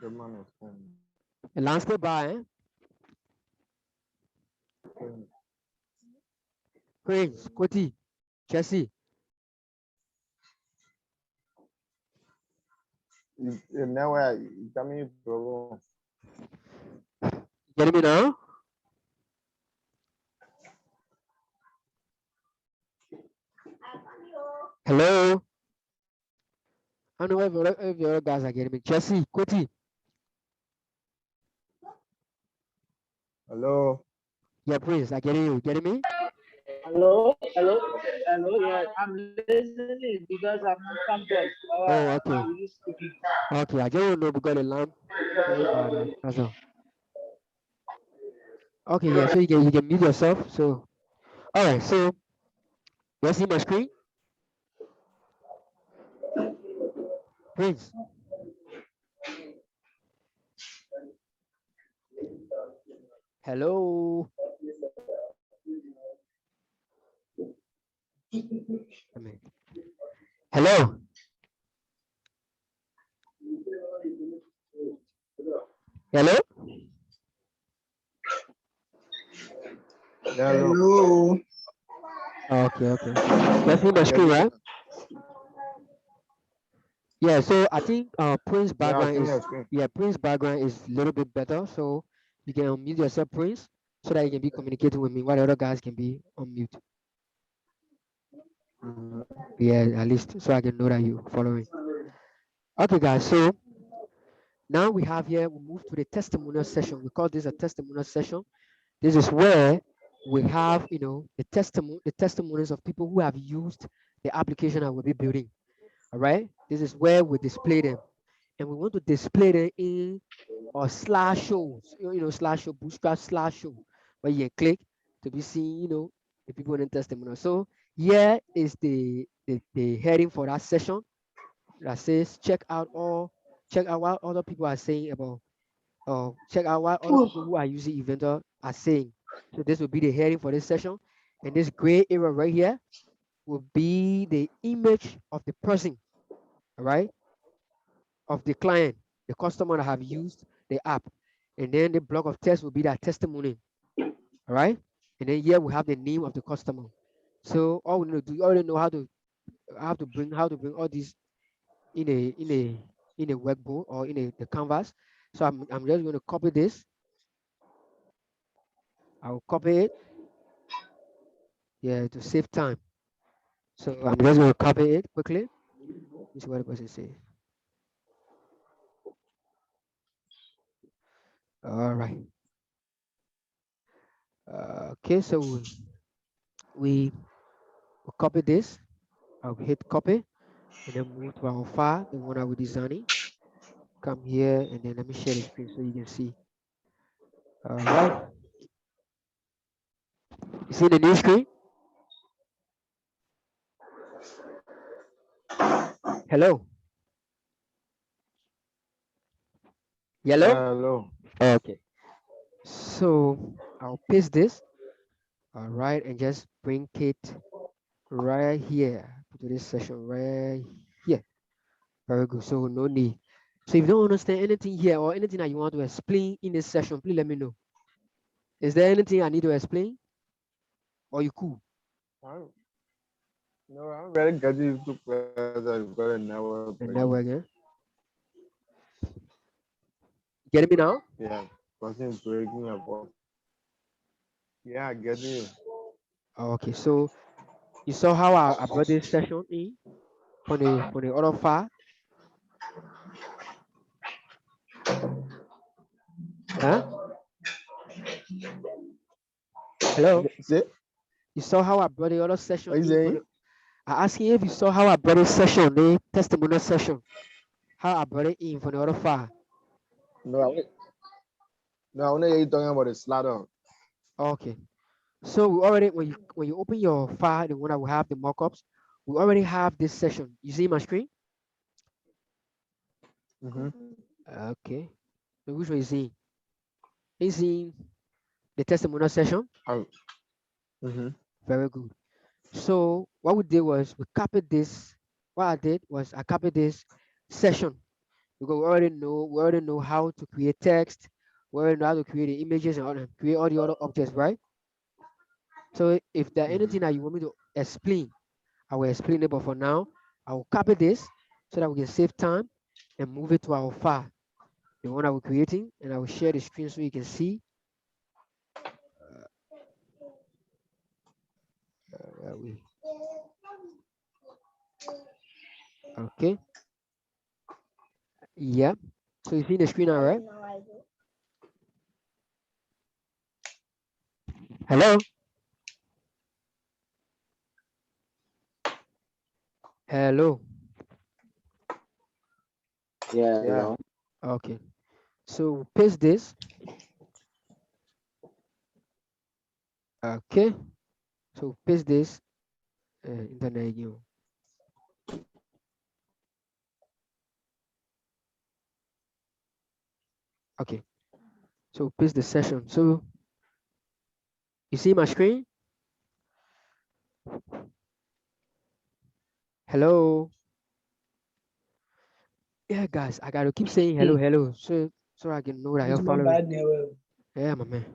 The man is home. Lance by, eh? Prince, Koti, Chelsea. You know where you tell me, bro. You getting me now? Hello. I don't know if the other guys are getting me. Chelsea, Koti. Hello. Yeah, Prince, I getting you. Getting me? Hello. Yeah, I'm listening because I'm on campus. Oh, I'm okay. really speaking. Okay, I just want to know because the lamp going bad. That's all. Okay, yeah. So you can mute yourself. So all right. So you see my screen, Prince. Hello. I mean, hello. Hello. Hello. Hello. Okay, okay. You see my Yeah, screen, this. right? Yeah. So I think Prince Yeah, I background see my is screen. Prince background is a little bit better. So you can unmute yourself, Prince, so that you can be communicating with me while the other guys can be on mute. Yeah, at least so I can know that you following. Okay, guys. So now we have here, we move to the testimonial session. We call this a testimonial session. This is where we have, the testimonies of people who have used the application that we'll be building. All right. This is where we display them, and we want to display them in our slideshows. Slideshow, bootstrap slideshow, where you can click to be seen. The people in the testimonial. So here is the heading for that session that says check out what other people are saying about check out what other people who are using Inventor are saying. So this will be the heading for this session. And this gray area right here will be the image of the person, all right, of the client, the customer that have used the app. And then the block of text will be that testimony, all right. And then here we have the name of the customer. So all we need to do, you already know how to bring all these in a workbook or in the canvas. So I'm just going to copy this. I will copy it, yeah, to save time. So I'm just going to copy it quickly. This is what the person says. All right. Okay, so we copy this. I'll hit copy and then move to our file, the one that we're designing. Come here and then let me share the screen so you can see. All right. See the new screen? Hello? Yellow? Yeah, hello. Okay. So I'll paste this. All right, and just bring it right here to this session right here. Very good. So no need. So if you don't understand anything here or anything that you want to explain in this session, please let me know. Is there anything I need to explain? Or you cool? I'm- No, I'm very getting to class. I've got a network The breaking. network, eh? Getting me now? Yeah, person breaking up. Yeah, I get you. Okay, so you saw how I brought this session in for the other file? Huh? Hello? Say, You saw how I brought the other what session you in for the saying? I asked you if you saw how I brought the session, the testimonial session, how I brought it in for the other file. No, no, I want to hear you talking about the slaughter. Okay. So we already when you open your file, the one that will have the mockups, we already have this session. You see my screen? Mm-hmm. Okay. So which one is in? Is in the testimonial session? Mm-hmm. Very good. So what we did was we copied this. What I did was I copied this session because we already know how to create text. We already know how to create the images and create all the other objects, right? So if there anything that you want me to explain, I will explain it. But for now, I will copy this so that we can save time and move it to our file, the one that we're creating, and I will share the screen so you can see. Where are we? Okay. Yeah. So you see the screen now, right? Hello. Hello. Yeah, Yeah. hello. Okay. So paste this. Okay. So paste this. Internet new. Okay. So paste the session. So you see my screen? Hello. Yeah, guys. I gotta keep saying hello, Hmm. hello, so I can know that you're It's not following. bad never. Yeah, my man.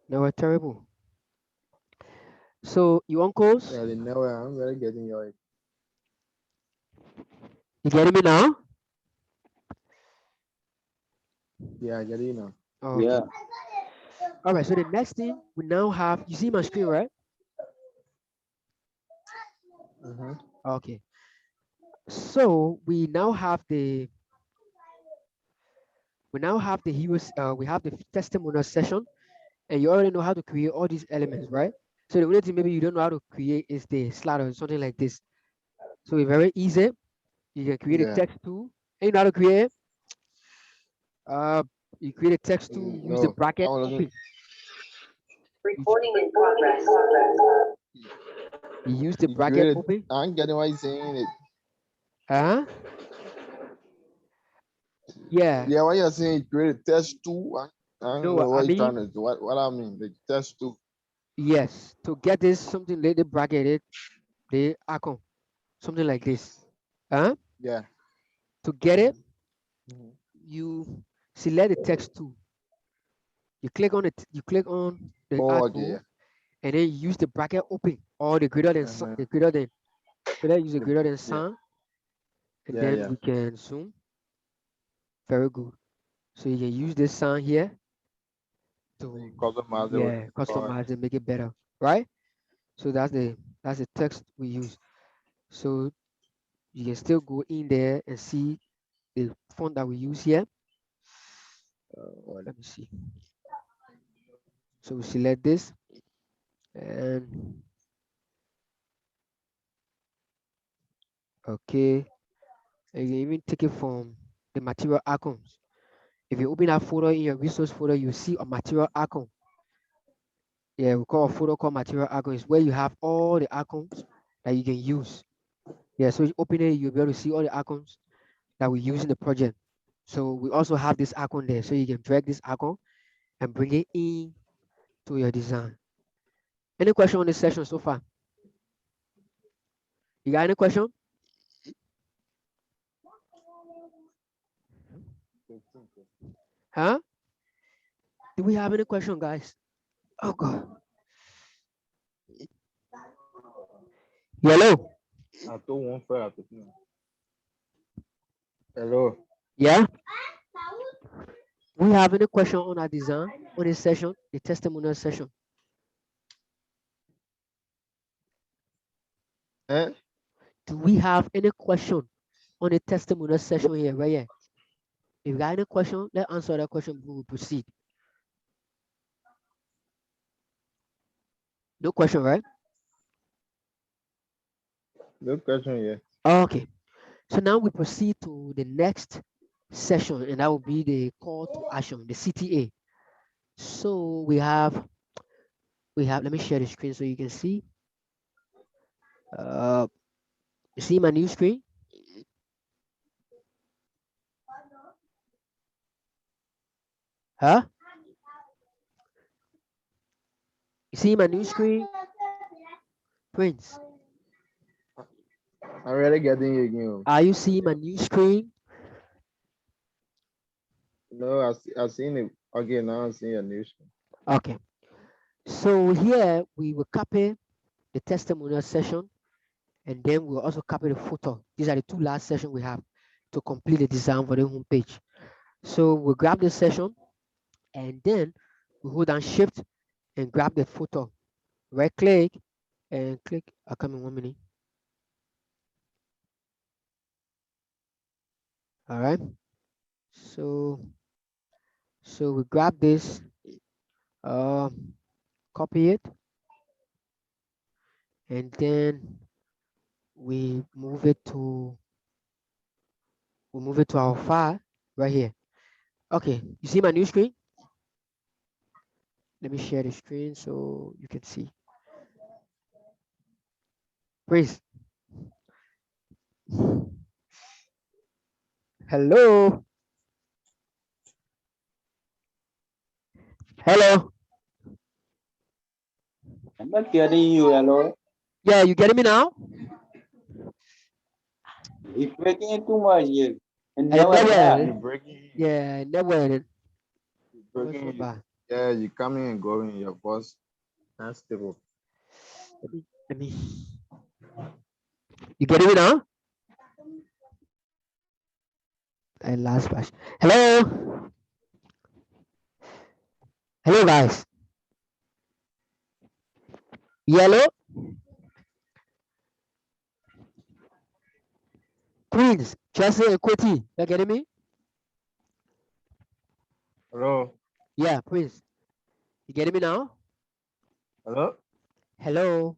No, we're terrible. So you uncles, Yeah, the network. I'm very getting your. you getting me now? Yeah, I get you now. Okay. Yeah, All right. So the next thing we now have, you see my screen, right? Mm-hmm. Okay. So we now have the heroes. We have the testimonial session, and you already know how to create all these elements, right? So the only thing maybe you don't know how to create is the slider or something like this. So it's very easy. You can create a Yeah. text tool. And you know how to create? Uh, you create a text tool. You use the No, I bracket was looking. open. You, Recording in progress. you use the You bracket created. open. I'm getting what you're saying. It. Uh-huh. Yeah. Yeah, what you're saying, you created test two. I don't No, know I what you're mean, trying to do. What I mean, the test two. yes. To get this something like the bracket it, the icon, something like this. Huh? Yeah. To get it, Mm-hmm. you select the text tool. You click on it. You click on the Oh, okay. arrow, Yeah. and then you use the bracket open or the greater than Uh-huh. the greater than. So let's use the greater than Yeah. sign, and Yeah. then Yeah. we can zoom. Very good. So you can use this sign here So you to customize it with yeah the color. customize and make it better, right? So that's the text we use. So you can still go in there and see the font that we use here. Let me see. So we select this and okay, and you even take it from the material icons. If you open that folder in your resource folder, you see a material icon. Yeah, we call a folder called material icon. It's where you have all the icons that you can use. Yeah, so you open it, you'll be able to see all the icons that we use in the project. So we also have this icon there, so you can drag this icon and bring it in to your design. Any question on this session so far? You got any question? Huh? Do we have any question, guys? Oh God. Yellow. I told one fire. Hello. Yeah. We have any question on our design on this session, the testimonial session? Eh? Do we have any question on the testimonial session here, right here? If you got any question, let's answer that question before we proceed. No question, right? Good question, yeah. Okay. So now we proceed to the next session, and that will be the call to action, the CTA. So let me share the screen so you can see. You see my new screen? Huh? You see my new screen? Prince, I'm really getting you again. are you seeing my new screen? No, I seen it. Okay, now I'm seeing a news. Okay. So here we will copy the testimonial session, and then we'll also copy the photo. These are the two last sessions we have to complete the design for the homepage. So we'll grab this session, and then we hold down shift and grab the photo. Right click and click. I'll come in 1 minute. All right. So we grab this, copy it, and then we move it to our file right here. Okay, you see my new screen? Let me share the screen so you can see. Please. Hello. Hello. I'm not getting you, hello. Yeah, you getting me now? It's breaking too much here. And And never never. You bad. breaking. Yeah, never. You Never so breaking. bad. Yeah, you coming and going. Your boss. Not stable. Let me. You getting me now? And last batch. Hello. Hello, guys. Yellow. Queens. Chelsea and Quitty. You getting me? Hello. Yeah, Prince. You getting me now? Hello. Hello.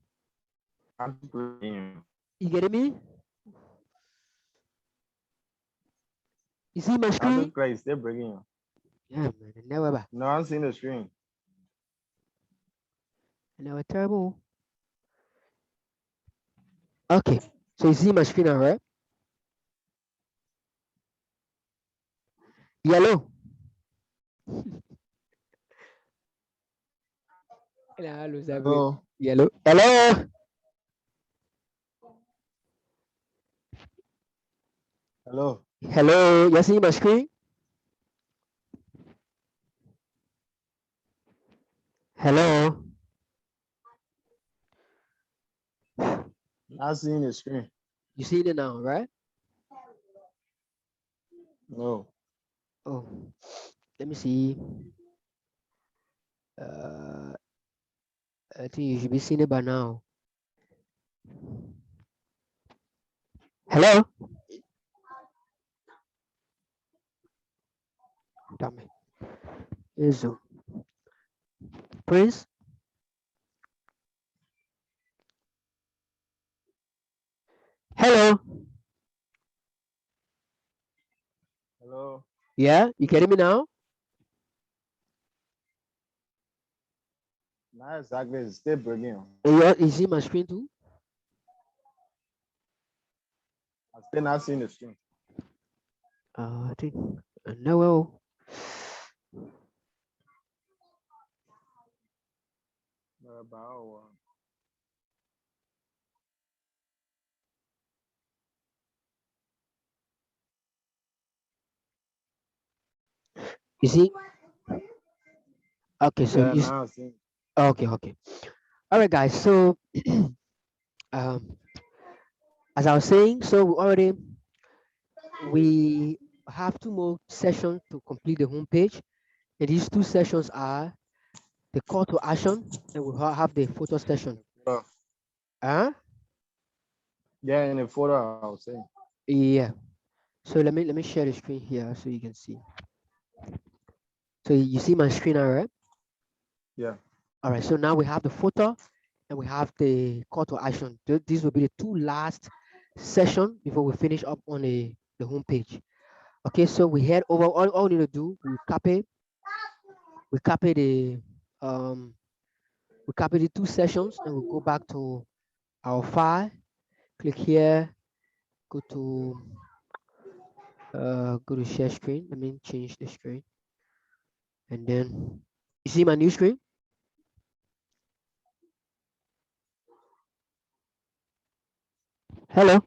I'm breaking. You getting me? You see my I'm screen? just crazy. Still breaking. Yeah, man. Never bad. No, I'm seeing the screen. Never terrible. Okay. So you see my screen now, right? Yellow. Hello. Yellow. Hello. Hello. Hello. You see my screen? Hello. Not seeing the screen. You see it now, right? No. Oh, let me see. Uh, I think you should be seeing it by now. Hello. Damn it. Izzo. Prince. Hello. Hello. Yeah, you getting me now? Not exactly. It's still breaking. You see my screen too? I'm still not seeing the screen. I think no. Well, About you see? Okay, so yeah, you now I'm seeing. okay, okay. All right, guys. So um, as I was saying, so we have two more sessions to complete the homepage, and these two sessions are the call to action, and we have the photo session. Uh, Huh? yeah, in the photo, I was saying. Yeah. So let me share the screen here so you can see. So you see my screen, all right? Yeah. All right. So now we have the photo and we have the call to action. These will be the two last session before we finish up on the homepage. Okay. So we head over. All we need to do, we copy the um, we copy the two sessions and we go back to our file. Click here. Go to go to share screen. Let me change the screen, and then you see my new screen. Hello.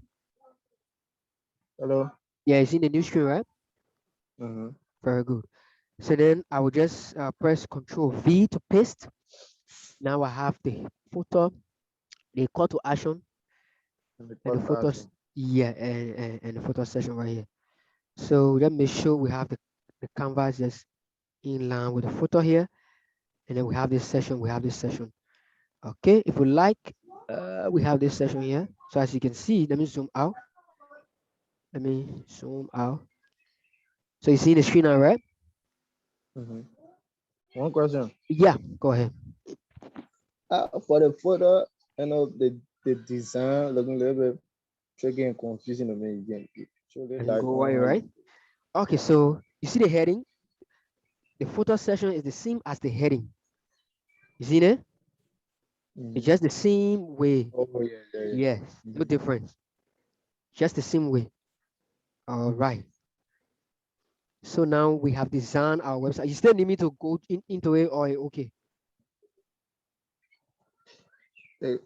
Hello. Yeah, you see the new screen, right? Mm-hmm. Very good. So then I will just press Control V to paste. Now I have the photo, the call to action, And the and the call to photos. action. Yeah, and the photo session right here. So let me show we have the canvas just in line with the photo here, and then we have this session. We have this session. Okay, if we like, we have this session here. So as you can see, let me zoom out. Let me zoom out. So you see the screen now, right? Mm-hmm. One question. Yeah, go ahead. For the photo, I know the design looking a little bit tricky and confusing to me again. Show it And like go on away, how right? you. Okay, so you see the heading. The photo session is the same as the heading. You see it? It's Mm-hmm. just the same way. Oh yeah, yeah, yeah. Yes, no Mm-hmm. difference. Just the same way. All right. So now we have designed our website. You still need me to go into it or okay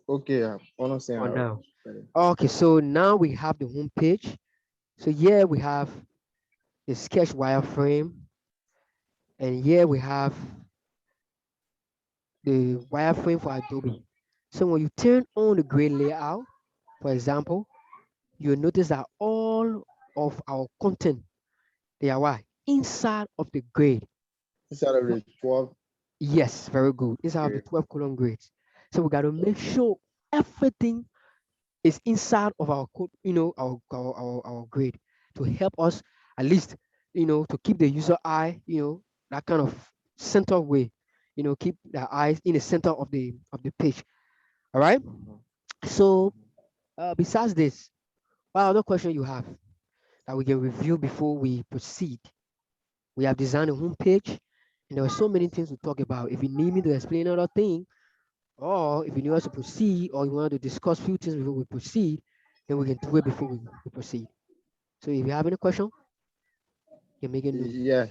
Okay, I understand for already. now? Okay, so now we have the home page. So here we have the sketch wireframe, and here we have the wireframe for Adobe. So when you turn on the grid layout, for example, you'll notice that all of our content, they are what? Inside of the grid. Instead of the 12 Yes, very good. Inside of the grade. 12 column grids. So we got to make sure everything is inside of our code, our grid to help us at least, to keep the user eye, that kind of center way, keep the eyes in the center of the page. All right. Mhm. So besides this, what other question you have that we can review before we proceed? We have designed a homepage, and there were so many things to talk about. If you need me to explain another thing, or if you need us to proceed, or you want to discuss few things before we proceed, then we can do it before we proceed. So if you have any question, you can make it known. Yeah.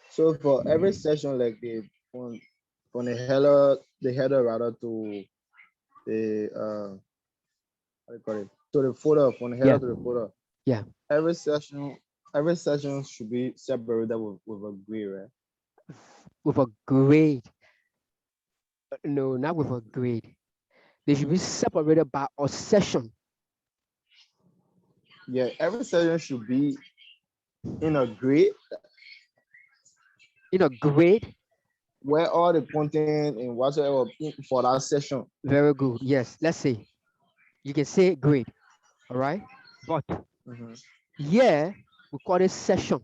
So for every session, like from the header rather to the what do you call it, to the footer, from the Yeah, header to the footer. yeah. Every session, every session should be separated with a grid, right? With a grade. No, not with a grade. They should be separated by a session. Yeah, every session should be in a grid In a grade, where all the content and whatsoever for that session. very good. Yes, let's say you can say grade, all right? But Mhm. yeah, we call it session.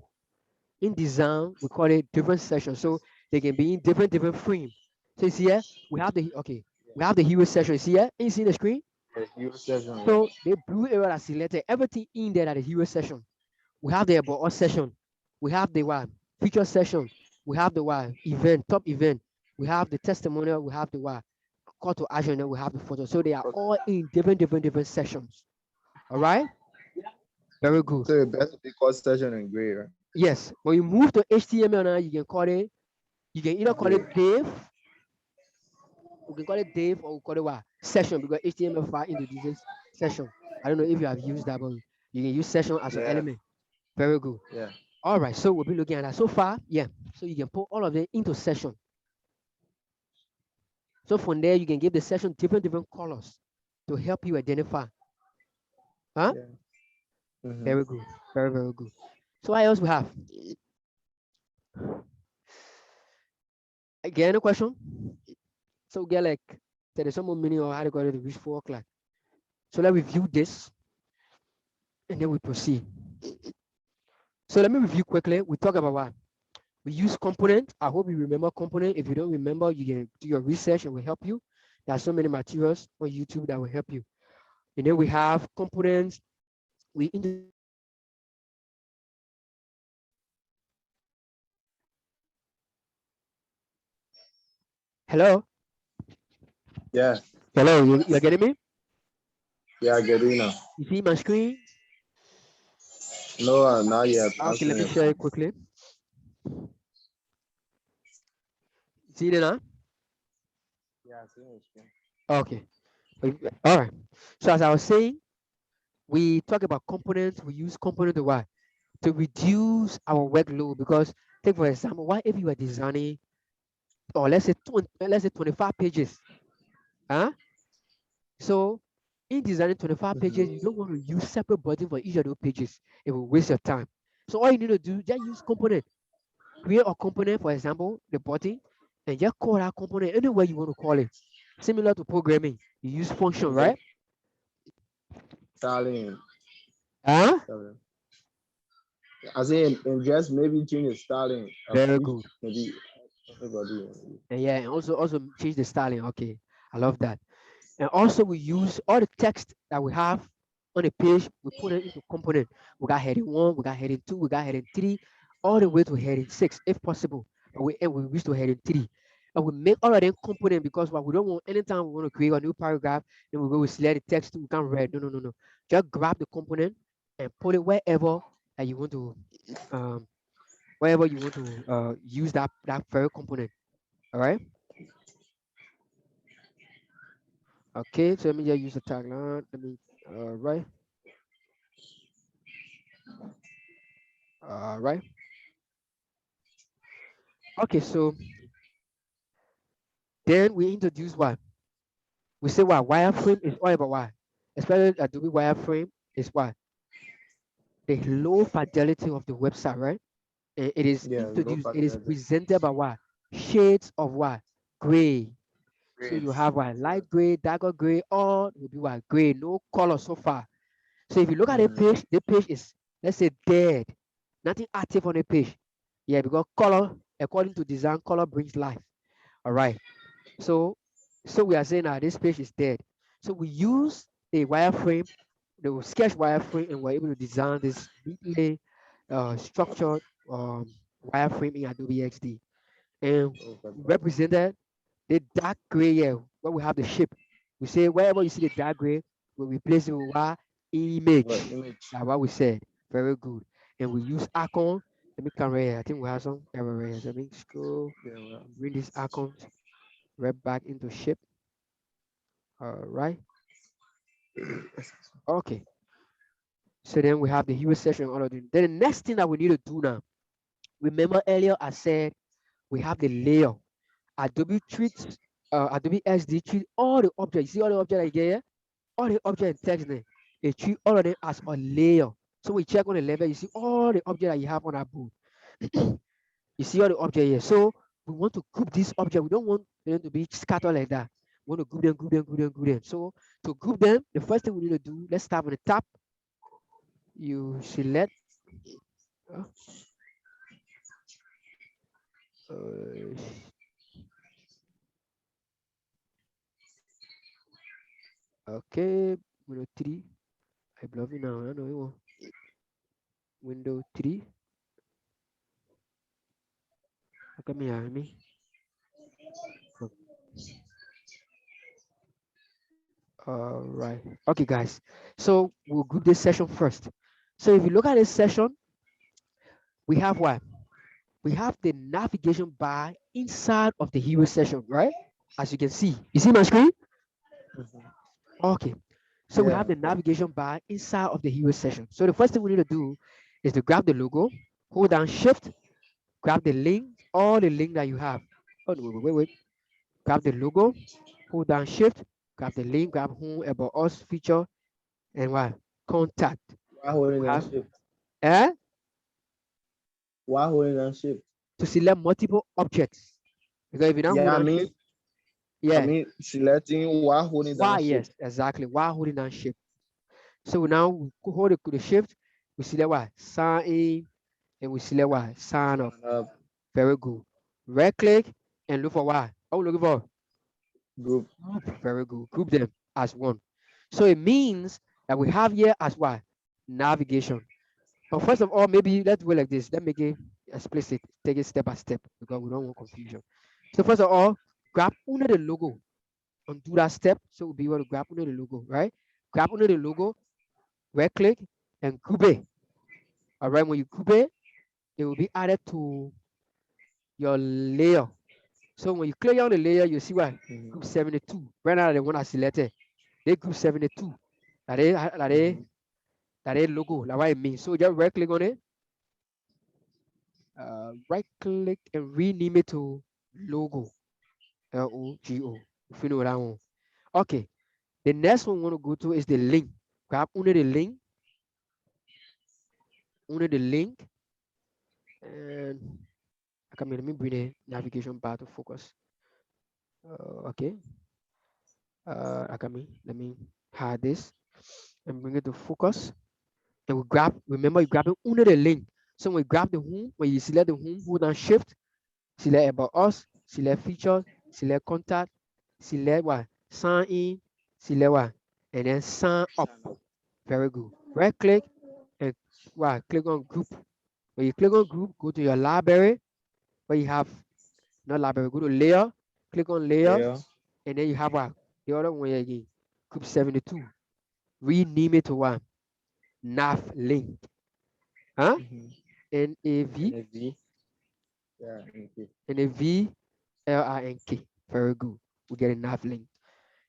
In design, we call it different sessions. So they can be in different frame. So you see here, we have the hero session. You see here, you see the screen? The huge session, yeah. So the blue area that selected everything in there at the hero session. We have the about us session. We have the what feature session. We have the what event, top event. we have the testimonial, we have the what call to action, and we have the photo. So they are all in different sections. All right, very good. So the best because session in gray, right? Yes, when you move to HTML now, you can call it. You can either call Gray. it div, we can call it div, or we call it what session because HTML5 introduces session. I don't know if you have used that, but you can use session as an Yeah. element. Very good. Yeah. All right, so we'll be looking at that so far. Yeah, so you can put all of them into session. So from there, you can give the session different colors to help you identify. Huh? Yeah. Mm-hmm. Very good. Very good. So what else we have? Again, a question. So we get like there is some more meaning or how to go to reach 4 o'clock. So let's review this and then we proceed. So let me review quickly. We talk about what? We use component. I hope you remember component. If you don't remember, you can do your research and will help you. There are so many materials on YouTube that will help you. And then we have components. We hello, Yeah. hello. You're getting me? Yeah, I get it now. You see my screen? No, not yet. Okay, let Asking me your share phone. it quickly. See it now? Yeah, I see your screen. Okay. All right. So as I was saying, we talk about components. We use component to what? To reduce our workload because take for example, what if you are designing or let's say 25 pages. Huh? So in designing 25 pages, you Mm-hmm. don't want to use separate button for each of those pages. It will waste your time. So all you need to do, just use component. Create a component, for example, the button, and just call that component anywhere you want to call it. Similar to programming, you use function, And just right? styling. Huh? Styling. I say, and just maybe change the styling of Very which good. maybe everybody. And yeah, and also change the styling. Okay, I love that. And also we use all the text that we have on the page, we put it into component. We got heading 1, we got heading 2, we got heading 3, all the way to heading 6 if possible. But we reach to heading 3. And we make all of them component because what we don't want anytime we want to create a new paragraph, then we go we select the text, we can't read. No. Just grab the component and put it wherever that you want to um wherever you want to use that very component. All right. Okay, so let me just use the tagline. Let me right. All right. Okay, so then we introduce what? We say what wireframe is all about what? Especially Adobe wireframe is what? The low fidelity of the website, right? It is Yeah, low introduced, it is fidelity. presented by what? Shades of what? Gray. So Great. you have what? Yeah. Light gray, darker gray, all will be what? Gray, no color so far. So if you look at Mm. the page is, let's say, dead. Nothing active on the page. Yeah, because color, according to design, color brings life. All right. So, so we are saying that this page is dead. So we use a wireframe, the sketch wireframe, and we're able to design this neatly structured wireframe in Adobe XD. And Low we fidelity. represented the dark gray here, where we have the shape. We say wherever you see the dark gray, we replace it with what? But Image. image. That's what we said. Very good. And we use icon. Let me come right here. I think we have some error right here. So let me scroll Yeah, well, and bring this icon right back into shape. All right. Okay. So then we have the hero session, all of them. Then the next thing that we need to do now, remember earlier I said we have the layer. Adobe treats, Adobe XD treat all the objects. You see all the objects I get here? All the objects in text there. They treat all of them as a layer. So we check on the level, you see all the objects that you have on our board. You see all the objects here. So we want to group these objects. We don't want them to be scattered like that. We want to group them. So to group them, the first thing we need to do, let's start on the top. You select uh, uh, okay, window 3. I love you now. I know you want window 3. How come you hear me? All right. Okay, guys. So we'll group this session first. So if you look at this session, we have what? We have the navigation bar inside of the hero session, right? As you can see. You see my screen? Mhm. Okay. So we have Yeah. the navigation bar inside of the hero session. So the first thing we need to do is to grab the logo, hold down shift, grab the link, all the link that you have. Oh, no, wait. Grab the logo, hold down shift, grab the link, grab home about us feature, and what? Contact. Why holding We on have shift? eh, Why holding on shift? to select multiple objects. Because if you don't hold Yeah, down shift, I yeah. mean selecting why holding down Why? shift. Yes, exactly. Why holding down shift? So now we hold the shift, we select what? Sign in, and we select what? Sign up. Sign up Very good. Right click and look for what? Oh, looking for group. group. Very good. Group them as one. So it means that we have here as what? Navigation. But first of all, maybe let's do it like this. Let's make it explicit. Take it step by step because we don't want confusion. So first of all, grab under the logo and do that step. So we'll be able to grab under the logo, right? Grab under the logo, right click and group it. All right, when you group it will be added to your layer. So when you click on the layer, you see what? Mhm. Group 72. Right now, the one I selected, they group 72. That is, that is, Mhm. that is logo. That's what it means. So just right click on it, right click and rename it to logo. LOGO. If you know that one. Okay. The next one we want to go to is the link. Grab under the link, and okay, let me bring the navigation bar to focus. Okay. Okay, let me hide this and bring it to focus. And we grab, remember you grab it under the link. So when we grab the home, when you select the home, hold down shift, select about us, select features, select contact, select what? Sign in, select what? And then sign up. Very good. Right click and what? Click on group. When you click on group, go to your library where you have not library, go to layer, click on layers, Layer. and then you have what? The other one again. Group 72. Rename it to what? Nav link. Huh? Mhm. NAV NFV. Yeah. Okay. NAVLINK. Very good. We get a nav link.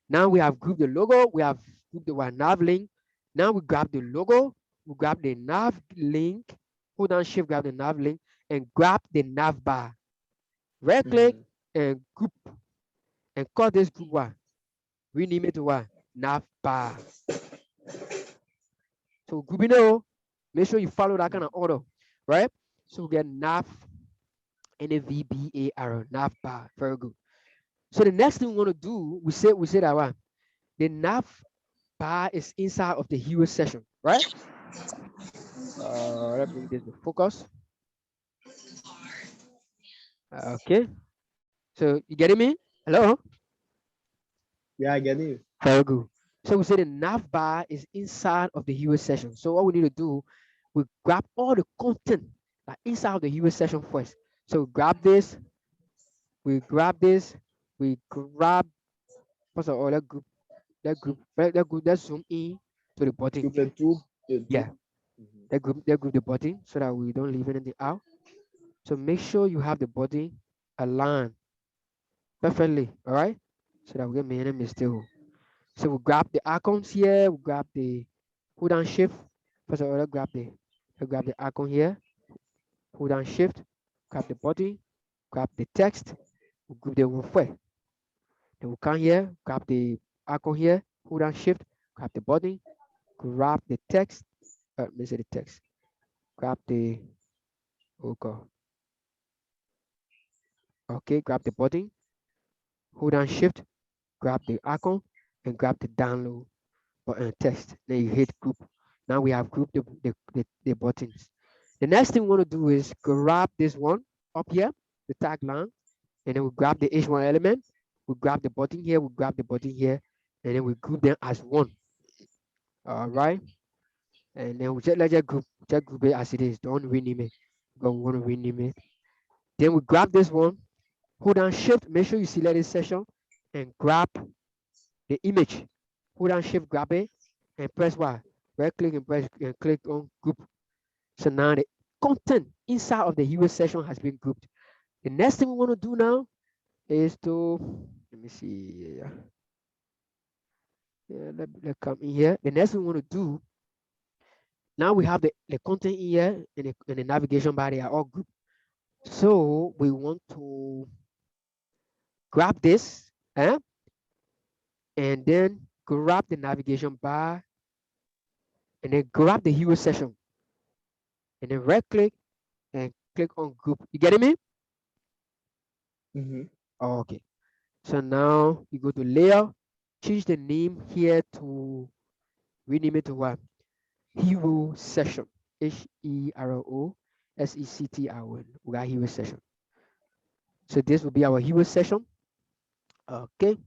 Now we have grouped the logo. We have grouped the one nav link. Now we grab the logo. We grab the nav link. Hold on, shift, grab the nav link, and grab the nav bar. Right click Mhm. and group and call this group one. Rename it to what? Nav bar. So grouping it, make sure you follow that kind of order, right? So we get nav NAVBAR, nav bar. Very good. So the next thing we want to do, we say that one. The nav bar is inside of the hero session, right? Let's bring this to focus. Okay. So you getting me? Hello? Yeah, I get it. Very good. So we say the nav bar is inside of the hero session. So what we need to do, we grab all the content like inside of the hero session first. So we grab this, we grab this, we grab first of all let's zoom in to the button. Group the two. The two. Yeah, Mhm. that group the button so that we don't leave anything out. So make sure you have the button aligned perfectly, all right? So that we get any mistake. So we grab the icons here, we grab the hold down shift. First of all, let's grab the icon here, hold down shift, grab the button, grab the text, we group them one way. Then we come here, grab the icon here, hold down shift, grab the button, grab the text, let me say the text, grab the oh god, okay, grab the button, hold down shift, grab the icon, and grab the download button text. Then you hit group. Now we have grouped the buttons. The next thing we want to do is grab this one up here, the tagline, and then we grab the H1 element. We grab the button here, we grab the button here, and then we group them as one. All right. And then we just let just group it as it is. Don't rename it. Because we want to rename it. Then we grab this one, hold down shift, make sure you select this section and grab the image. hold down shift, grab it, and press what? Right click and press and click on group. So now the content inside of the hero session has been grouped. The next thing we want to do now is to, let me see, let come in here. The next thing we want to do, now we have the content in here and the navigation bar, they are all grouped. So we want to grab this, and then grab the navigation bar, and then grab the hero session, and then right click and click on group. You getting me? Mm-hmm. Okay. So now you go to layer, change the name here to rename it to what? Hero session. HEROSECTION. We got hero session. So this will be our hero session. Okay.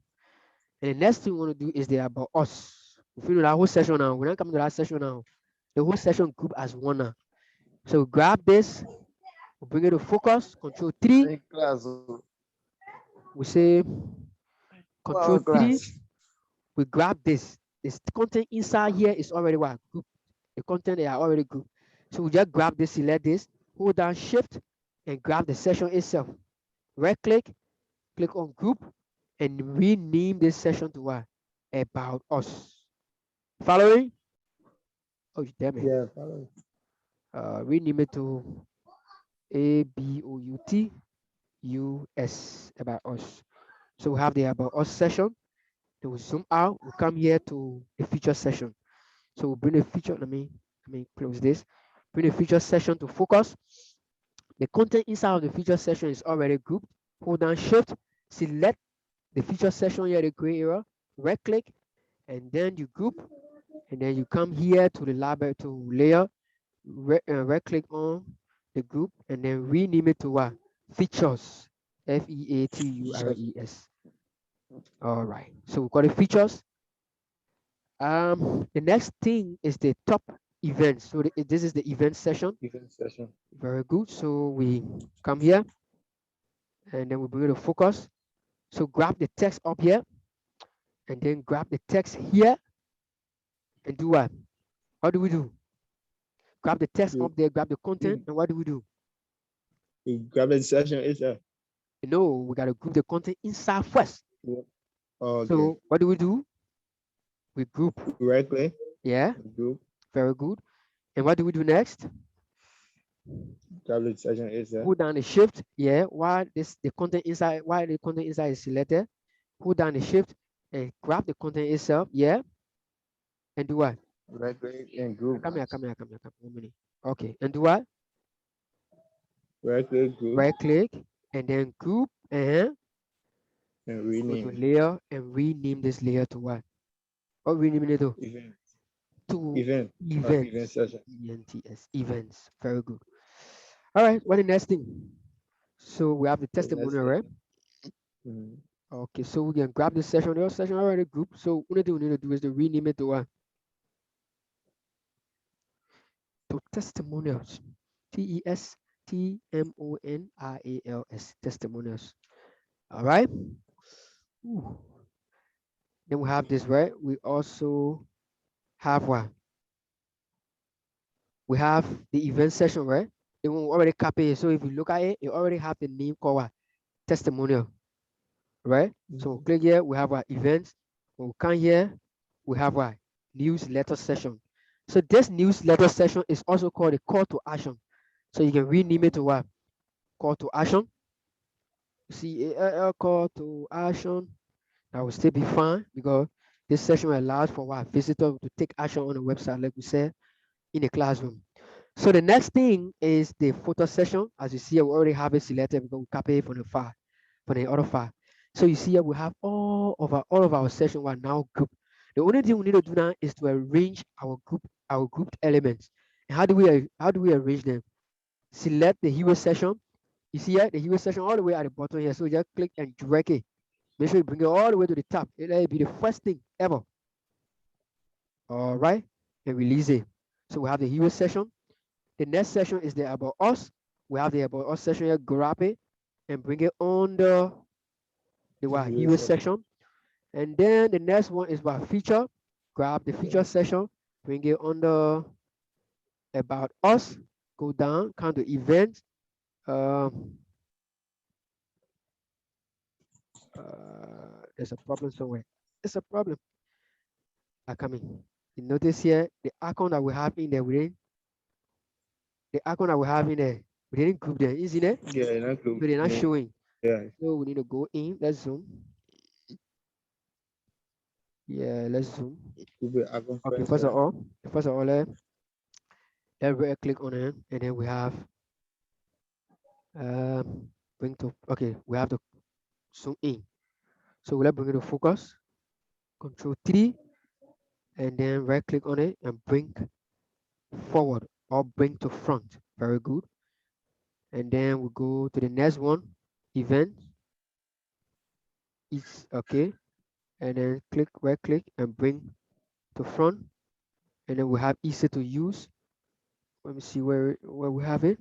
And the next thing we want to do is the about us. We finish that whole session now. We're not coming to that session now. The whole session group as one now. So grab this, we bring it to focus, control 3. In class. We say control Wow, 3. class. We grab this. This content inside here is already what? Group. The content they are already grouped. So we just grab this, select this, hold down shift, and grab the session itself. Right click, click on group, and rename this session to what? About us. Following? Oh, damn it. Yeah, follow. Rename it to ABOUT US, about us. So we have the about us session. Then we zoom out, we come here to the feature session. So we bring the feature, let me close this. Bring the feature session to focus. The content inside of the feature session is already grouped. Hold down shift, select the feature session here, the gray area, right click, and then you group, and then you come here to the library to layer, right click on the group, and then rename it to what? Features. FEATURES. All right. So we got the features. The next thing is the top events. So this is the event session. Event session. Very good. So we come here, and then we bring it to focus. So grab the text up here, and then grab the text here, and do what? What do we do? Grab the text You, up there, grab the content, you, and what do we do? you grab the session itself. You know, we gotta group the content inside first. Yeah. Oh, okay. So what do? We group. Right click. Yeah, Group. very good. And what do we do next? Grab the session itself. Hold down the shift. Yeah, while the content inside is selected, hold down the shift and grab the content itself. Yeah, and do what? Right click and group. Come here. 1 minute. Okay, and do what? Right click group Right click and then group and and go to rename. layer and rename this layer to what? What rename it to? Event. To Event. events. Event session. ENTS. Events. Very good. All right. What the next thing? So we have the testimonial, right? Mm-hmm. Okay. So we can grab this session. The session already grouped. So only thing we need to do is to rename it to what? To testimonials. TESTMONIALS. Testimonials. All right. Ooh. Then we have this, right? We also have what? We have the event session, right? It will already copy it. So if you look at it, it already have the name called what? Testimonial, right? So Mm-hmm. click here, we have our events. When we come here, we have our newsletter session. So this newsletter session is also called a call to action. So you can rename it to what? Call to action. Call to action. That will still be fine because this session allows for what? Visitor to take action on the website, like we said, in the classroom. So the next thing is the photo session. As you see, we already have it selected because we copy it from the file, from the other file. So you see here we have all of our session are now grouped. The only thing we need to do now is to arrange our grouped elements. And how do we arrange them? Select the hero session. You see here the hero session all the way at the bottom here. So just click and drag it. Make sure you bring it all the way to the top. It'll be the first thing ever. All right, and release it. So we have the hero session. The next session is the about us. We have the about us session here. Grab it and bring it under the what? Hero section. And then the next one is about feature. grab the feature session, bring it under about us, go down, come to events. There's a problem somewhere. It's a problem. Coming. You notice here the icon that we have in there, the icon that we have in there, we didn't group them, isn't it? Yeah, not So good. they're not Yeah, showing. yeah. So we need to go in. Let's zoom. Yeah, let's zoom. Could be a Okay, conference, first of right? all, let's right click on it, and then we have bring to, okay, we have to zoom in. So let's bring it to focus, Control 3, and then right click on it and bring forward or bring to front. Very good. And then we go to the next one, event. It's okay. And then right click and bring to front. And then we have easy to use. Let me see where we have it.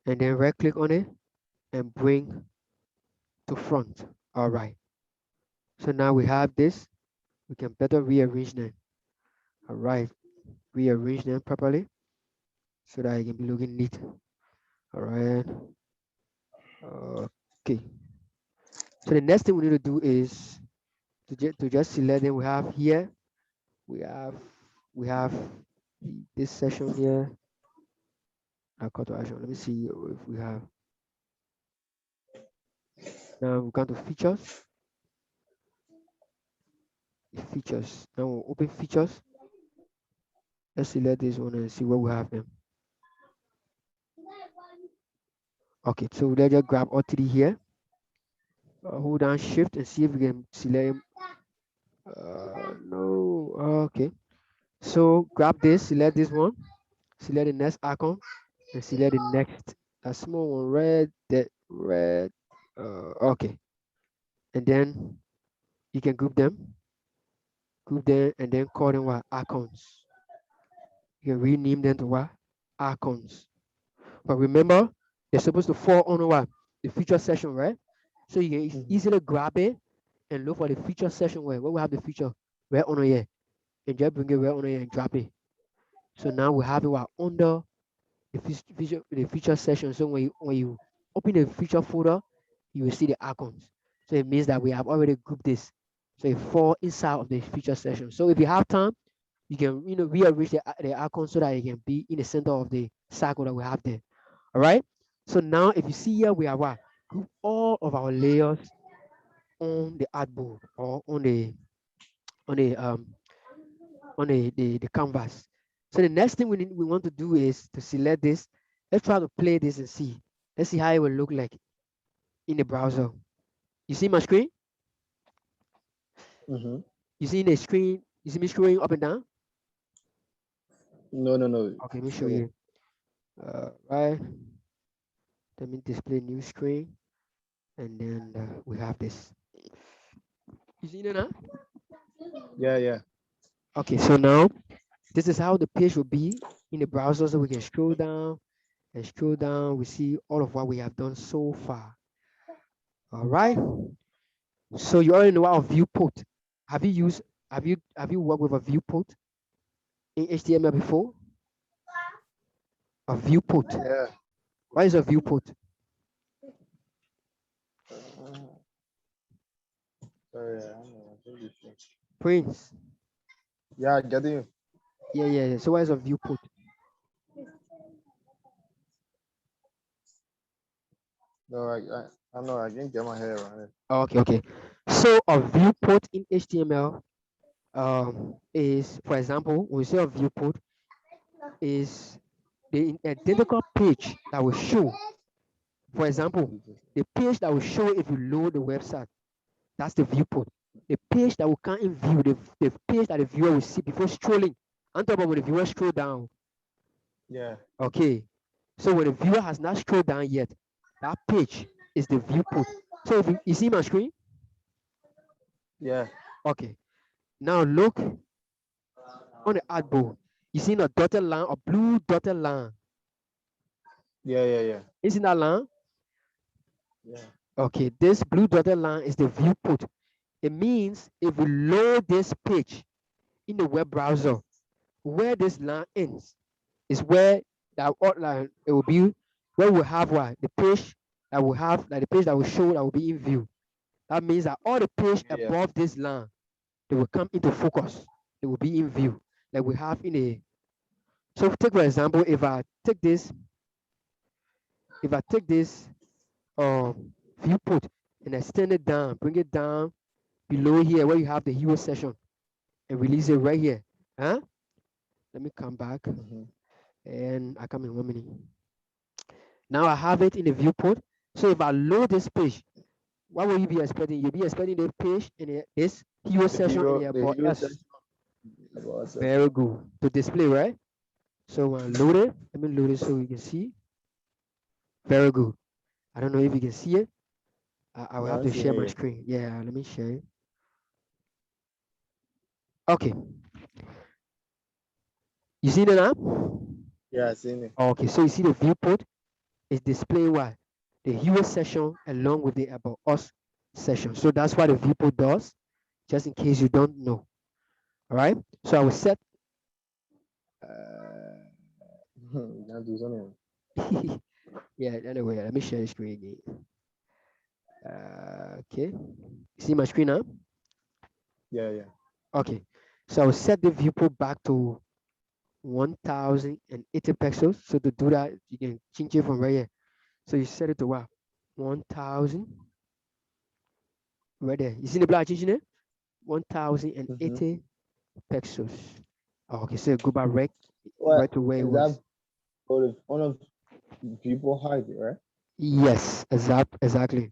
And then right click on it and bring to front. All right. So now we have this. We can better rearrange them. All right. Rearrange them properly so that it can be looking neat. All right. Okay. So the next thing we need to do is to just select them. We have here. We have this session here. Call to action. Let me see if we have. Now we go to features. Features. Now we'll open features. Let's select this one and see where we have them. Okay, so let's just grab all three here. Hold down shift and see if we can select. No. Okay. So grab this, select this one, select the next icon, and select the next. A small one, red, that red. Okay. And then you can group them, and then call them what? Icons. You can rename them to what? Icons. But remember, they're supposed to fall on what? The feature session, right? So you can easily grab it and look for the feature session where we have the feature right on here, and just bring it right on here and drop it. So now we have it what, under the feature session. So when you open the feature folder, you will see the icons. So it means that we have already grouped this. So it fall inside of the feature session. So if you have time, you can rearrange the icon so that it can be in the center of the circle that we have there. All right. So now if you see here, we have what? Group all of our layers on the artboard or on the the canvas. So the next thing we want to do is to select this. Let's try to play this and see. Let's see how it will look like in the browser. You see my screen? Mm-hmm. You see the screen? You see me scrolling up and down? No, no, no. Okay, let me show No. you. Right. Let me display new screen, and then we have this. You see it now? Yeah, yeah. Okay, so now this is how the page will be in the browser. So we can scroll down and scroll down. We see all of what we have done so far. All right. So you already know what a viewport. Have you worked with a viewport in HTML before? A viewport. Yeah. What is a viewport? Sorry, I don't know. I think it's- Prince. Yeah, I get you. Yeah. So what is a viewport? No, I know. I can't get my head around it. Okay. So a viewport in HTML is, for example, when we say a viewport, is the identical page that will show. For example, the page that will show if you load the website, that's the viewport. The page that will come in view, the page that the viewer will see before scrolling. I'm talking about when the viewer scroll down. Yeah. Okay. So when the viewer has not scrolled down yet, that page is the viewport. So if you see my screen, Yeah. okay. Now look on the artboard. You see a dotted line, a blue dotted line. Yeah, yeah, yeah. Isn't that line? Yeah. Okay, this blue dotted line is the viewport. It means if we load this page, in the web browser, where this line ends is where that outline it will be, where we have what the page that will have, like the page that will show that will be in view. That means that all the page Yeah. above this line, they will come into focus. They will be in view, like we have in a. So take for example, if I take this viewport and extend it down, bring it down below here where you have the hero session and release it right here. Huh? Let me come back Mhm. and I come in 1 minute. Now I have it in the viewport. So if I load this page, what will you be expecting? You'll be expecting the page in this hero session and The about hero S. session. About Very session. good. To display, right? So when I load it, let me load it so you can see. Very good. I don't know if you can see it. I will Yeah, have I'm to share seeing my it. screen. Yeah, let me share it. Okay. You see it now? Yeah, I seen it. Okay, so you see the viewport is displaying what? The hero session along with the about us session. So that's what the viewport does, just in case you don't know. All right. So I will set. Can't do something. Yeah. Anyway, let me share the screen again. Okay. You see my screen now? Yeah, yeah. Okay. So I will set the viewport back to 1080 pixels. So to do that, you can change it from right here. So you set it to what? 1000. Right there. You see the black changing it? Mm-hmm. 1080 pixels. Okay, so go back right What to where it is that? was. One of people hide it, right? Yes, exactly.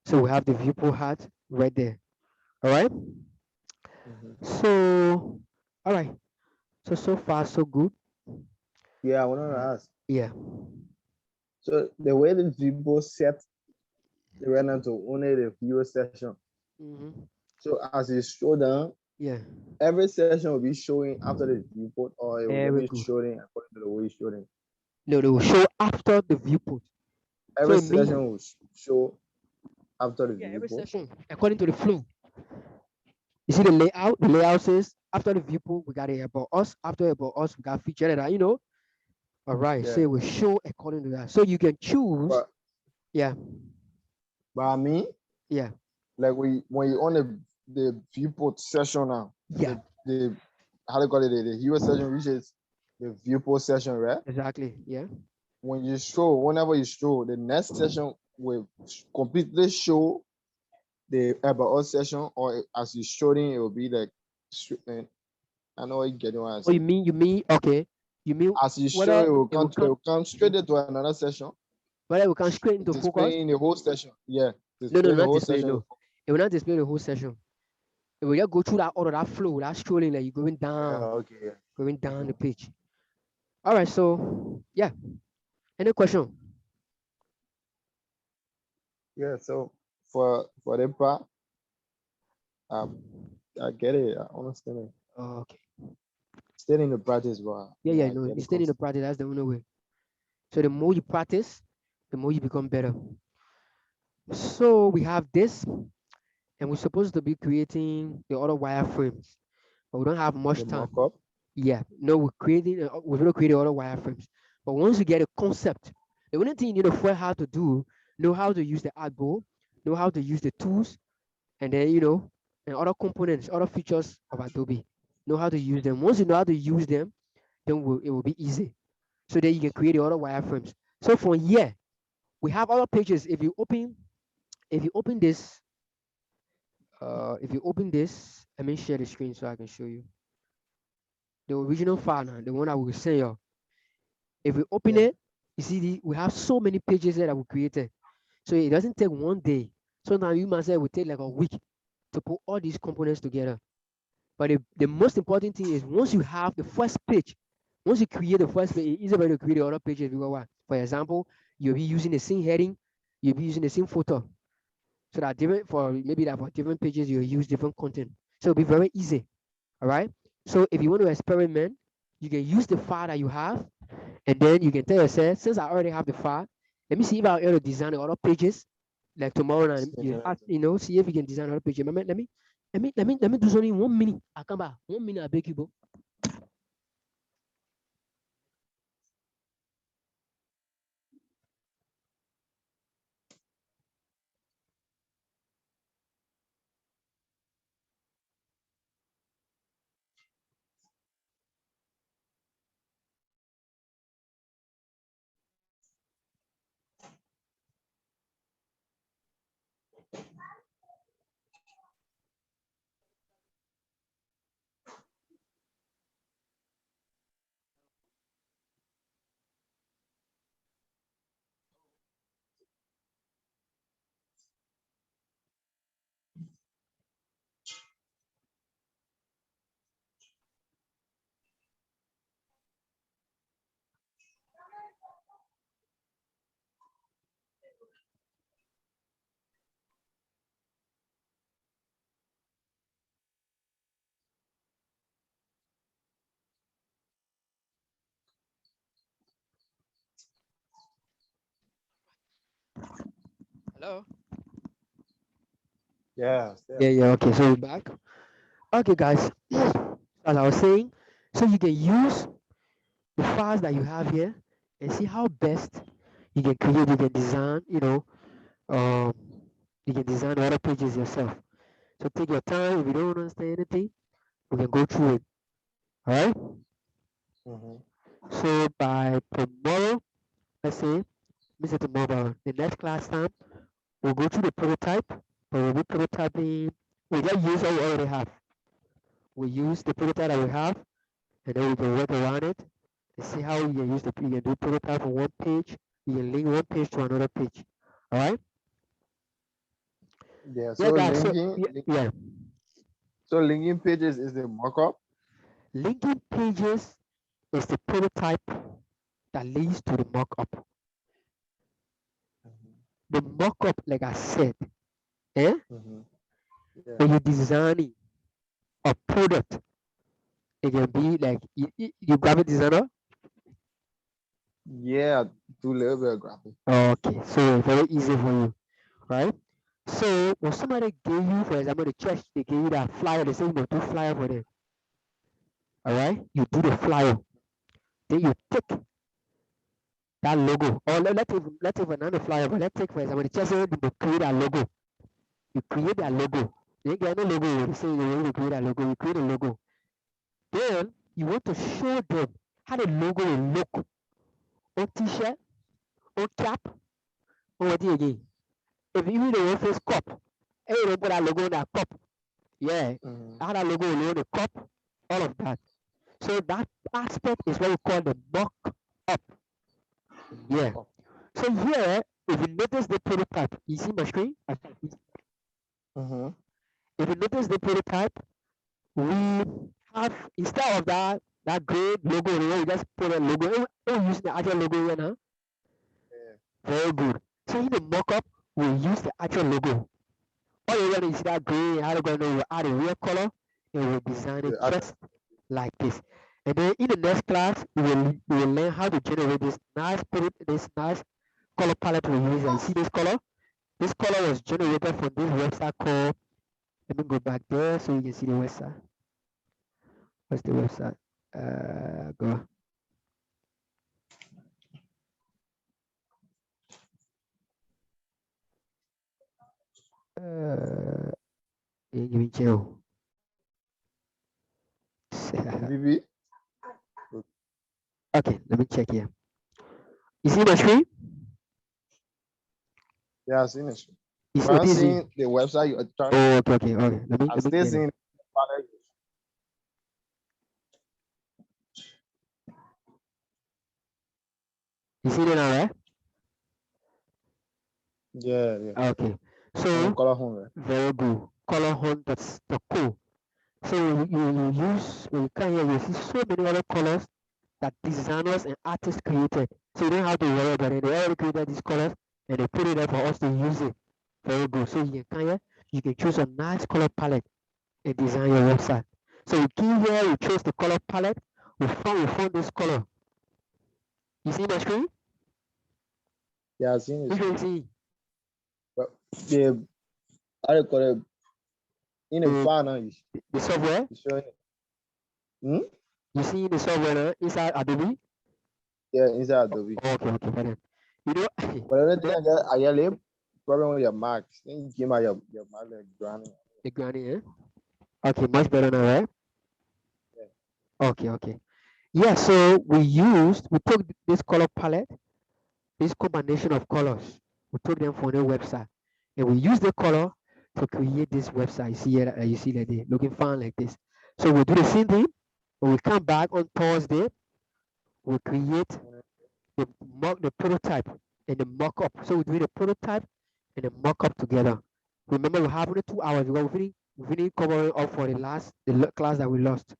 So we have the viewport hat right there. All right. Mm-hmm. So, all right. So far so good. Yeah, I wanted to Uh, ask. yeah. So the way the people set the render to only the viewer session. Mm-hmm. So as you scroll down, Yeah. every session will be showing after the viewport, or it will just Very be good. showing according to the way it's showing. No, they will show after the viewport. So Every it means session will show after the yeah, every viewport. session according to the flow. You see the layout. The layout says after the viewport we got it about us. After about us we got feature that. All right. So Yeah. it will show according to that. So you can choose. But Yeah. I mean, Yeah. like when you on the viewport session now, Yeah. the how do you call it, the viewer session, which is the viewport session, right? Exactly. Yeah. Whenever you show, the next session will completely show the about us session, or as you showing, it will be like I know what you get what I Oh, say. you mean okay. You mean As you show, whether it will come straight into another session, whether we can straight into focus? displaying the whole session. Yeah, No, no, displaying the not whole display. session. No, it will not display the whole session. It will just go through that order, that flow, that scrolling, like you're Yeah, okay. Yeah. going down the Mhm. page. All right. So yeah. Any question? Yeah, so for the part, um, I get it. I understand it. Okay. Still in the practice, but Yeah, yeah, yeah. I No, get you the stay in the concept. practice. That's the only way. So the more you practice, the more you become better. So we have this, and we're supposed to be creating the other wireframes, but we don't have The much time. markup. Yeah, no, we're going to create other wireframes. But once you get a concept, the only thing you need to learn how to do, know how to use the artboard, know how to use the tools, and then and other components, other features of Adobe. Know how to use them. Once you know how to use them, then it will be easy. So then you can create the other wireframes. So for here, we have other pages. If you open this, let me share the screen so I can show you the original file now, the one I will send you. If we open Yeah. it, you see we have so many pages there that we created. So it doesn't take one day. Sometimes you might say it will take like a week to put all these components together. But the most important thing is once you have the first page, once you create the first page, it's easy for you to create the other pages because what? For example, you'll be using the same heading, you'll be using the same photo. So that different for maybe that for different pages you'll use different content. So it'll be very easy. All right. So if you want to experiment, you can use the file that you have and then you can tell yourself, since I already have the file, let me see if I'll be able to design the other pages. Like tomorrow night, Same. see if you can design other pages. Remember, let me Let me do something in 1 minute. I come back. 1 minute, I beg you, bro. Hello. Yeah. Yeah. Okay, so we're back. Okay, guys. As I was saying, so you can use the files that you have here and see how best you can create, you can design, um, you can design other pages yourself. So take your time. If you don't understand anything, we can go through it. All right. Mm-hmm. So by tomorrow, let's say, this is tomorrow, the next class time, we'll go through the prototype, but we'll be prototyping. We just use what we already have. We use the prototype that we have, and then we can work around it and see how you can use you can do prototype on one page. You can link one page to another page. All right. Yeah. Yeah, So guys. So linking, yeah. so linking pages is the markup. Linking pages is the prototype that leads to the mockup. The mockup, like I said, eh? Mm-hmm. Yeah. When you're designing a product, it can be like you graphic designer. Yeah. Do a little bit of graphic. Okay, so very easy for you, right? So when somebody gave you, for example, the church, they gave you that flyer, they say you must do flyer for them. All right, you do the flyer, then you take that logo, or let's take another flyer, but let's take for example the church say you create that logo. You create that logo. You ain't get no logo. You say you want to create that logo. You create a logo. Then you want to show them how the logo will look on t-shirt, on cap, on what again. If you read the face cup, and you don't put that logo on that cup, yeah, Mm-hmm. how that logo will on the cup, all of that. So that aspect is what we call the mock up. Yeah. Markup. So here, if you notice the prototype, you see my screen? Mm-hmm. If you notice the prototype, we have instead of that great logo, we just put a logo. We use the actual logo here now. Yeah. Very good. So in the mock-up, we use the actual logo. All you're gonna is that green, how you're gonna add a real color, and we'll design it The other. just like this. And then in the next class, we will learn how to generate this nice color palette we use. And see this color? This color was generated from this website called. Let me go back there so you can see the website. What's the website? Go. Give me chill. VB. Okay, let me check here. You see my screen? Yeah, I've seen it. You see, But I'm this is. seeing the website you're trying. Oh, okay. Let me I'm let me still get it. seeing. You see it now, right? Yeah. Yeah. Okay. On the So color home. Right? very good. Color hunt, that's the cool. So you use when you come here, you see so many other colors that designers and artists created. So you don't have to worry about it. They already created these colors and they put it there for us to use it. Very good. So you can come here, you can choose a nice color palette and design your website. So you key here, you choose the color palette, we found this color. You see my screen? Yeah, I've seen You it. can see. But the I call it in the The, file now, the software. you showing it. Hmm? You see the software inside Adobe? Yeah, inside Adobe. Okay, okay, fine. You know, But the only thing I get a problem with your marks. Then you came out your mark like granny. the granny, eh? Okay, much better now, right? Yeah. Okay, okay. Yeah, so we took this color palette, this combination of colors. We took them from the website and we use the color to create this website. You see here, you see like this, looking fine like this. So we do the same thing. When we come back on Thursday, we create the prototype and the mock-up. So we do the prototype and the mock-up together. Remember, we have only 2 hours because we didn't cover it up for the class that we lost.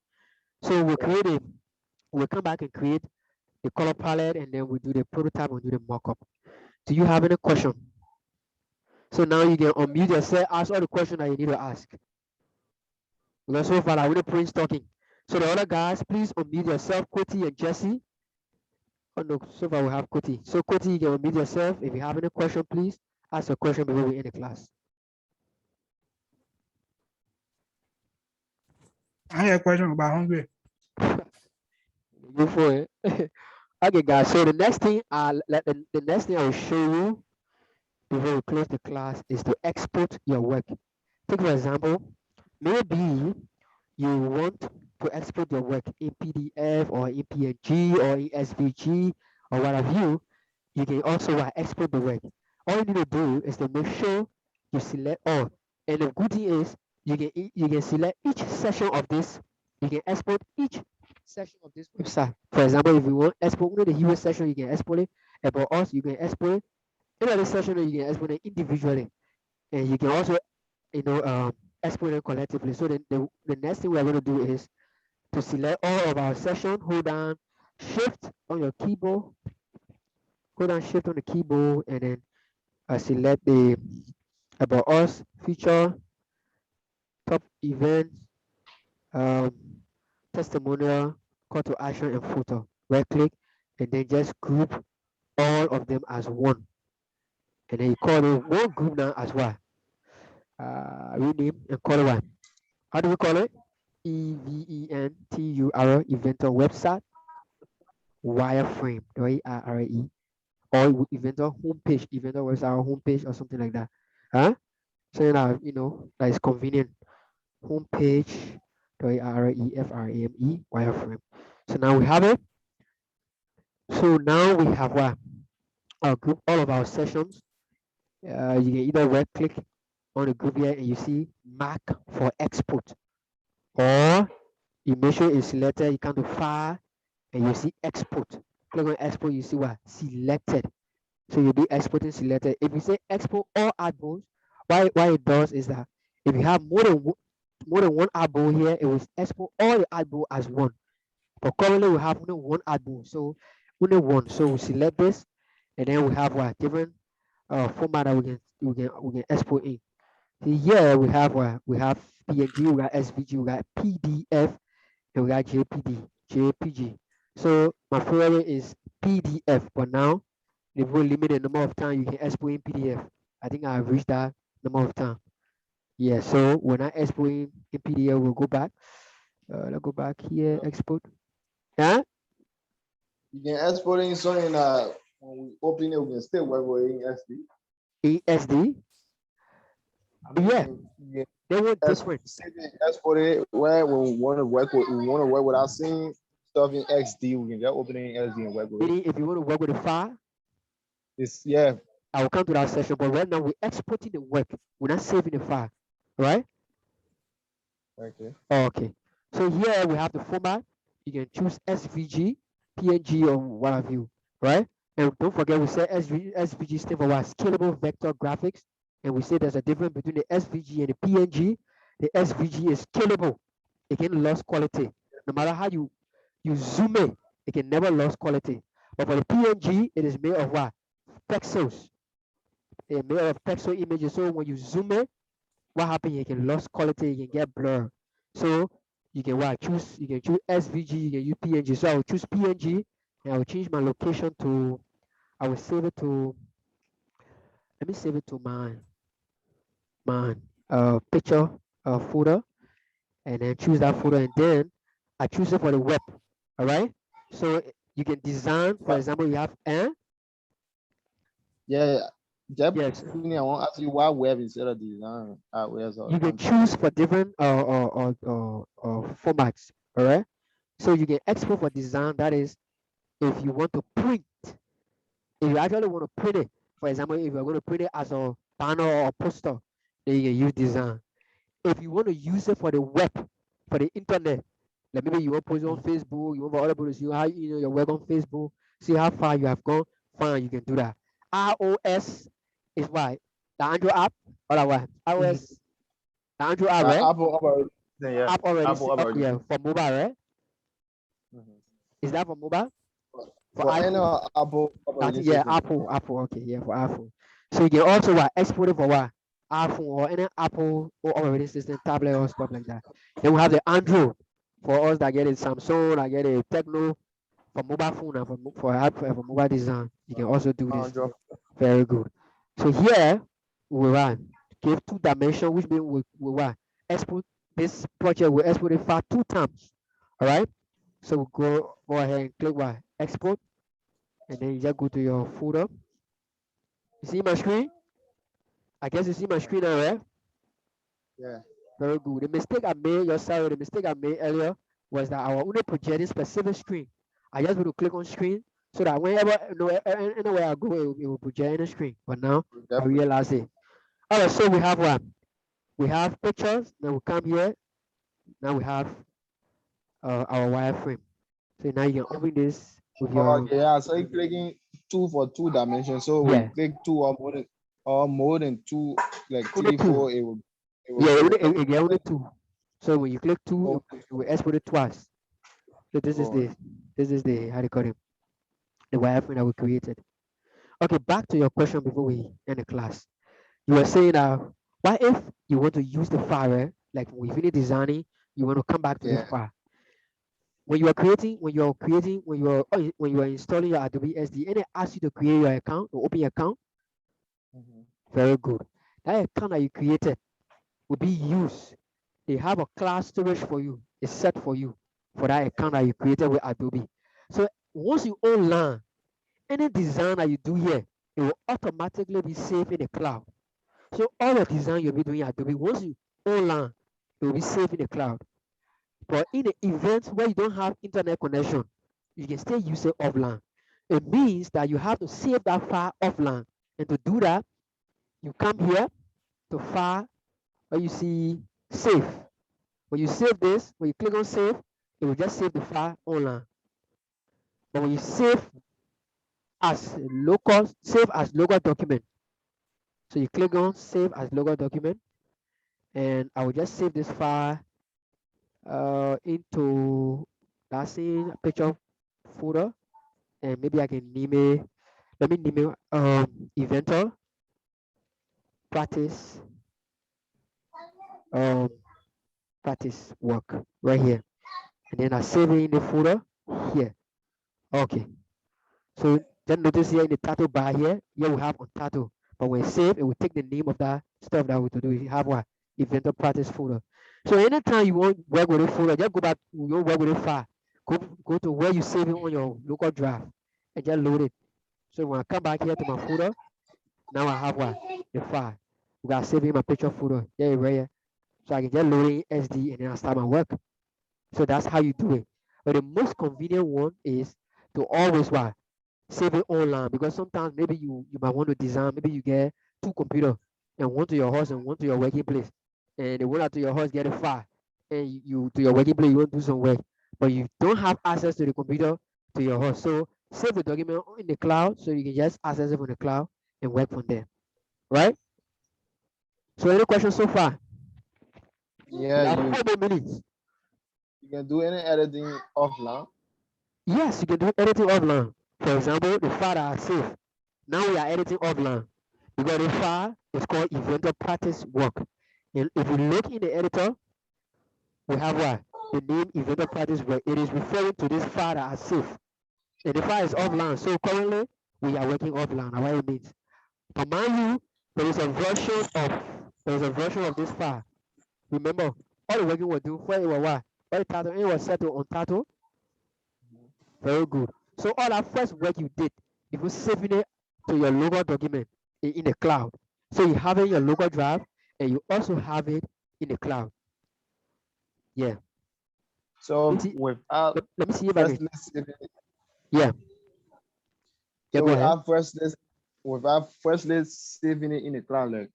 So we'll come back and create the color palette and then we do the prototype and do the mock-up. Do you have any question? So now you can unmute yourself, ask all the questions that you need to ask. Because so far I will Prince talking. So the other guys, please unmute yourself, Koti and Jesse. Oh no, so far we have Koti. So Koti, you can unmute yourself. If you have any question, please ask a question before we end the class. I have a question about hungry. Go for it. Okay, guys. So the next thing the next thing I will show you before we close the class is to export your work. Take for example, maybe you want to export your work in PDF or in PNG or in SVG or what have you. You can also export the work. All you need to do is to make sure you select all. And the good thing is you can select each section of this. You can export each section of this website. For example, if you want export only the hero section, you can export it. About us, you can export it. Any other section, you can export it individually. And you can also, export it collectively. So the next thing we're going to do is to select all of our section. Hold down Shift on your keyboard. Hold down Shift on the keyboard, and then select the About Us feature, top events, um, testimonial, call to action, and photo. Right click, and then just group all of them as one. And then you call it one group now as well. Rename and call it one. How do we call it? EVENTUR Inventor website wireframe WIRE or Inventor homepage, Inventor website homepage or something like that. Huh? So now that is convenient. Homepage WIREFRAME wireframe. So now we have it. So now we have our group all of our sessions. You can either right click on the group here and you see mark for export, or you make sure it's selected, you come to file and you see export. Click on export, you see what? Selected. So you'll be exporting selected. If you say export all albums, why it does is that if you have more than one album here, it will export all the album as one. But currently we have only one album, so only one. So we select this, and then we have different format that we can export in. See here we have PNG, we got SVG, we got PDF, and we got JPG. So my favorite is PDF, but now they will limit the number of time you can export in PDF. I think I've reached that number of time. Yeah, so when I export in PDF, we'll go back. Let's go back here, export. Yeah, You can export in something when we open it, we can still work with in SD. ESD. Yeah, they were different. Export it where when we want to work without seeing stuff in XD, we can just open it in SD and work with it. Meaning, if you want to work with a file, It's yeah. I will come to that section. But right now, we're exporting the work. We're not saving the file, right? Okay. Okay. So here we have the format. You can choose SVG, PNG, or what have you, right? And don't forget, we say SVG stands for what? Scalable vector graphics. And we say there's a difference between the SVG and the PNG. The SVG is scalable. It can lose quality. No matter how you zoom it can never lose quality. But for the PNG, it is made of what? Pixels. It's made of pixel images. So when you zoom it, what happens? You can lose quality, you can get blur. So you can choose SVG, you can use PNG. So I will choose PNG and I will change my location to, I will save it to, let me save it to my picture folder, and then choose that folder, and then I choose it for the web. All right. So you can design, for example, you have Yeah, just yes, briefly, I want to ask you why web instead of design. Where's you can Android? choose for different formats. All right. So you can export for design. That is, if you want to print, if you actually want to print it, for example, if you're going to print it as a banner or a poster, then you can use design. If you want to use it for the web, for the internet, like maybe you want to post it on Facebook, you want for other people to see how you know your work on Facebook, see how far you have gone, fine, you can do that. iOS is what? The Android app or what? Mhm. iOS, the Android app, right? Apple already, yeah, App already, Apple already. yeah, for mobile, right? Mhm. Is that for mobile? For For any iPhone? Apple That's operating yeah, system. Apple. Okay, yeah, for Apple. So you can also what export it for what iPhone or any Apple or operating system, tablet or stuff like that. Then we have the Android for us that get a Samsung, that get a Techno for mobile phone and for mobile design. You can also do this. Android. Very good. So here we run give two dimension, which means we what export this project. We export it file 2 times. All right. So we go ahead and click what export, and then you just go to your folder. You see my screen? I guess you see my screen now, right? Yeah. Very good. The mistake I made, the mistake I made earlier was that I was only projecting specific screen. I just want to click on screen so that whenever, anywhere I go, it will project any screen. But now I Definitely. realize it. All right, so we have what? We have pictures. Then we come here. Now we have our wireframe. So now you can open this with your, Okay, yeah. So you clicking two for 2 dimensions. So when you yeah, click two or more than two, like only three, two. four, it will Yeah, it only, will only two. So when you click two, okay. it will export it twice. So Oh, this is the how do you call it, the wireframe that we created. Okay, back to your question before we end the class. You were saying what if you want to use the file, right? Like when we finish designing, you want to come back to the yeah. file. When you are installing your Adobe XD, and it asks you to create your account or open your account, Mhm. very good. That account that you created will be used. They have a class storage for you. It's set for you for that account that you created with Adobe. So once you own LAN, any design that you do here, it will automatically be saved in the cloud. So all your design you'll be doing at Adobe, once you own LAN, it will be saved in the cloud. But in the event where you don't have internet connection, you can still use it offline. It means that you have to save that file offline. And to do that, you come here to file where you see save. When you save this, when you click on save, it will just save the file online. But when you save as local document, so you click on save as local document, and I will just save this file into that same picture folder, and maybe I can name it. Let me name it Inventor Practice um Practice Work right here, and then I save it in the folder here. Okay, so just notice here in the title bar here we have on title, but when save, it will take the name of that stuff that we to do. You have what Inventor Practice folder. So anytime you want work with a folder, just go back. You want work with a file. Go to where you save it on your local drive and just load it. So when I come back here to my folder, now I have what the file. We got saving my picture folder. Yeah, right here. So I can just load it in SD and then I start my work. So that's how you do it. But the most convenient one is to always what save it online, because sometimes maybe you might want to design, maybe you get two computers and one to your house and one to your working place, and the one to your house get a file, and you to your working place you want to do some work, but you don't have access to the computer to your house. So save the document in the cloud so you can just access it from the cloud and work from there, right? So any questions so far? We Yeah, have you 4 more minutes. you can do any editing offline. Yes, you can do editing offline. For example, the file that I saved, now we are editing offline because the file is called Inventor Practice Work. And if you look in the editor, we have what? The name Inventor Practice Work. It is referring to this file that I saved. And the file is offline. So currently, we are working offline. Now what it means. But mind you, there is a version of this file Remember, all the work you were doing for it was what? All the title, it was set to on title. Very good. So all that first work you did, before saving it to your local document in the cloud. So you have it in your local drive, and you also have it in the cloud. Yeah. So Let me see, without let me see if I can. firstly saving, Yeah. Yeah. so Go ahead. without firstly saving it in the cloud, like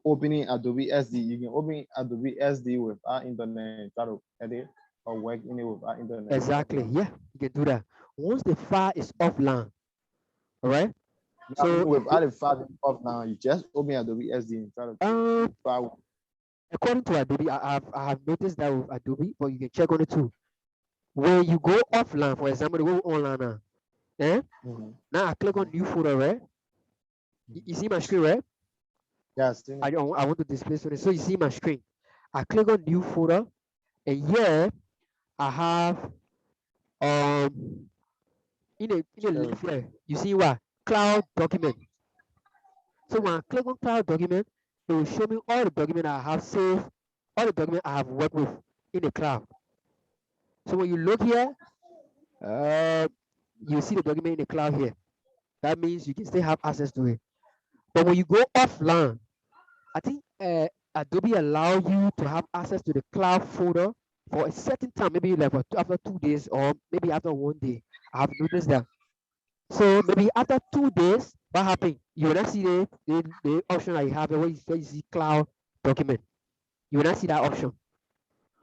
opening Adobe XD, you can open Adobe XD without internet, try to edit or work in it without internet. Exactly. Yeah. You can do that. Once the file is offline, all right. I So mean, without the file being off now, you just open Adobe XD and try to um, file. according to Adobe, I have noticed that with Adobe, but you can check on it too. When you go offline, for example, the go online now, now I click on new folder, right? You see my screen, right? Yes, I want to display something. So you see my screen. I click on new folder, and here I have in a left here, you see what? Cloud document. So when I click on cloud document, it will show me all the document I have saved, all the document I have worked with in the cloud. So when you look here, uh, you see the document in the cloud here. That means you can still have access to it. But when you go offline, I think Adobe allow you to have access to the cloud folder for a certain time, maybe like after 2 days or maybe after 1 day. I have noticed that. So maybe after 2 days, what happened? You will not see the option that you have where you see cloud document. You will not see that option.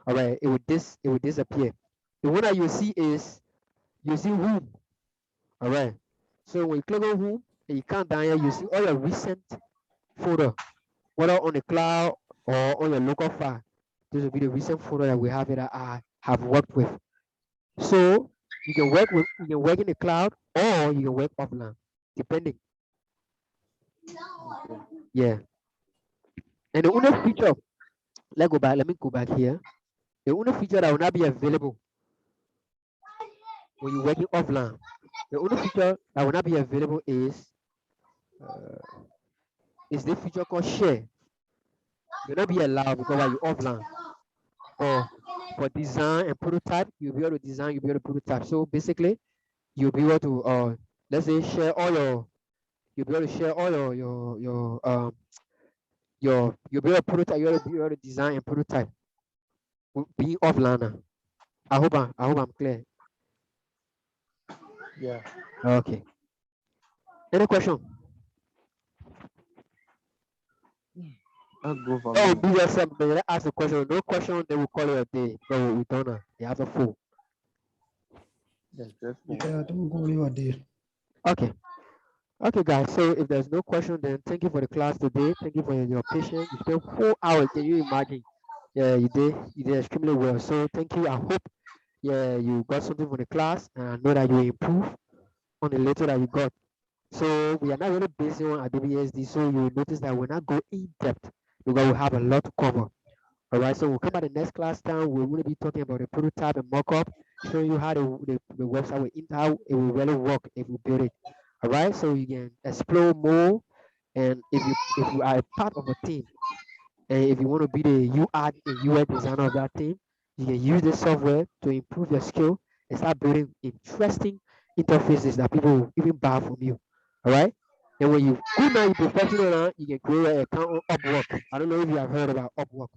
All right, it will disappear. The one that you see is you see home. All right. So when you click on home and you count down here, you see all your recent folder, whether on the cloud or on your local file. This will be the recent folder that we have here that I have worked with. So you can work in the cloud or you can work offline, depending. Yeah. And the only feature, let me go back here. The only feature that will not be available when you're working offline, the only feature that will not be available uh, is the feature called share. You'll not be allowed because while you're offline. For for design and prototype, you'll be able to design, you'll be able to prototype. So basically, you'll be able to let's say share all your you'll be able to share all your you'll be able to prototype, you'll be able to design and prototype being offline now. I hope I'm clear. Yeah. Okay. Any question? That's good for Oh, me. be yourself, man. Let's ask a question. No question, they will call it a day. No, we don't know. They have a full. Yes, that's cool. Yeah, don't go your day. Okay. Okay, guys. So if there's no question, then thank you for the class today. Thank you for your patience. You spent 4 hours. Can you imagine? Yeah, you did. You did extremely well. So thank you. I hope you got something from the class, and I know that you improve on the little that you got. So we are not really based on Adobe XD. So you will notice that we're not go in depth because we have a lot to cover. All right. So we'll come at the next class time. We're going to be talking about the prototype and mockup, showing you how the website will how it will really work if we build it. All right. So you can explore more, and if you are a part of a team, and if you want to be the UI and UX designer of that team, you can use this software to improve your skill and start building interesting interfaces that people will even buy from you. All right. And when you go now, you professional now, you can create an account on Upwork. I don't know if you have heard about Upwork.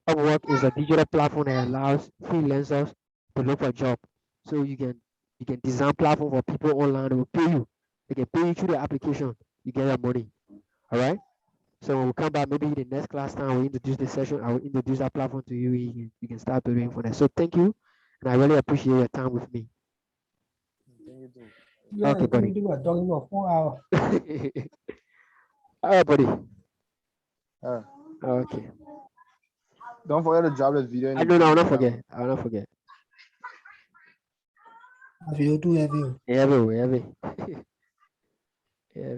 Upwork is a digital platform that allows freelancers to look for a job. So you can design platform for people online who will pay you. They can pay you through the application. You get your money. All right. So when we come back, maybe the next class time we'll introduce this session. I will introduce that platform to you. You can start doing for that. So thank you, and I really appreciate your time with me. Thank you too. Yeah, Okay, buddy. you do a talking for 4 hours. All right, buddy. Uh, Okay. don't forget to drop this video in I the know. I will group not chat. forget. I will not forget. Have you do have you? Heavy, heavy. Yeah.